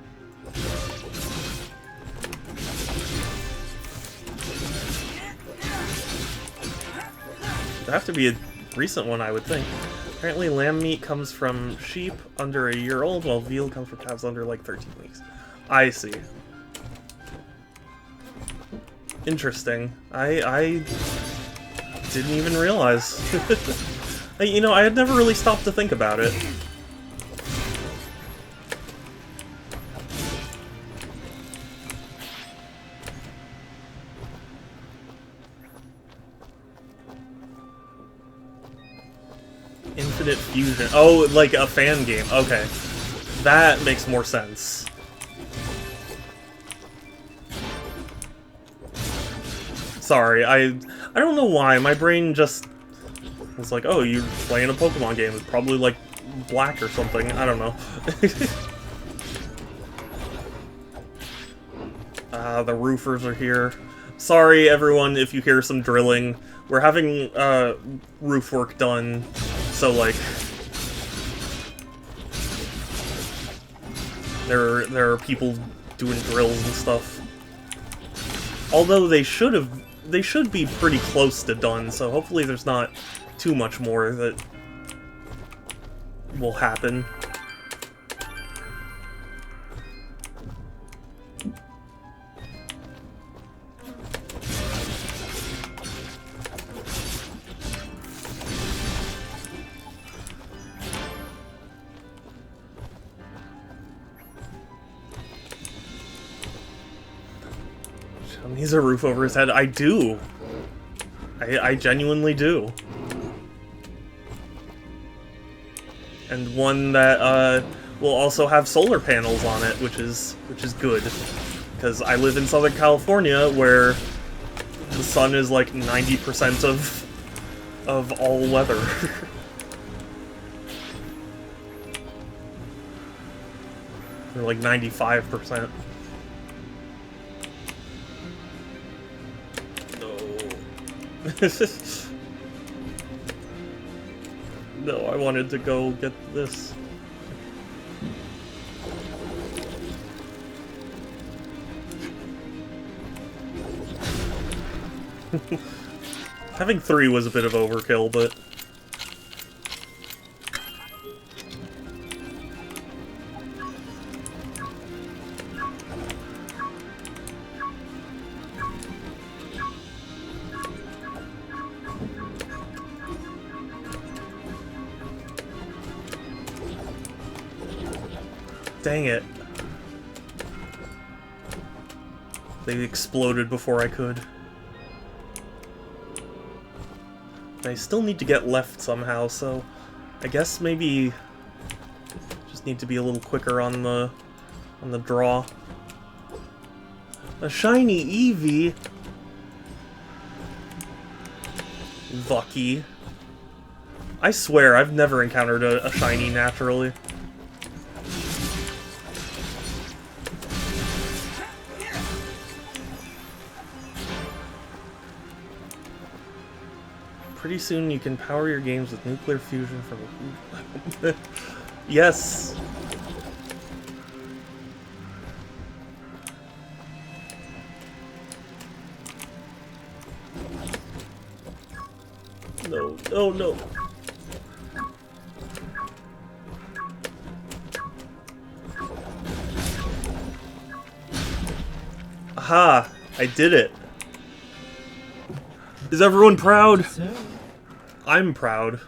It'd have to be a recent one, I would think. Apparently lamb meat comes from sheep under a year old, while veal comes from calves under like 13 weeks. I see. Interesting. I didn't even realize. You know, I had never really stopped to think about it. Infinite Fusion. Oh, like a fan game. Okay. That makes more sense. Sorry, I don't know why. My brain just was like, oh, you're playing a Pokemon game. It's probably like black or something. I don't know. The roofers are here. Sorry, everyone, if you hear some drilling. We're having roof work done, so like there are people doing drills and stuff. Although they should be pretty close to done, so hopefully there's not too much more that will happen. Needs a roof over his head. I do. I genuinely do. And one that will also have solar panels on it, which is good, because I live in Southern California where the sun is like 90% of all weather. Or like 95%. No, I wanted to go get this. Having 3 was a bit of overkill, but... Dang it. They exploded before I could. I still need to get left somehow, so I guess maybe just need to be a little quicker on the draw. A shiny Eevee. Lucky. I swear I've never encountered a shiny naturally. Pretty soon you can power your games with nuclear fusion from... Yes! No, no, no. Aha! I did it! Is everyone proud? I'm proud.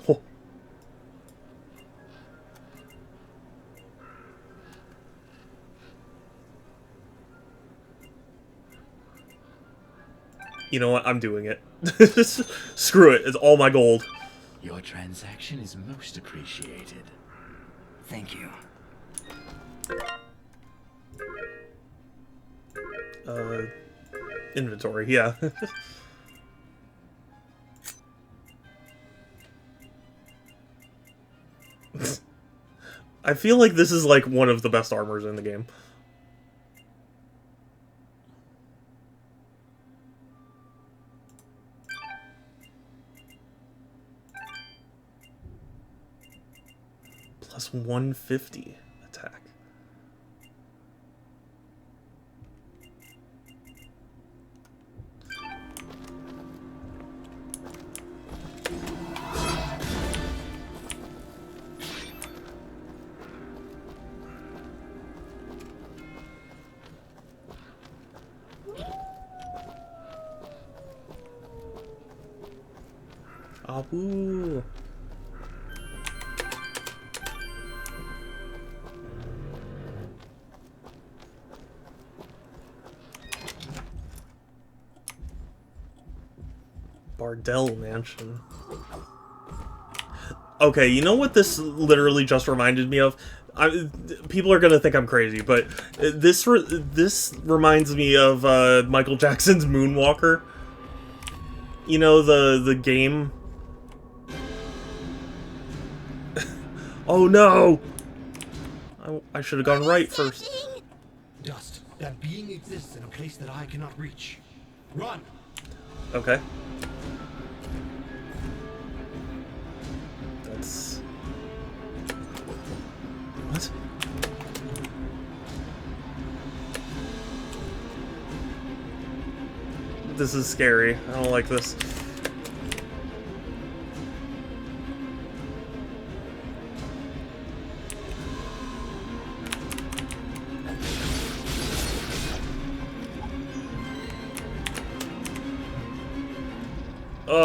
Oh. You know what? I'm doing it. Screw it. It's all my gold. Your transaction is most appreciated. Thank you. Inventory, yeah. I feel like this is like one of the best armors in the game. Plus 150 attack. Woo. Bardell Mansion. Okay, you know what this literally just reminded me of? People are gonna think I'm crazy, but this reminds me of Michael Jackson's Moonwalker. You know, the game. Oh no! I should have gone right first. Dust, that being exists in a place that I cannot reach. Run! Okay. That's... What? This is scary. I don't like this.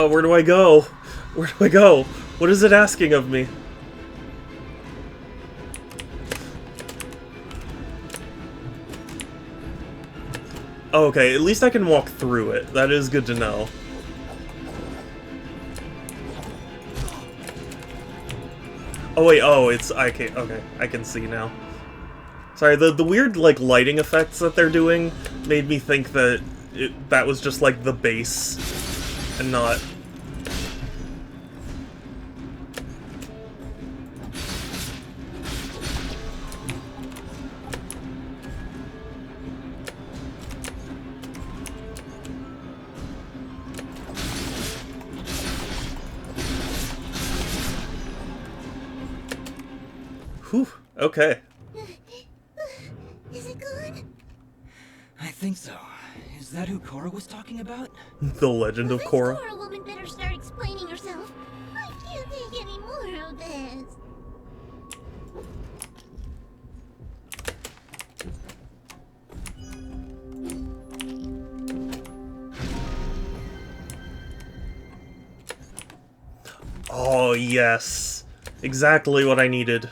Where do I go? Where do I go? What is it asking of me? Oh, okay, at least I can walk through it. That is good to know. Oh wait, oh, it's... okay, I can see now. Sorry, the weird, like, lighting effects that they're doing made me think that that was just, like, the base, and not... Whew, okay. Is it good? I think so. Is that who Cora was talking about? The Legend of Cora. This Cora woman better start explaining herself. I can't take any more of this. Oh, yes. Exactly what I needed.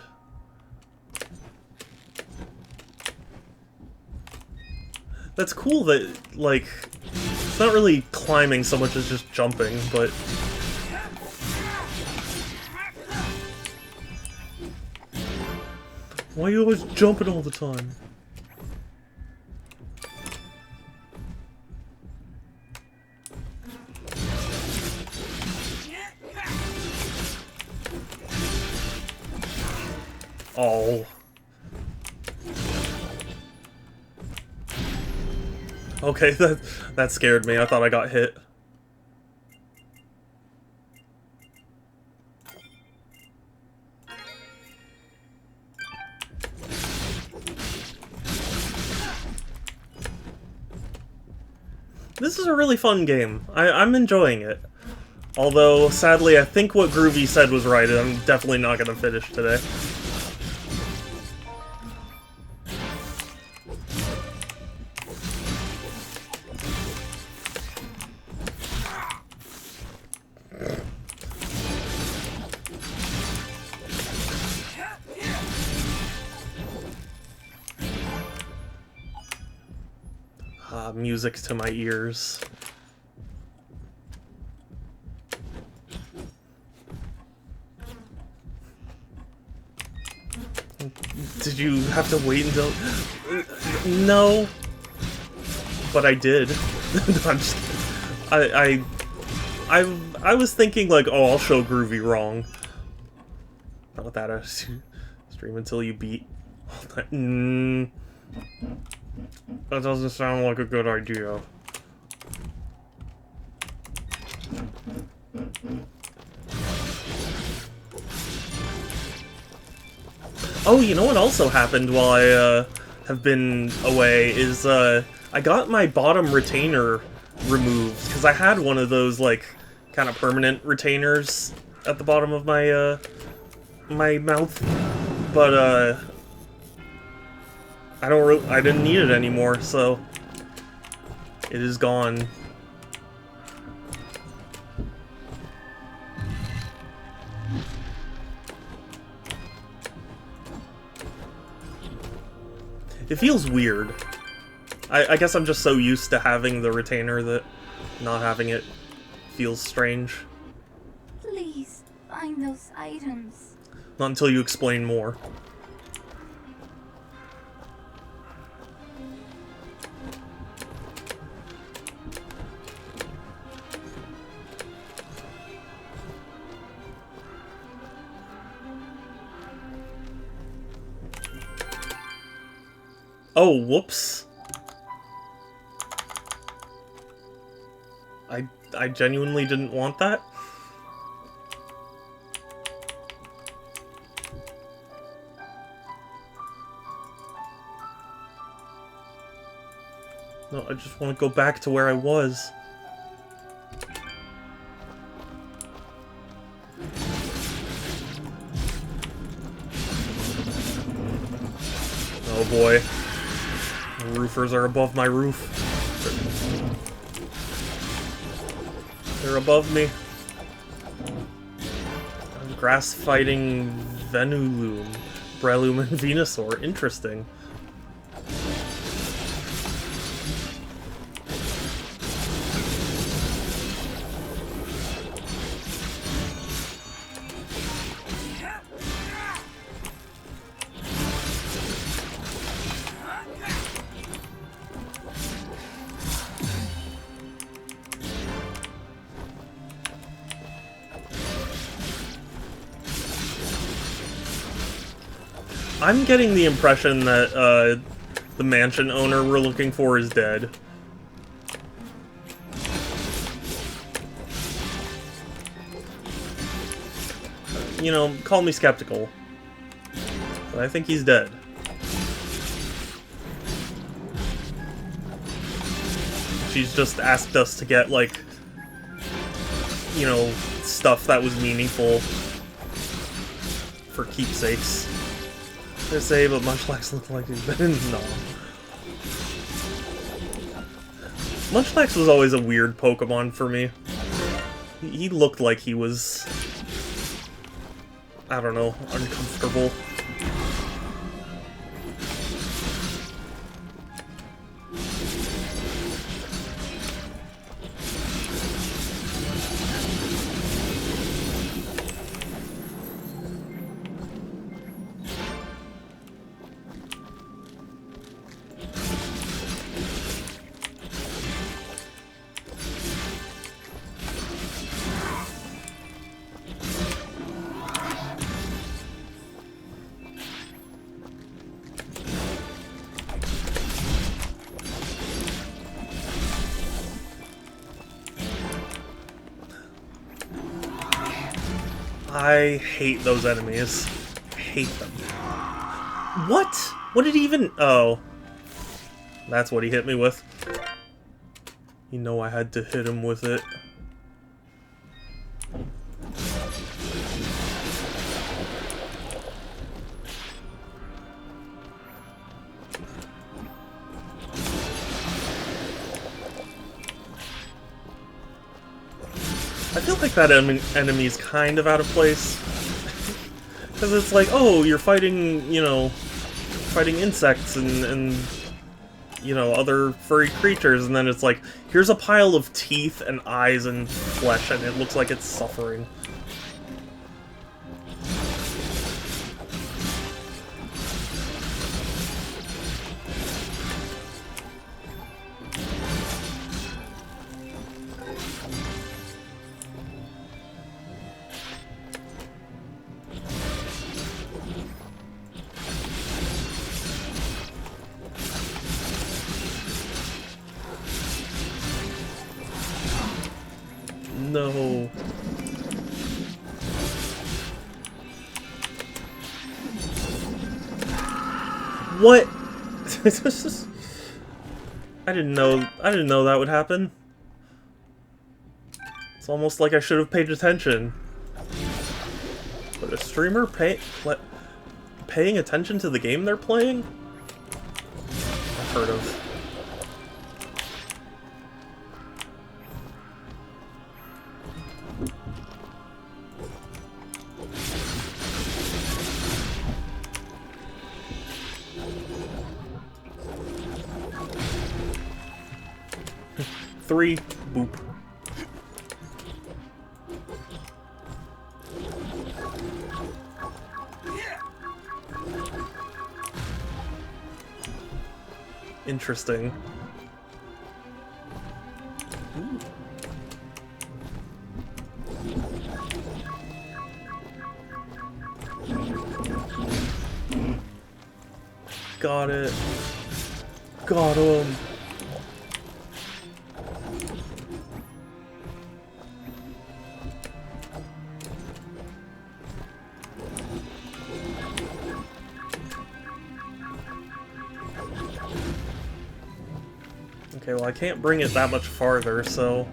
That's cool that, like, it's not really climbing so much as just jumping, but... Why are you always jumping all the time? Oh. Okay, that scared me. I thought I got hit. This is a really fun game. I'm enjoying it. Although, sadly, I think what Groovy said was right, and I'm definitely not going to finish today. Music to my ears. Did you have to wait until... No. But I did. No, I'm just kidding. I was thinking like, oh, I'll show Groovy wrong. Not with that attitude. Stream until you beat. That doesn't sound like a good idea. Oh, you know what also happened while I have been away is I got my bottom retainer removed because I had one of those like kind of permanent retainers at the bottom of my my mouth, but I didn't need it anymore, so it is gone. It feels weird. I guess I'm just so used to having the retainer that not having it feels strange. Please, find those items. Not until you explain more. Oh, whoops. I genuinely didn't want that. No, I just want to go back to where I was. Oh boy. The roofers are above my roof. They're above me. Grass fighting Venulume, Breloom, and Venusaur. Interesting. I'm getting the impression that the mansion owner we're looking for is dead. You know, call me skeptical, but I think he's dead. She's just asked us to get, like, you know, stuff that was meaningful for keepsakes. I say, but Munchlax looked like he's been no. Munchlax was always a weird Pokemon for me. He looked like he was, I don't know, uncomfortable. I hate those enemies. I hate them. What? What did he even... Oh. That's what he hit me with. You know I had to hit him with it. I feel like that enemy's kind of out of place. Because it's like, oh, you're fighting, you know, fighting insects and, you know, other furry creatures, and then it's like, here's a pile of teeth and eyes and flesh, and it looks like it's suffering. No. What? I didn't know that would happen. It's almost like I should have paid attention. But a streamer paying attention to the game they're playing? I've heard of. Three. Boop. Interesting. Ooh. Got it. Got him. Okay, well I can't bring it that much farther, so...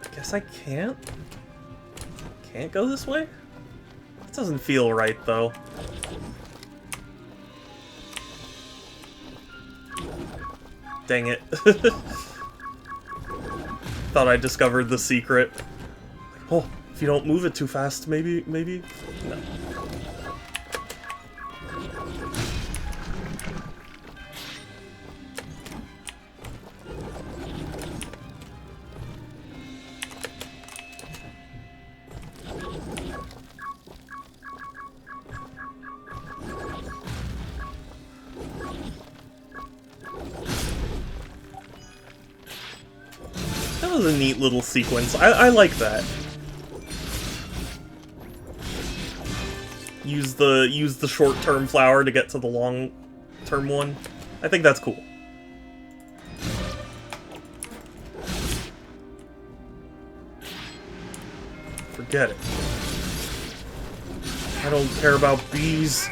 I guess I can't? Can't go this way? That doesn't feel right, though. Dang it. Thought I discovered the secret. Oh, if you don't move it too fast, maybe... No. That was a neat little sequence. I like that. Use the short-term flower to get to the long-term one. I think that's cool. Forget it. I don't care about bees.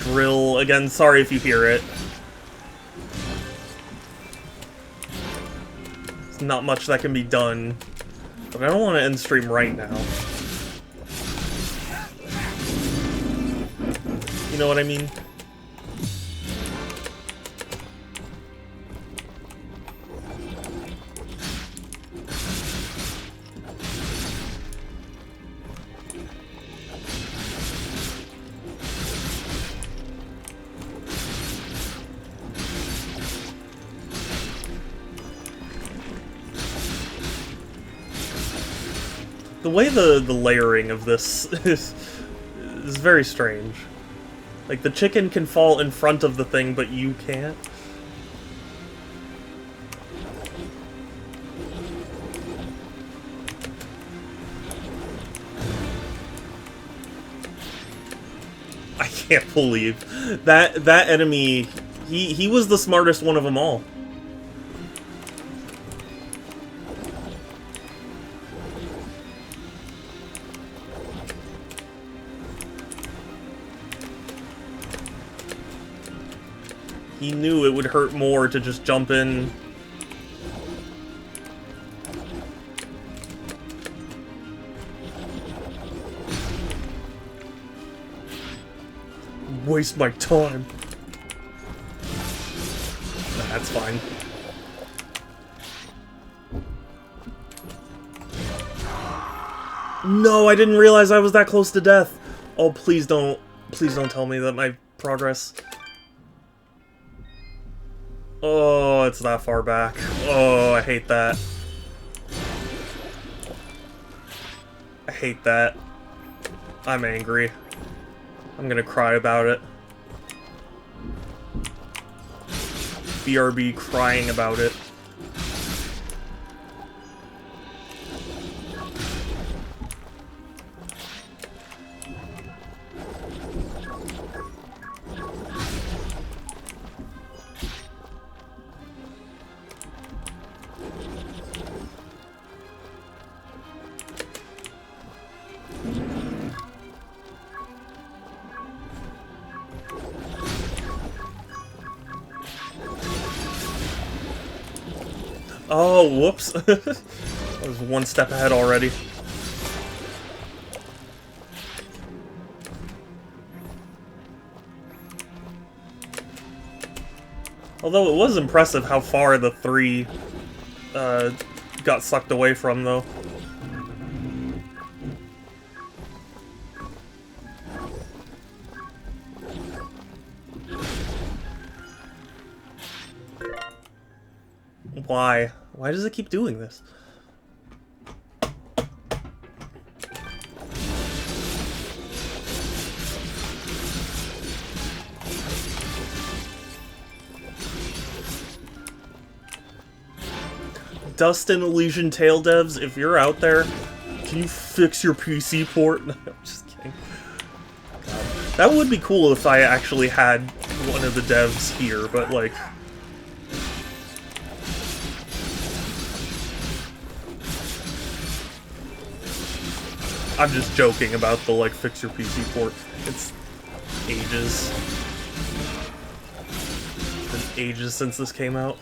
Drill again, sorry if you hear it. There's not much that can be done. But I don't want to end stream right now. You know what I mean? The way the layering of this is very strange. Like, the chicken can fall in front of the thing, but you can't. I can't believe that enemy, he was the smartest one of them all. He knew it would hurt more to just jump in. Waste my time. That's fine. No, I didn't realize I was that close to death. Oh, please don't tell me that my progress... Oh, it's that far back. Oh, I hate that. I hate that. I'm angry. I'm gonna cry about it. BRB crying about it. Oh, whoops. I was one step ahead already. Although it was impressive how far the three got sucked away from, though. Why? Why does it keep doing this? Dust and Elysian Tail devs, if you're out there, can you fix your PC port? No, I'm just kidding. God. That would be cool if I actually had one of the devs here, but like... I'm just joking about the, like, fix your PC port. It's ages. It's been ages since this came out.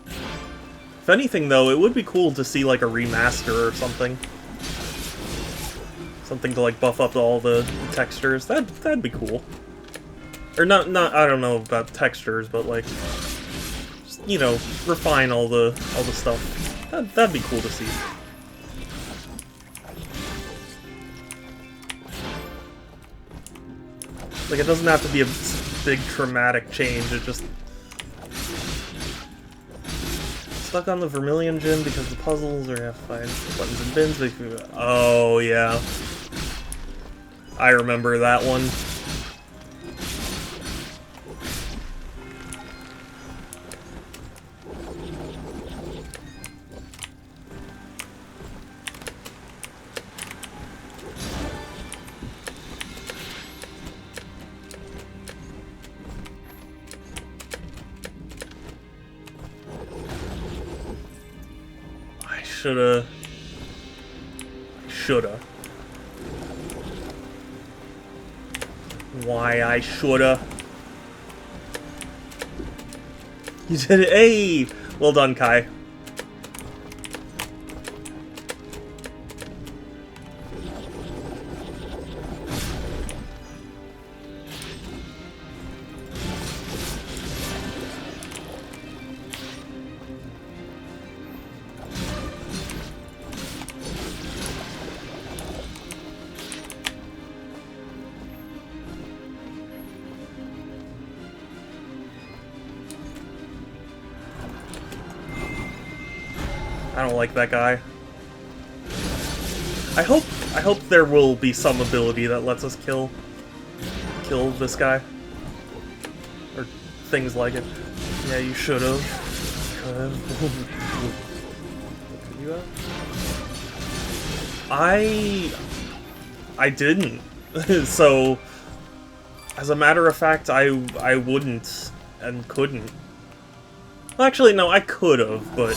If anything, though, it would be cool to see, like, a remaster or something. Something to, like, buff up all the textures. That'd be cool. Or not, I don't know about textures, but, like... you know, refine all the stuff. That'd be cool to see. Like, it doesn't have to be a big traumatic change, it just... Stuck on the Vermilion Gym because the puzzles are have to find buttons and bins. Oh, yeah. I remember that one. Shoulda. Why I shoulda. You did it. Hey! Well done, Kai. I don't like that guy. I hope there will be some ability that lets us kill this guy. Or things like it. Yeah, you should've. I didn't. So, as a matter of fact, I wouldn't and couldn't. Well, actually, no, I could've, but...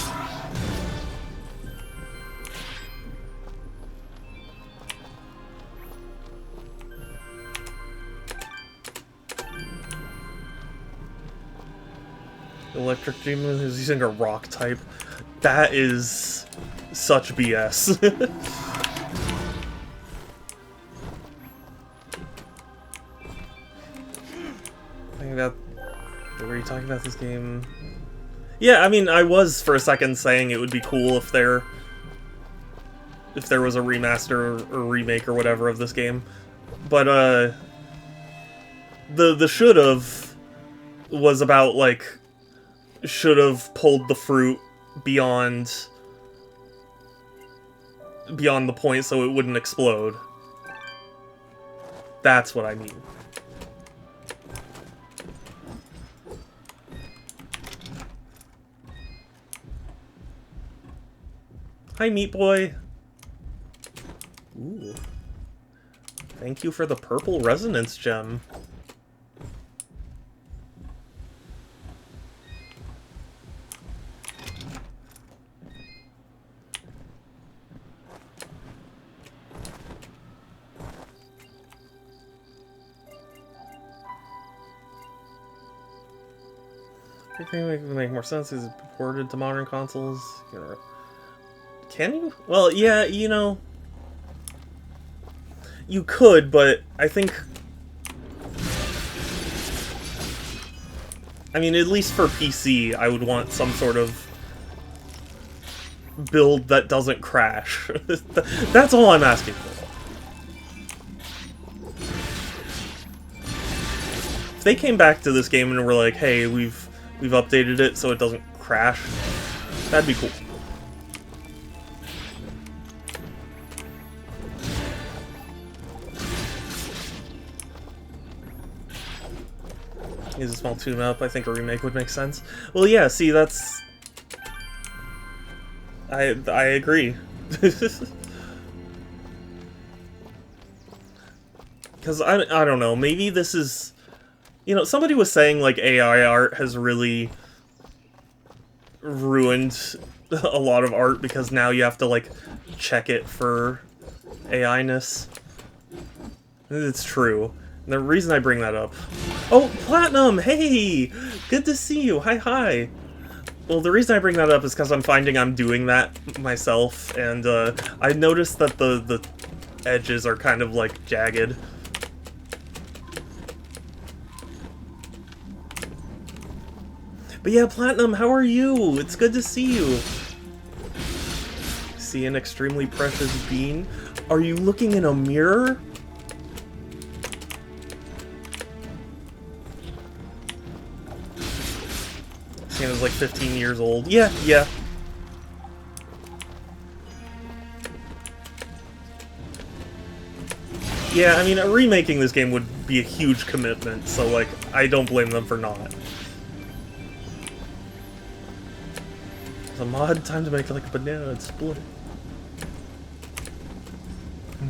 Electric Demon is using a rock type. That is such BS. Were you talking about this game? Yeah, I mean, I was for a second saying it would be cool if there was a remaster or remake or whatever of this game. But the should've was about, like, should have pulled the fruit beyond beyond the point so it wouldn't explode. That's what I mean. Hi, Meat Boy. Ooh. Thank you for the purple resonance gem. I think it would make more sense is ported to modern consoles. Can you? Well, yeah, you know, you could, but I think, I mean, at least for PC, I would want some sort of build that doesn't crash. That's all I'm asking for. If they came back to this game and were like, hey, we've updated it so it doesn't crash, that'd be cool. Is a small tune-up. I think a remake would make sense. Well, yeah, see, that's... I agree. Because I don't know, maybe this is... You know, somebody was saying, like, AI art has really ruined a lot of art because now you have to, like, check it for AI-ness. It's true. And the reason I bring that up... Oh, Platinum! Hey! Good to see you! Hi! Well, the reason I bring that up is because I'm finding I'm doing that myself, and I noticed that the edges are kind of, like, jagged. But yeah, Platinum, how are you? It's good to see you. See an extremely precious bean? Are you looking in a mirror? Santa's like 15 years old. Yeah. Yeah, I mean, remaking this game would be a huge commitment, so, like, I don't blame them for not. It's a mod, time to make, like, a banana and split.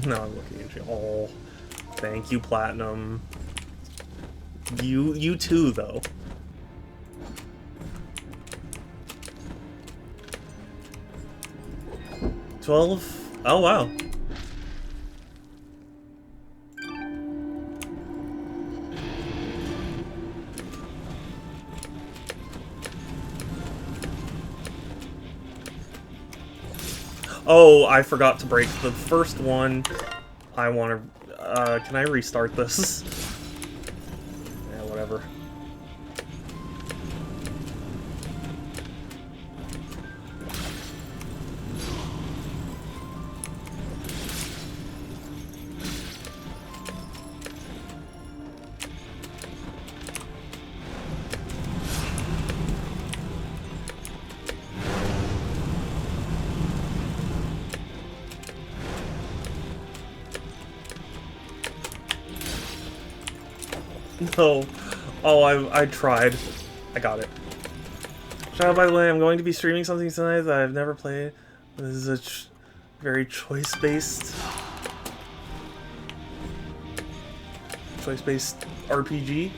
No, I'm looking at you. Oh, thank you, Platinum. You too, though. $12? Oh, wow. Oh, I forgot to break the first one. I want to... can I restart this? Yeah, whatever. No. Oh, I tried. I got it. Shout out, by the way, I'm going to be streaming something tonight that I've never played. This is a very choice-based RPG.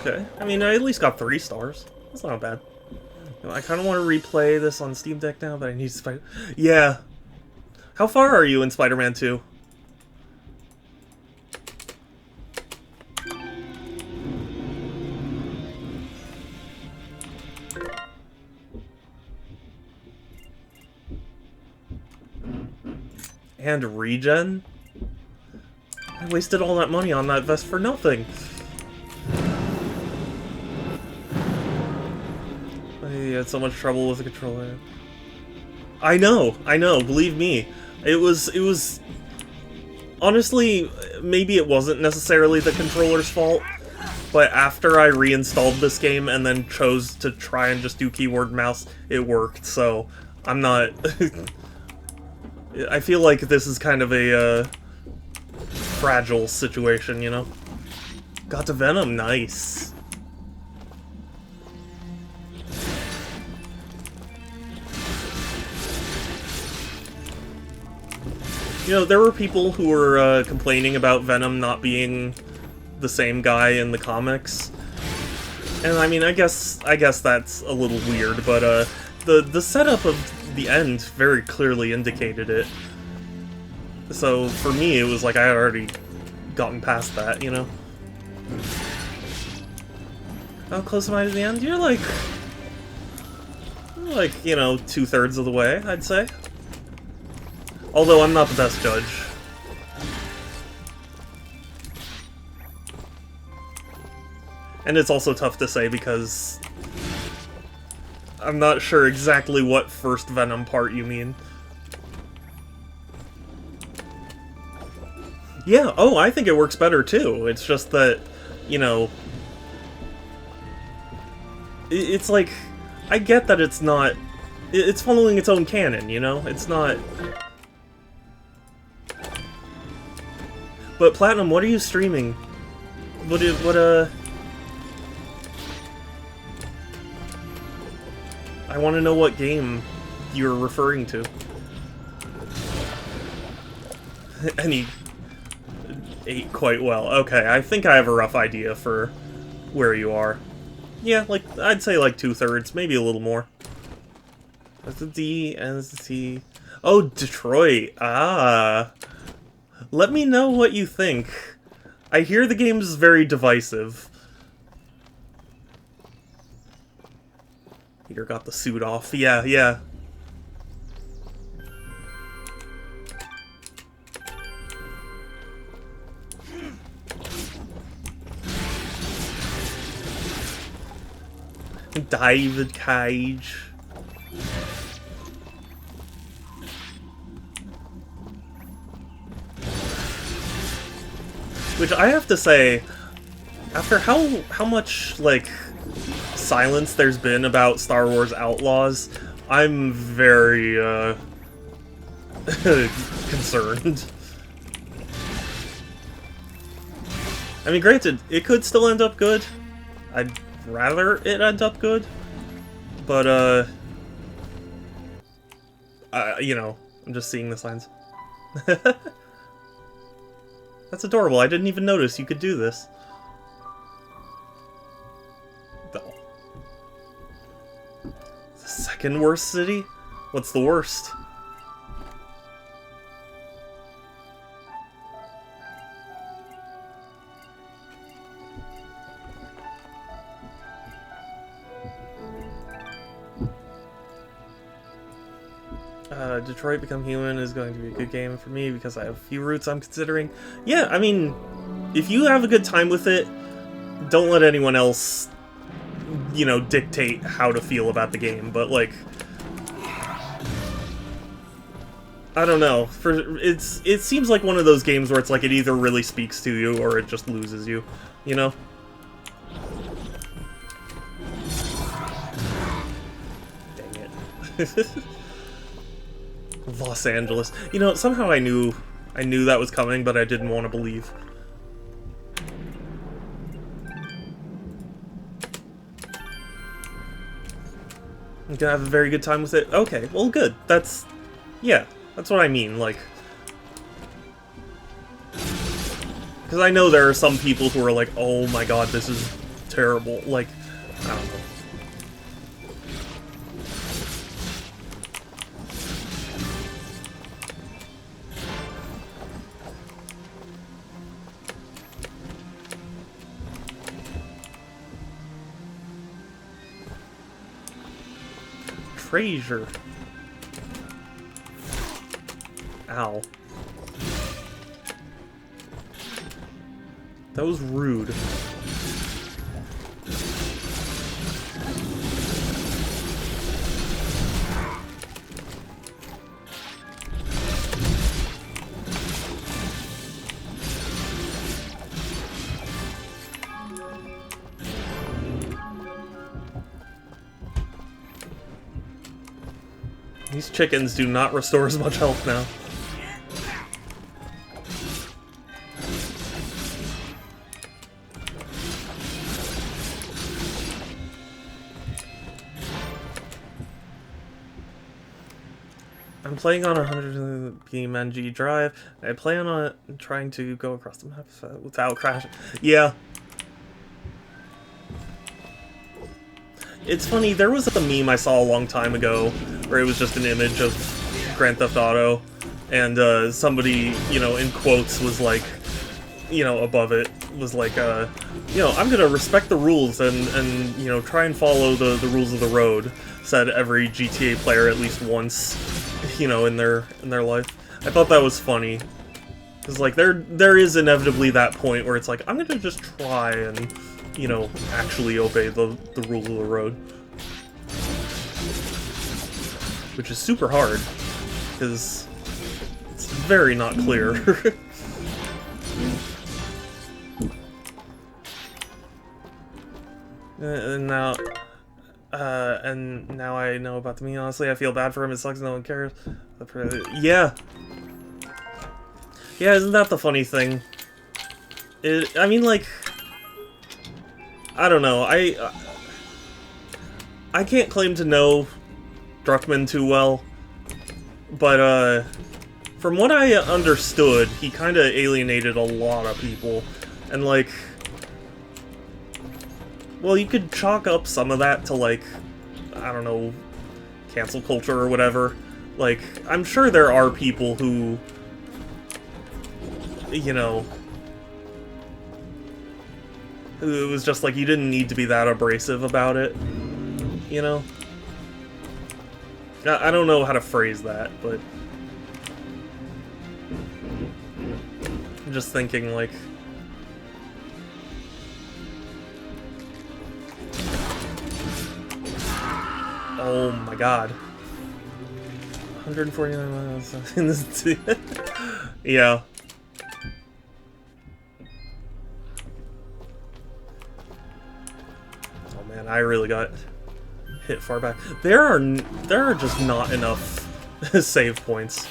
Okay. I mean, I at least got 3 stars. That's not bad. I kind of want to replay this on Steam Deck now, but I need to Yeah. How far are you in Spider-Man 2? And regen? I wasted all that money on that vest for nothing. I had so much trouble with the controller. I know, believe me. It was... Honestly, maybe it wasn't necessarily the controller's fault, but after I reinstalled this game and then chose to try and just do keyboard mouse, it worked, so I'm not... I feel like this is kind of a, fragile situation, you know? Got to Venom, nice. You know, there were people who were complaining about Venom not being the same guy in the comics. And I mean, I guess that's a little weird, but the setup of the end very clearly indicated it. So for me, it was like I had already gotten past that, you know? How close am I to the end? You're like, you know, 2/3 of the way, I'd say. Although I'm not the best judge. And it's also tough to say because I'm not sure exactly what first Venom part you mean. Yeah, oh, I think it works better too. It's just that, you know... It's like, I get that it's not... It's following its own canon, you know? It's not... But Platinum, what are you streaming? What I want to know what game you're referring to. And he ate quite well. Okay, I think I have a rough idea for where you are. Yeah, like, I'd say like 2/3, maybe a little more. That's the D, and that's the T. Oh, Detroit. Ah. Let me know what you think. I hear the game is very divisive. Peter got the suit off. Yeah, yeah. David Cage. Which I have to say, after how much, like, silence there's been about Star Wars Outlaws, I'm very, concerned. I mean, granted, it could still end up good. I'd rather it end up good. But, you know, I'm just seeing the signs. That's adorable. I didn't even notice you could do this. The second worst city? What's the worst? Detroit Become Human is going to be a good game for me because I have a few routes I'm considering. Yeah, I mean, if you have a good time with it, don't let anyone else, you know, dictate how to feel about the game, but, like, I don't know. It seems like one of those games where it's like it either really speaks to you or it just loses you, you know? Dang it. Los Angeles. You know, somehow I knew that was coming, but I didn't want to believe. You gonna have a very good time with it? Okay, well, good. Yeah, that's what I mean, like... Because I know there are some people who are like, oh my god, this is terrible. Like, I don't know. Fraser. Ow. That was rude. These chickens do not restore as much health now. I'm playing on a 100 BMNG drive. I plan on trying to go across the map without crashing. Yeah. It's funny, there was a meme I saw a long time ago where it was just an image of Grand Theft Auto, and somebody, you know, in quotes was like, you know, above it was like, you know, I'm gonna respect the rules and you know, try and follow the rules of the road, said every GTA player at least once, you know, in their life. I thought that was funny. Because, like, there is inevitably that point where it's like, I'm gonna just try and, you know, actually obey the rules of the road. Which is super hard, because it's very not clear. And now I know about the meme. Honestly, I feel bad for him. It sucks no one cares. Yeah. Yeah, isn't that the funny thing? I mean, like, I don't know. I can't claim to know Druckmann too well, but from what I understood, he kind of alienated a lot of people, and like, well, you could chalk up some of that to, like, I don't know, cancel culture or whatever. Like, I'm sure there are people who, you know, who it was just like, you didn't need to be that abrasive about it, you know? I don't know how to phrase that, but I'm just thinking, like, oh my god. 149 miles in this. Yeah. Oh man, I really got hit far back. There are just not enough save points.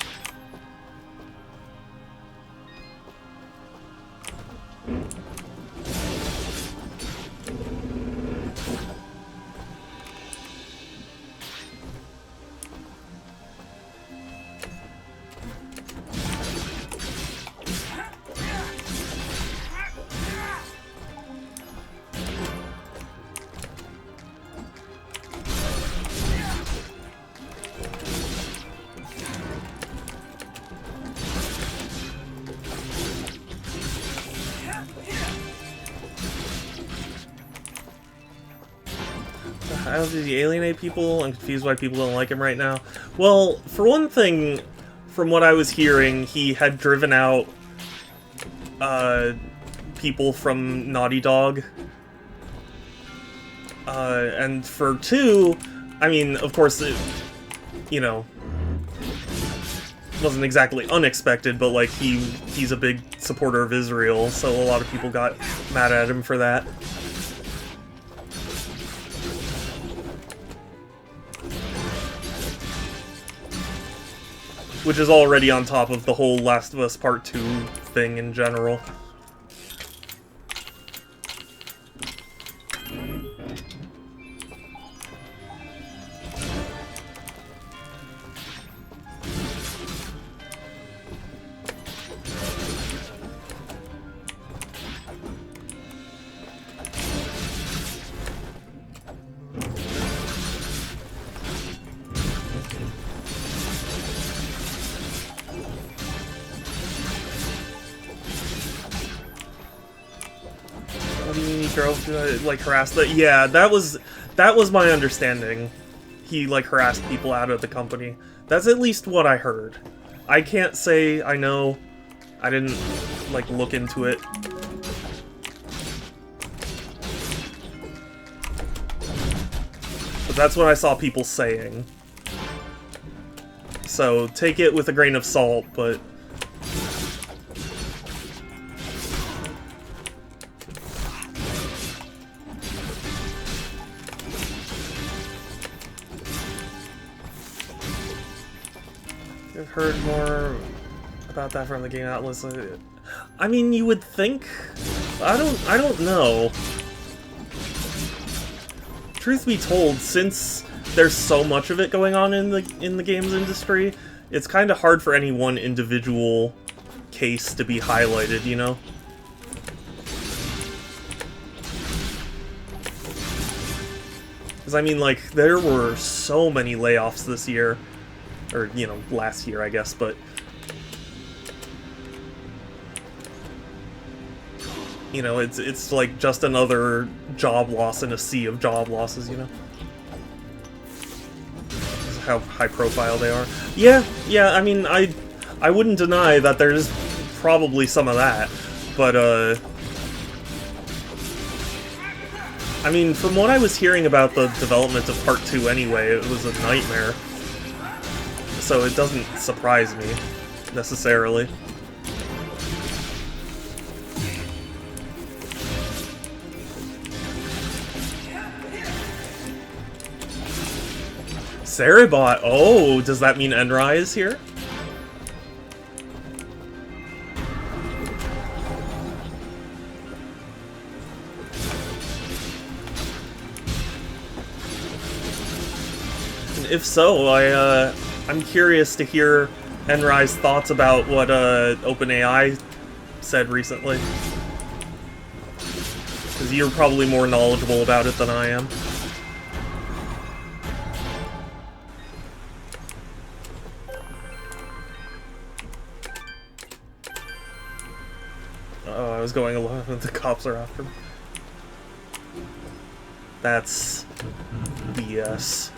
How did he alienate people? I'm confused why people don't like him right now. Well, for one thing, from what I was hearing, he had driven out people from Naughty Dog. And for two, I mean, of course, it, you know, wasn't exactly unexpected, but like he's a big supporter of Israel, so a lot of people got mad at him for that. Which is already on top of the whole Last of Us Part 2 thing in general. Like harassed the yeah, that was my understanding. He like harassed people out of the company. That's at least what I heard. I can't say I know. I didn't like look into it. But that's what I saw people saying. So take it with a grain of salt, but I've heard more about that from the Game Atlas. I mean, you would think. I don't know. Truth be told, since there's so much of it going on in the games industry, it's kind of hard for any one individual case to be highlighted, you know? Because, I mean, like, there were so many layoffs this year. Or, you know, last year, I guess, but... You know, it's like just another job loss in a sea of job losses, you know? That's how high profile they are. Yeah, I mean, I wouldn't deny that there's probably some of that, but, I mean, from what I was hearing about the development of Part 2 anyway, it was a nightmare. So it doesn't surprise me, necessarily. Cerebot! Oh, does that mean Enrai is here? If so, I'm curious to hear Enrai's thoughts about what OpenAI said recently. Because you're probably more knowledgeable about it than I am. Oh, I was going alone and the cops are after me. That's BS.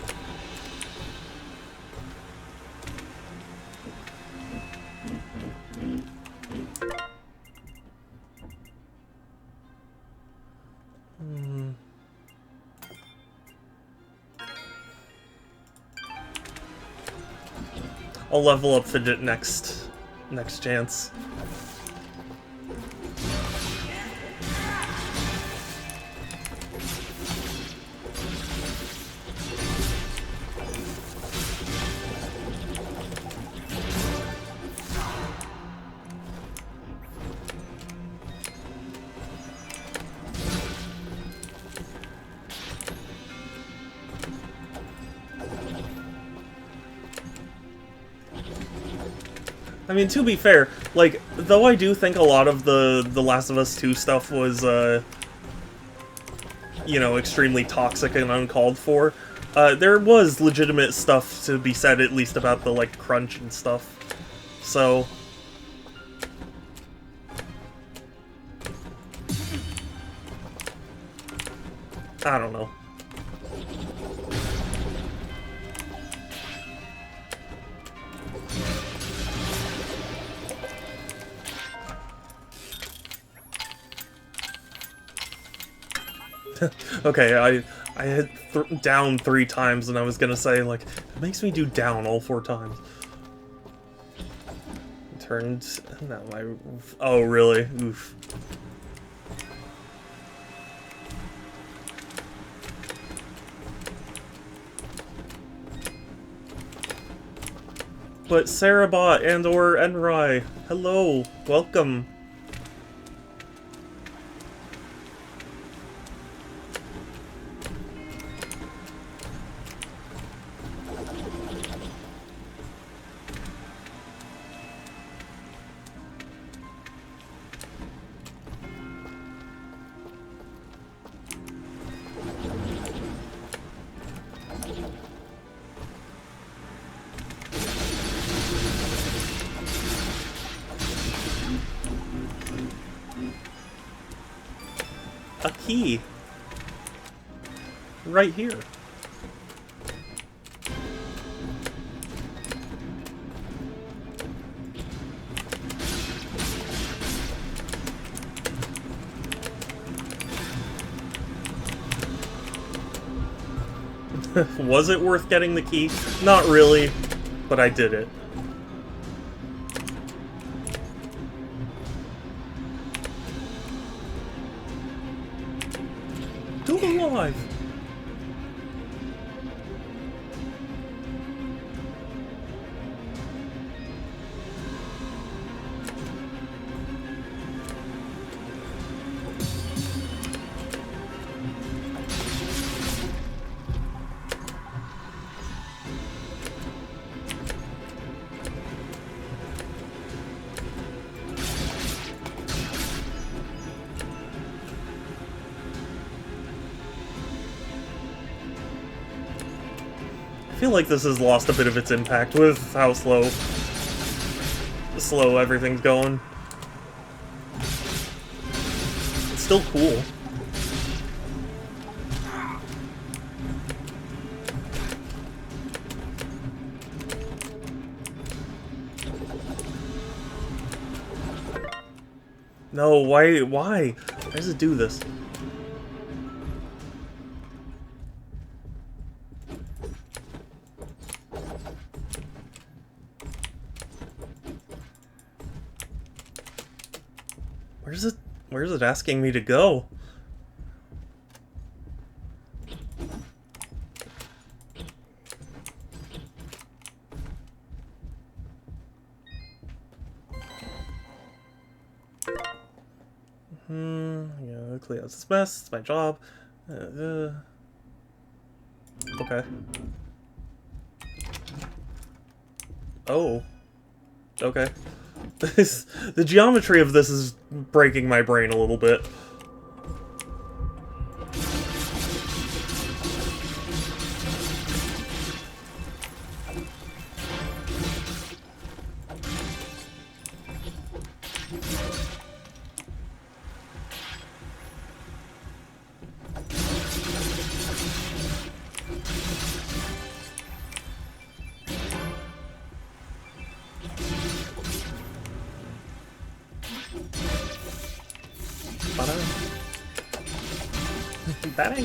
I'll level up Fidget next chance. I mean, to be fair, like, though I do think a lot of the Last of Us 2 stuff was, you know, extremely toxic and uncalled for, there was legitimate stuff to be said, at least about the, like, crunch and stuff. So... I don't know. Okay, I hit down 3 times and I was gonna say, like, it makes me do down all 4 times. Turned... No, my... Oh, really? Oof. But Cerebot and or Enrai, hello, welcome. A key. Right here. Was it worth getting the key? Not really, but I did it. Alive. feel like this has lost a bit of its impact with how slow everything's going. It's still cool. No, why? Why does it do this? Where's it asking me to go? Yeah, clean out this mess. It's my job. Okay. Oh. Okay. The geometry of this is breaking my brain a little bit.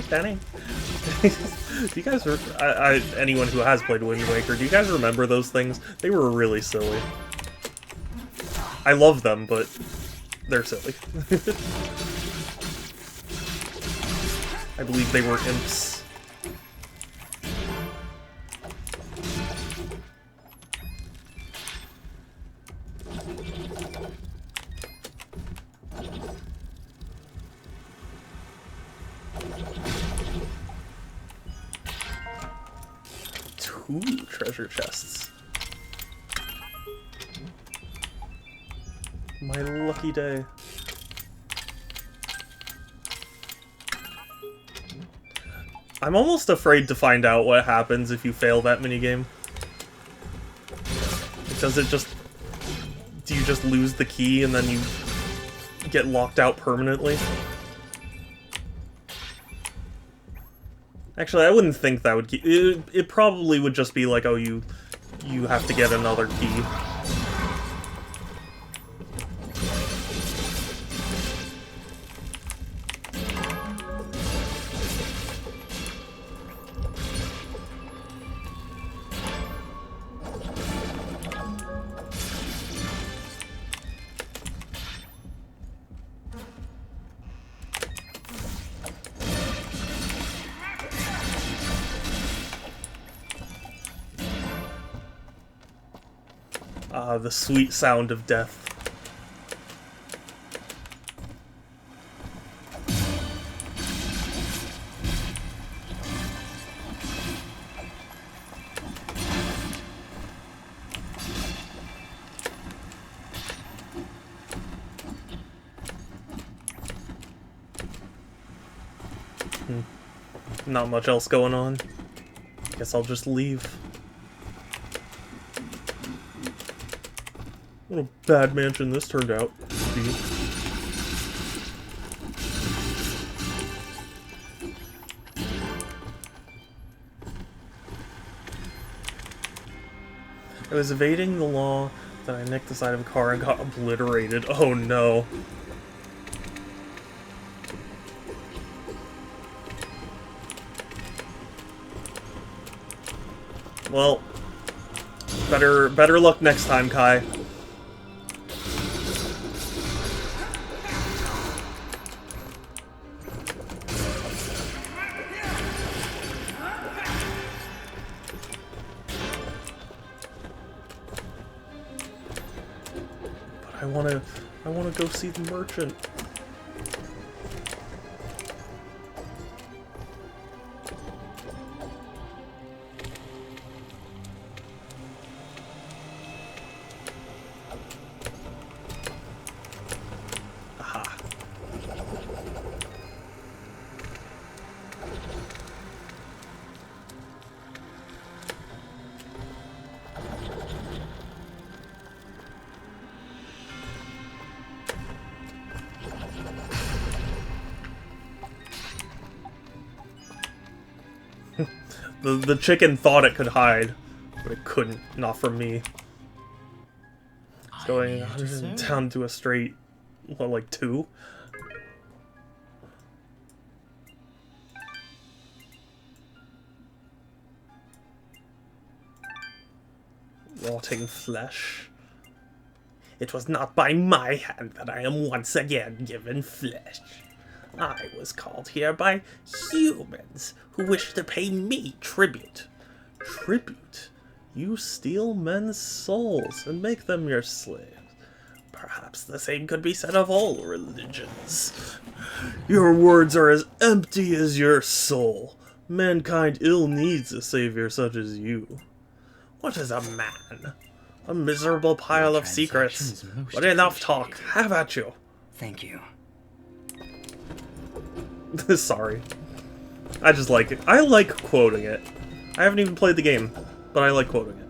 That ain't. Do you guys, anyone who has played Wind Waker, do you guys remember those things? They were really silly. I love them, but they're silly. I believe they were imps. Two treasure chests. My lucky day. I'm almost afraid to find out what happens if you fail that minigame. Does it just... Do you just lose the key and then you get locked out permanently? Actually, I wouldn't think that would keep... It probably would just be like, oh, you have to get another key. The sweet sound of death. Not much else going on. Guess I'll just leave. What a bad mansion this turned out to be. I was evading the law, then I nicked the side of a car and got obliterated. Oh no. Well, better luck next time, Kai. I wanna go see the merchant. Aha. The chicken thought it could hide, but it couldn't. Not from me. It's going down to a straight, what, like 2? Rotting flesh. It was not by my hand that I am once again given flesh. I was called here by humans who wish to pay me tribute. Tribute? You steal men's souls and make them your slaves. Perhaps the same could be said of all religions. Your words are as empty as your soul. Mankind ill needs a savior such as you. What is a man? A miserable pile of secrets. But enough talk. Have at you. Thank you. Sorry. I just like it. I like quoting it. I haven't even played the game, but I like quoting it.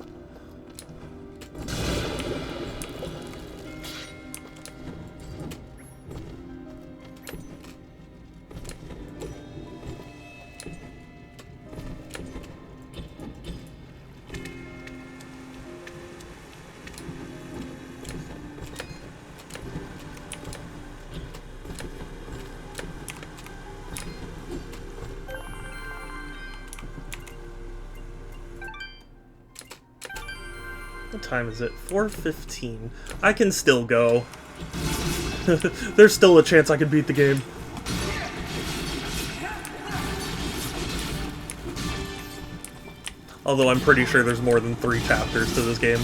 What time is it? 4:15. I can still go. There's still a chance I could beat the game. Although I'm pretty sure there's more than 3 chapters to this game.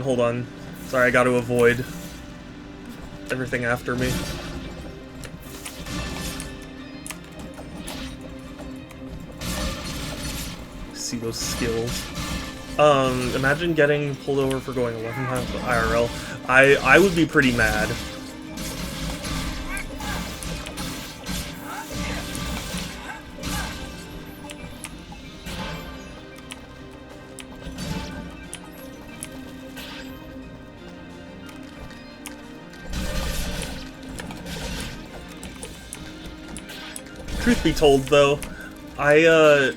Hold on. Sorry, I gotta avoid everything after me. See those skills. Imagine getting pulled over for going 11 miles IRL. I would be pretty mad. Truth be told, though, I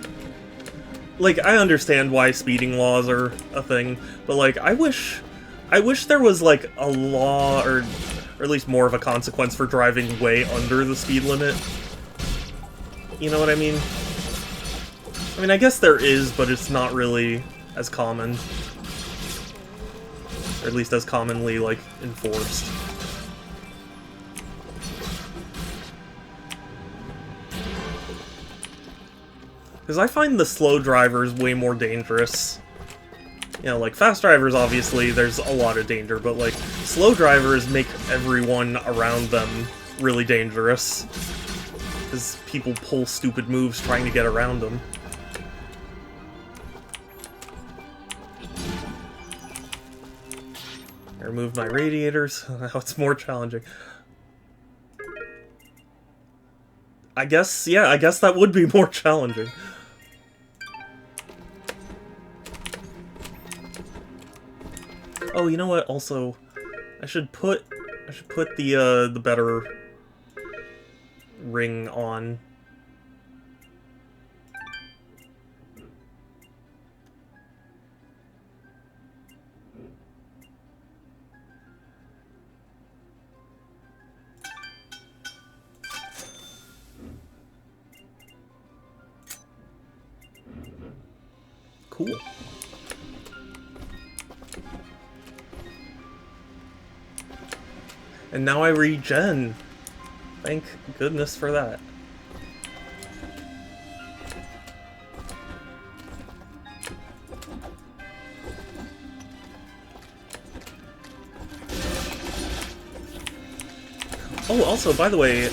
understand why speeding laws are a thing, but, like, I wish there was, like, a law, or at least more of a consequence for driving way under the speed limit. You know what I mean? I mean, I guess there is, but it's not really as common. Or at least as commonly, like, enforced. Because I find the slow drivers way more dangerous. You know, like, fast drivers, obviously, there's a lot of danger, but, like, slow drivers make everyone around them really dangerous. Because people pull stupid moves trying to get around them. I removed my radiators. Now it's more challenging. I guess, yeah, I guess that would be more challenging. Oh, you know what? Also, I should put the better ring on. Cool. And now I regen. Thank goodness for that. Oh, also, by the way,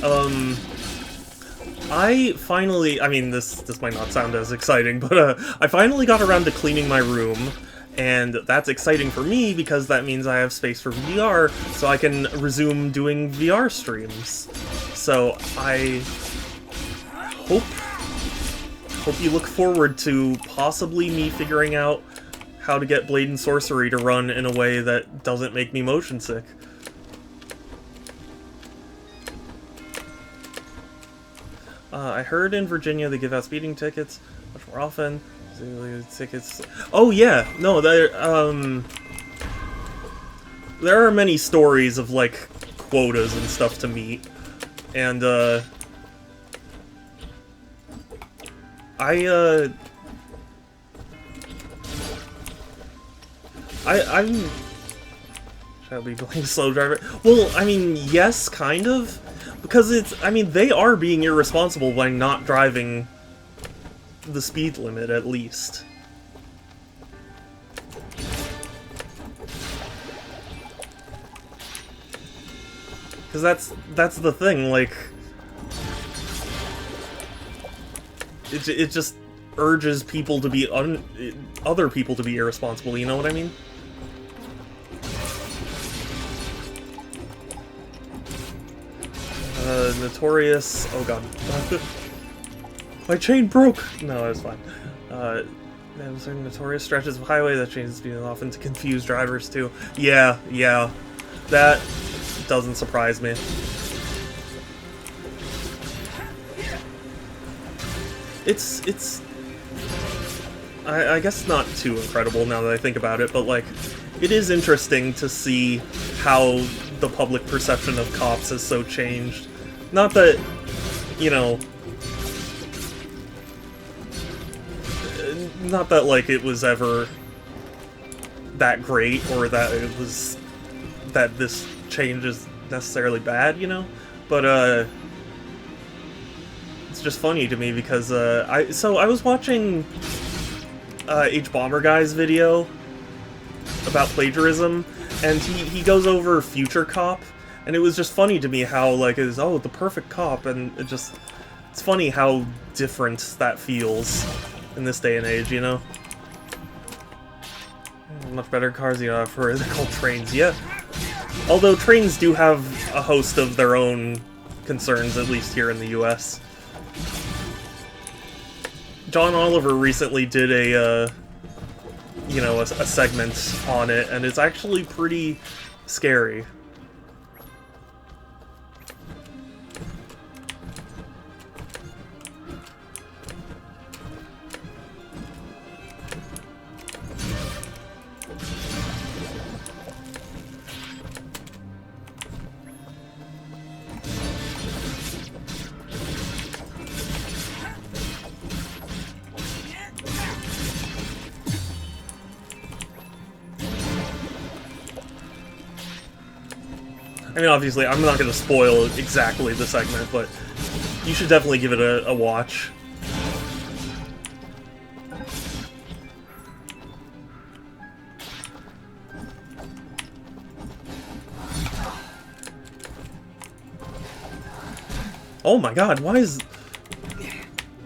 I finally, I mean, this might not sound as exciting, but I finally got around to cleaning my room, and that's exciting for me because that means I have space for VR, so I can resume doing VR streams. So I hope you look forward to possibly me figuring out how to get Blade and Sorcery to run in a way that doesn't make me motion sick. I heard in Virginia they give out speeding tickets much more often. Tickets. Oh yeah, no, there are many stories of like quotas and stuff to meet, and I'm should I be playing slow driver? Well, I mean, yes, kind of. Because I mean, they are being irresponsible by not driving the speed limit, at least. Because that's the thing, like... It just urges people to be other people to be irresponsible, you know what I mean? Notorious... Oh god. My chain broke! No, it was fine. There's notorious stretches of highway that changes speed often to confuse drivers too. Yeah. That doesn't surprise me. It's... I guess not too incredible now that I think about it, but like, it is interesting to see how the public perception of cops has so changed. Not that, you know... Not that, like, it was ever that great, or that it was... that this change is necessarily bad, you know? But, it's just funny to me because, I was watching H Bomber Guy's video about plagiarism, and he goes over Future Cop, and it was just funny to me how, like, it's, oh, the perfect cop, and it's funny how different that feels in this day and age, you know? Much better cars, you know, they're called trains, yeah. Although trains do have a host of their own concerns, at least here in the US. John Oliver recently did a segment on it, and it's actually pretty scary. I mean, obviously, I'm not going to spoil exactly the segment, but you should definitely give it a watch. Oh my god, why is...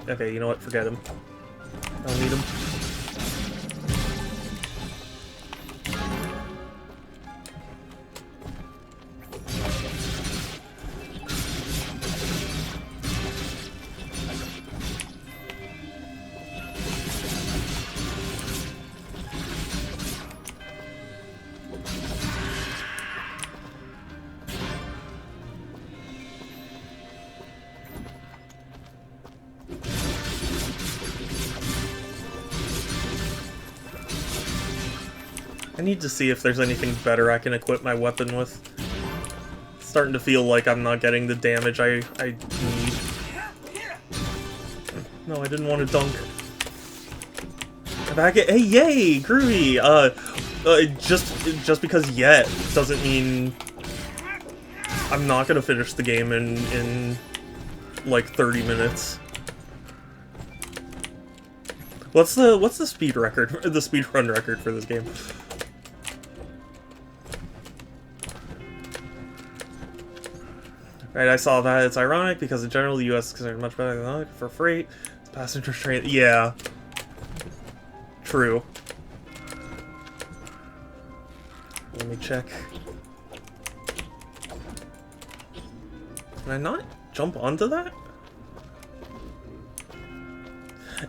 Okay, you know what? Forget him. I don't need him. I need to see if there's anything better I can equip my weapon with. It's starting to feel like I'm not getting the damage I need. No, I didn't want to dunk. Back at, hey, yay, groovy. Just because yet doesn't mean I'm not gonna finish the game in like 30 minutes. What's the speed record? The speed run record for this game? Right, I saw that. It's ironic because in general the U.S. is considered much better than for freight. It's passenger train. Yeah. True. Let me check. Can I not jump onto that?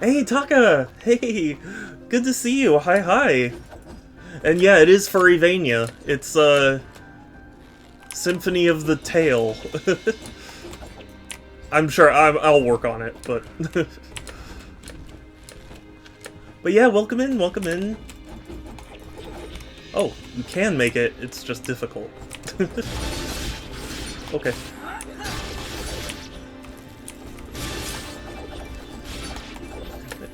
Hey, Taka! Hey! Good to see you! Hi, hi! And yeah, it is Furryvania. It's, Symphony of the Tail. I'm sure I'll work on it, but... But yeah, welcome in, welcome in. Oh, you can make it, it's just difficult. Okay.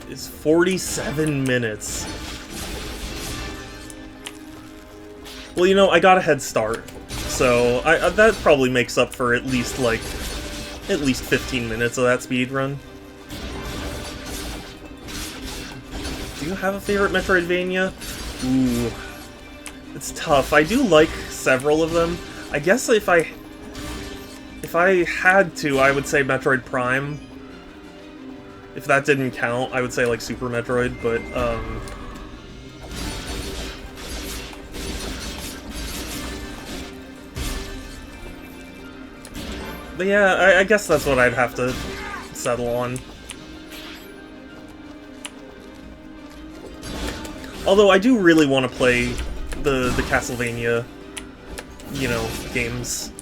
It's 47 minutes. Well, you know, I got a head start, so that probably makes up for at least 15 minutes of that speed run. Do you have a favorite Metroidvania? Ooh, it's tough. I do like several of them. I guess if I had to, I would say Metroid Prime. If that didn't count, I would say like Super Metroid, but yeah, I guess that's what I'd have to settle on. Although I do really want to play the Castlevania, you know, games.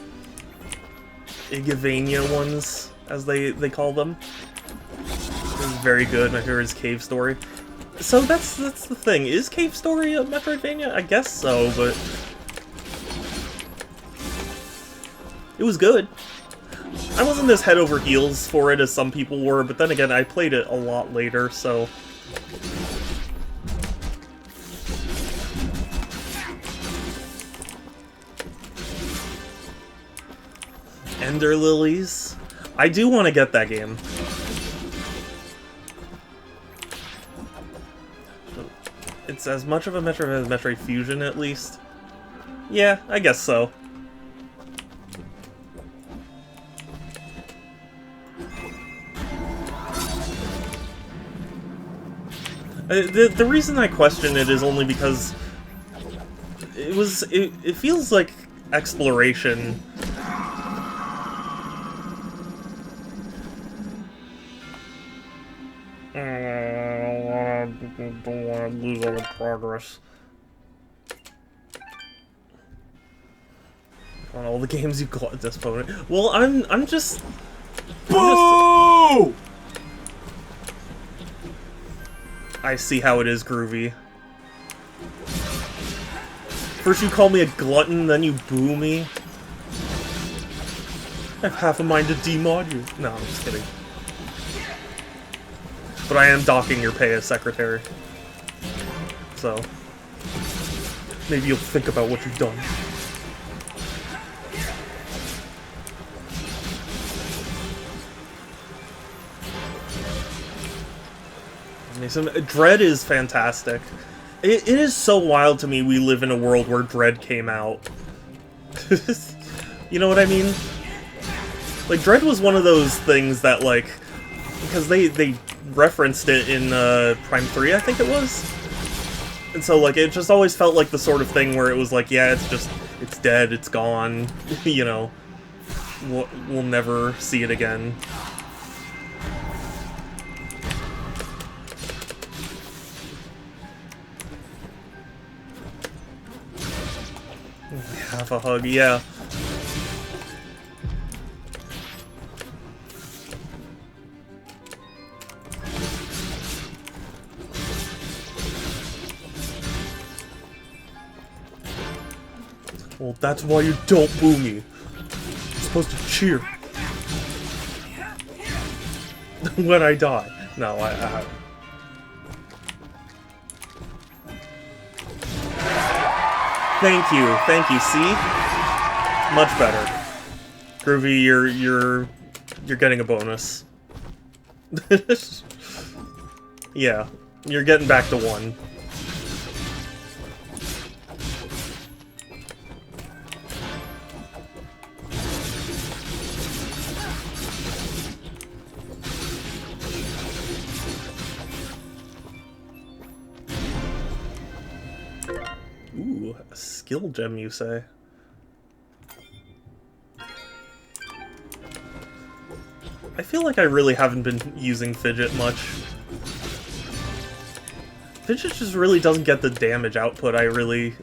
Igavania ones, as they call them. This is very good. My favorite is Cave Story. So that's the thing. Is Cave Story a Metroidvania? I guess so, but it was good. I wasn't as head over heels for it as some people were, but then again, I played it a lot later, so... Ender Lilies? I do want to get that game. It's as much of a Metroid as Metroid Fusion, at least. Yeah, I guess so. The reason I question it is only because it feels like exploration. I don't want to lose all the progress. On all the games you got at this point. Well, I'm just. Boo! I see how it is, Groovy. First you call me a glutton, then you boo me. I have half a mind to demod you. No, I'm just kidding. But I am docking your pay as secretary. So, maybe you'll think about what you've done. Dread is fantastic. It is so wild to me we live in a world where Dread came out. You know what I mean? Like, Dread was one of those things that, like, because they referenced it in Prime 3, I think it was? And so, like, it just always felt like the sort of thing where it was like, yeah, it's dead, it's gone, you know, we'll never see it again. Half a hug, yeah. Well, that's why you don't boo me. You're supposed to cheer. When I die. No, I Thank you, see? Much better. Groovy, you're getting a bonus. Yeah, you're getting back to 1. skill gem, you say? I feel like I really haven't been using Fidget much. Fidget just really doesn't get the damage output I really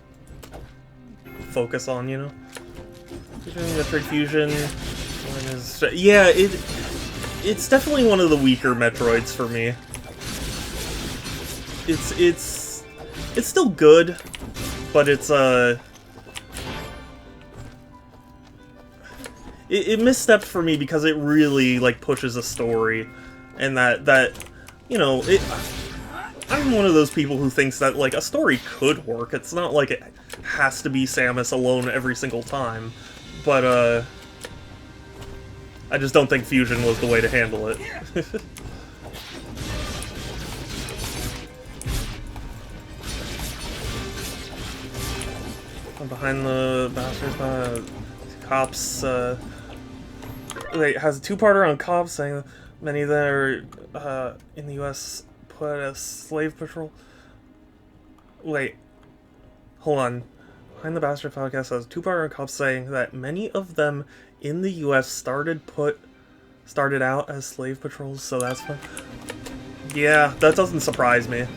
focus on, you know? Metroid Fusion. Yeah, it's definitely one of the weaker Metroids for me. It's still good, but it's it misstepped for me because it really like pushes a story, and that you know, I'm one of those people who thinks that like a story could work. It's not like it has to be Samus alone every single time, but I just don't think Fusion was the way to handle it. Behind the bastards, cops, wait, has a two-parter on cops saying many that are, in the U.S. put a slave patrol. Wait, hold on. Behind the Bastard podcast has a two-parter on cops saying that many of them in the U.S. started out as slave patrols, so that's fun. Yeah, that doesn't surprise me.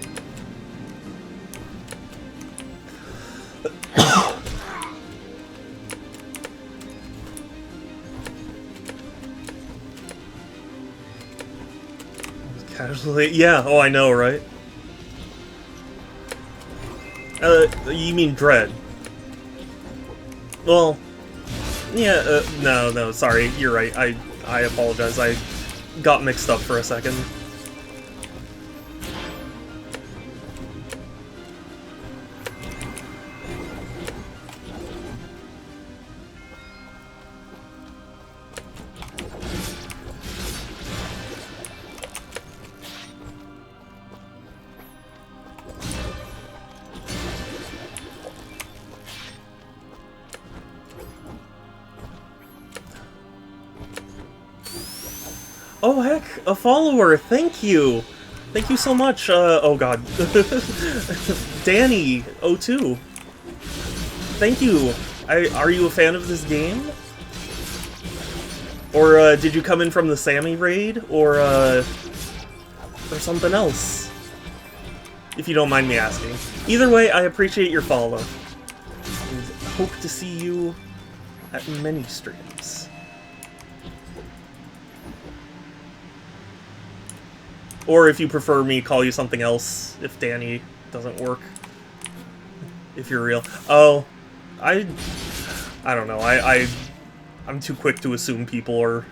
Casually, yeah. Oh, I know, right? You mean Dread? Well, yeah. No. Sorry, you're right. I apologize. I got mixed up for a second. Oh heck, a follower, thank you! Thank you so much, oh god. Danny02. Thank you. Are you a fan of this game? Or, did you come in from the Sammy raid? Or something else? If you don't mind me asking. Either way, I appreciate your follow. And hope to see you at many streams. Or if you prefer me, call you something else if Danny doesn't work. If you're real. Oh, I don't know. I'm too quick to assume people are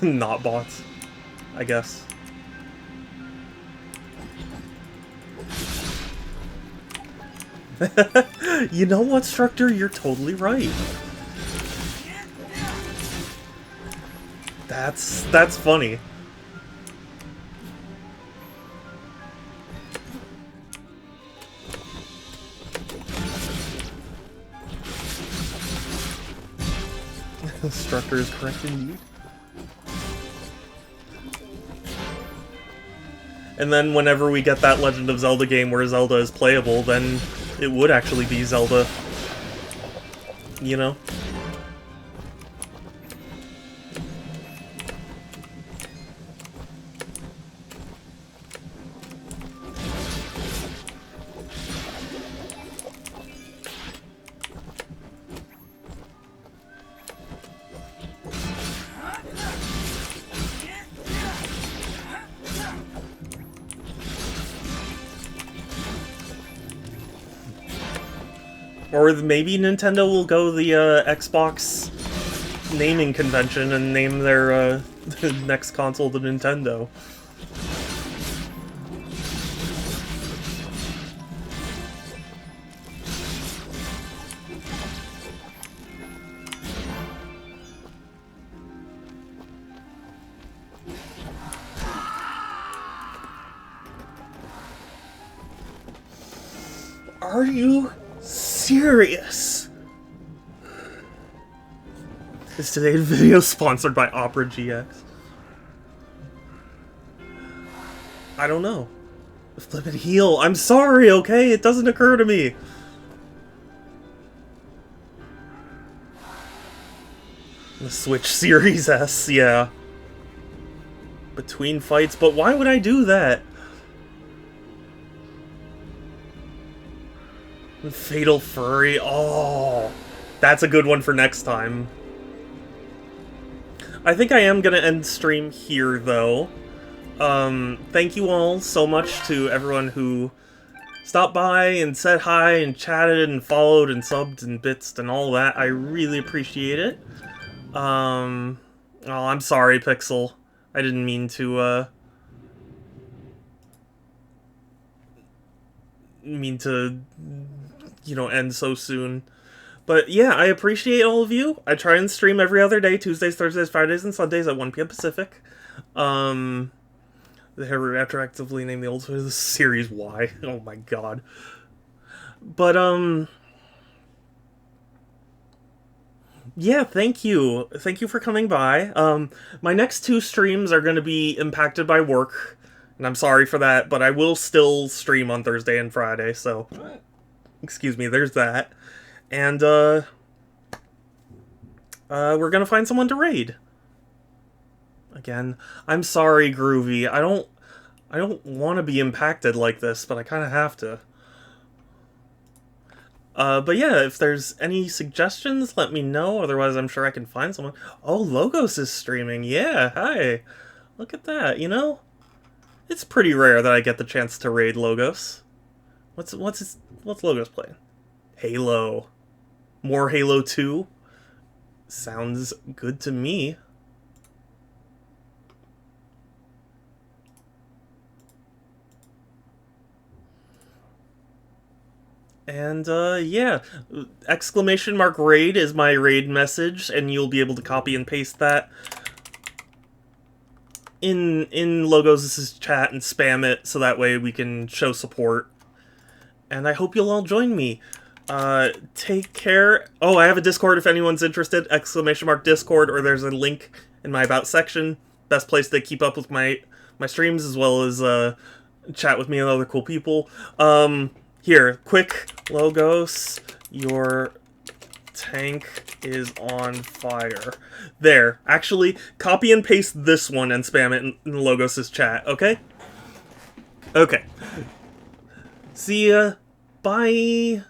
not bots, I guess. You know what, Structor? You're totally right. That's funny. Structor is correct indeed. And then whenever we get that Legend of Zelda game where Zelda is playable, then it would actually be Zelda. You know? Or maybe Nintendo will go the Xbox naming convention and name their next console the Nintendo. Are you serious? Is today's video sponsored by Opera GX? I don't know. Flip and heal. I'm sorry, okay? It doesn't occur to me. The Switch Series S, yeah. Between fights, but why would I do that? Fatal Furry, oh, that's a good one for next time. I think I am gonna end stream here, though. Thank you all so much to everyone who stopped by and said hi and chatted and followed and subbed and bitsed and all that. I really appreciate it. Oh, I'm sorry, Pixel. I didn't mean to, you know, end so soon. But yeah, I appreciate all of you. I try and stream every other day, Tuesdays, Thursdays, Fridays, and Sundays at 1 p.m. Pacific. They have retroactively named the old Series Y. Oh my god. But, yeah, thank you. Thank you for coming by. My next 2 streams are going to be impacted by work, and I'm sorry for that, but I will still stream on Thursday and Friday, so... Excuse me, there's that. And, we're gonna find someone to raid. Again, I'm sorry, Groovy. I don't want to be impacted like this, but I kind of have to. But yeah, if there's any suggestions, let me know. Otherwise, I'm sure I can find someone. Oh, Logos is streaming. Yeah, hi. Look at that, you know? It's pretty rare that I get the chance to raid Logos. What's Logos playing? Halo. More Halo 2? Sounds good to me. And, yeah. Exclamation mark raid is my raid message, and you'll be able to copy and paste that in Logos' chat and spam it, so that way we can show support. And I hope you'll all join me. Take care. Oh, I have a Discord if anyone's interested. Exclamation mark Discord, or there's a link in my About section. Best place to keep up with my streams, as well as, chat with me and other cool people. Here, quick, Logos, your tank is on fire. There. Actually, copy and paste this one and spam it in Logos' chat, okay? Okay. See ya. Bye.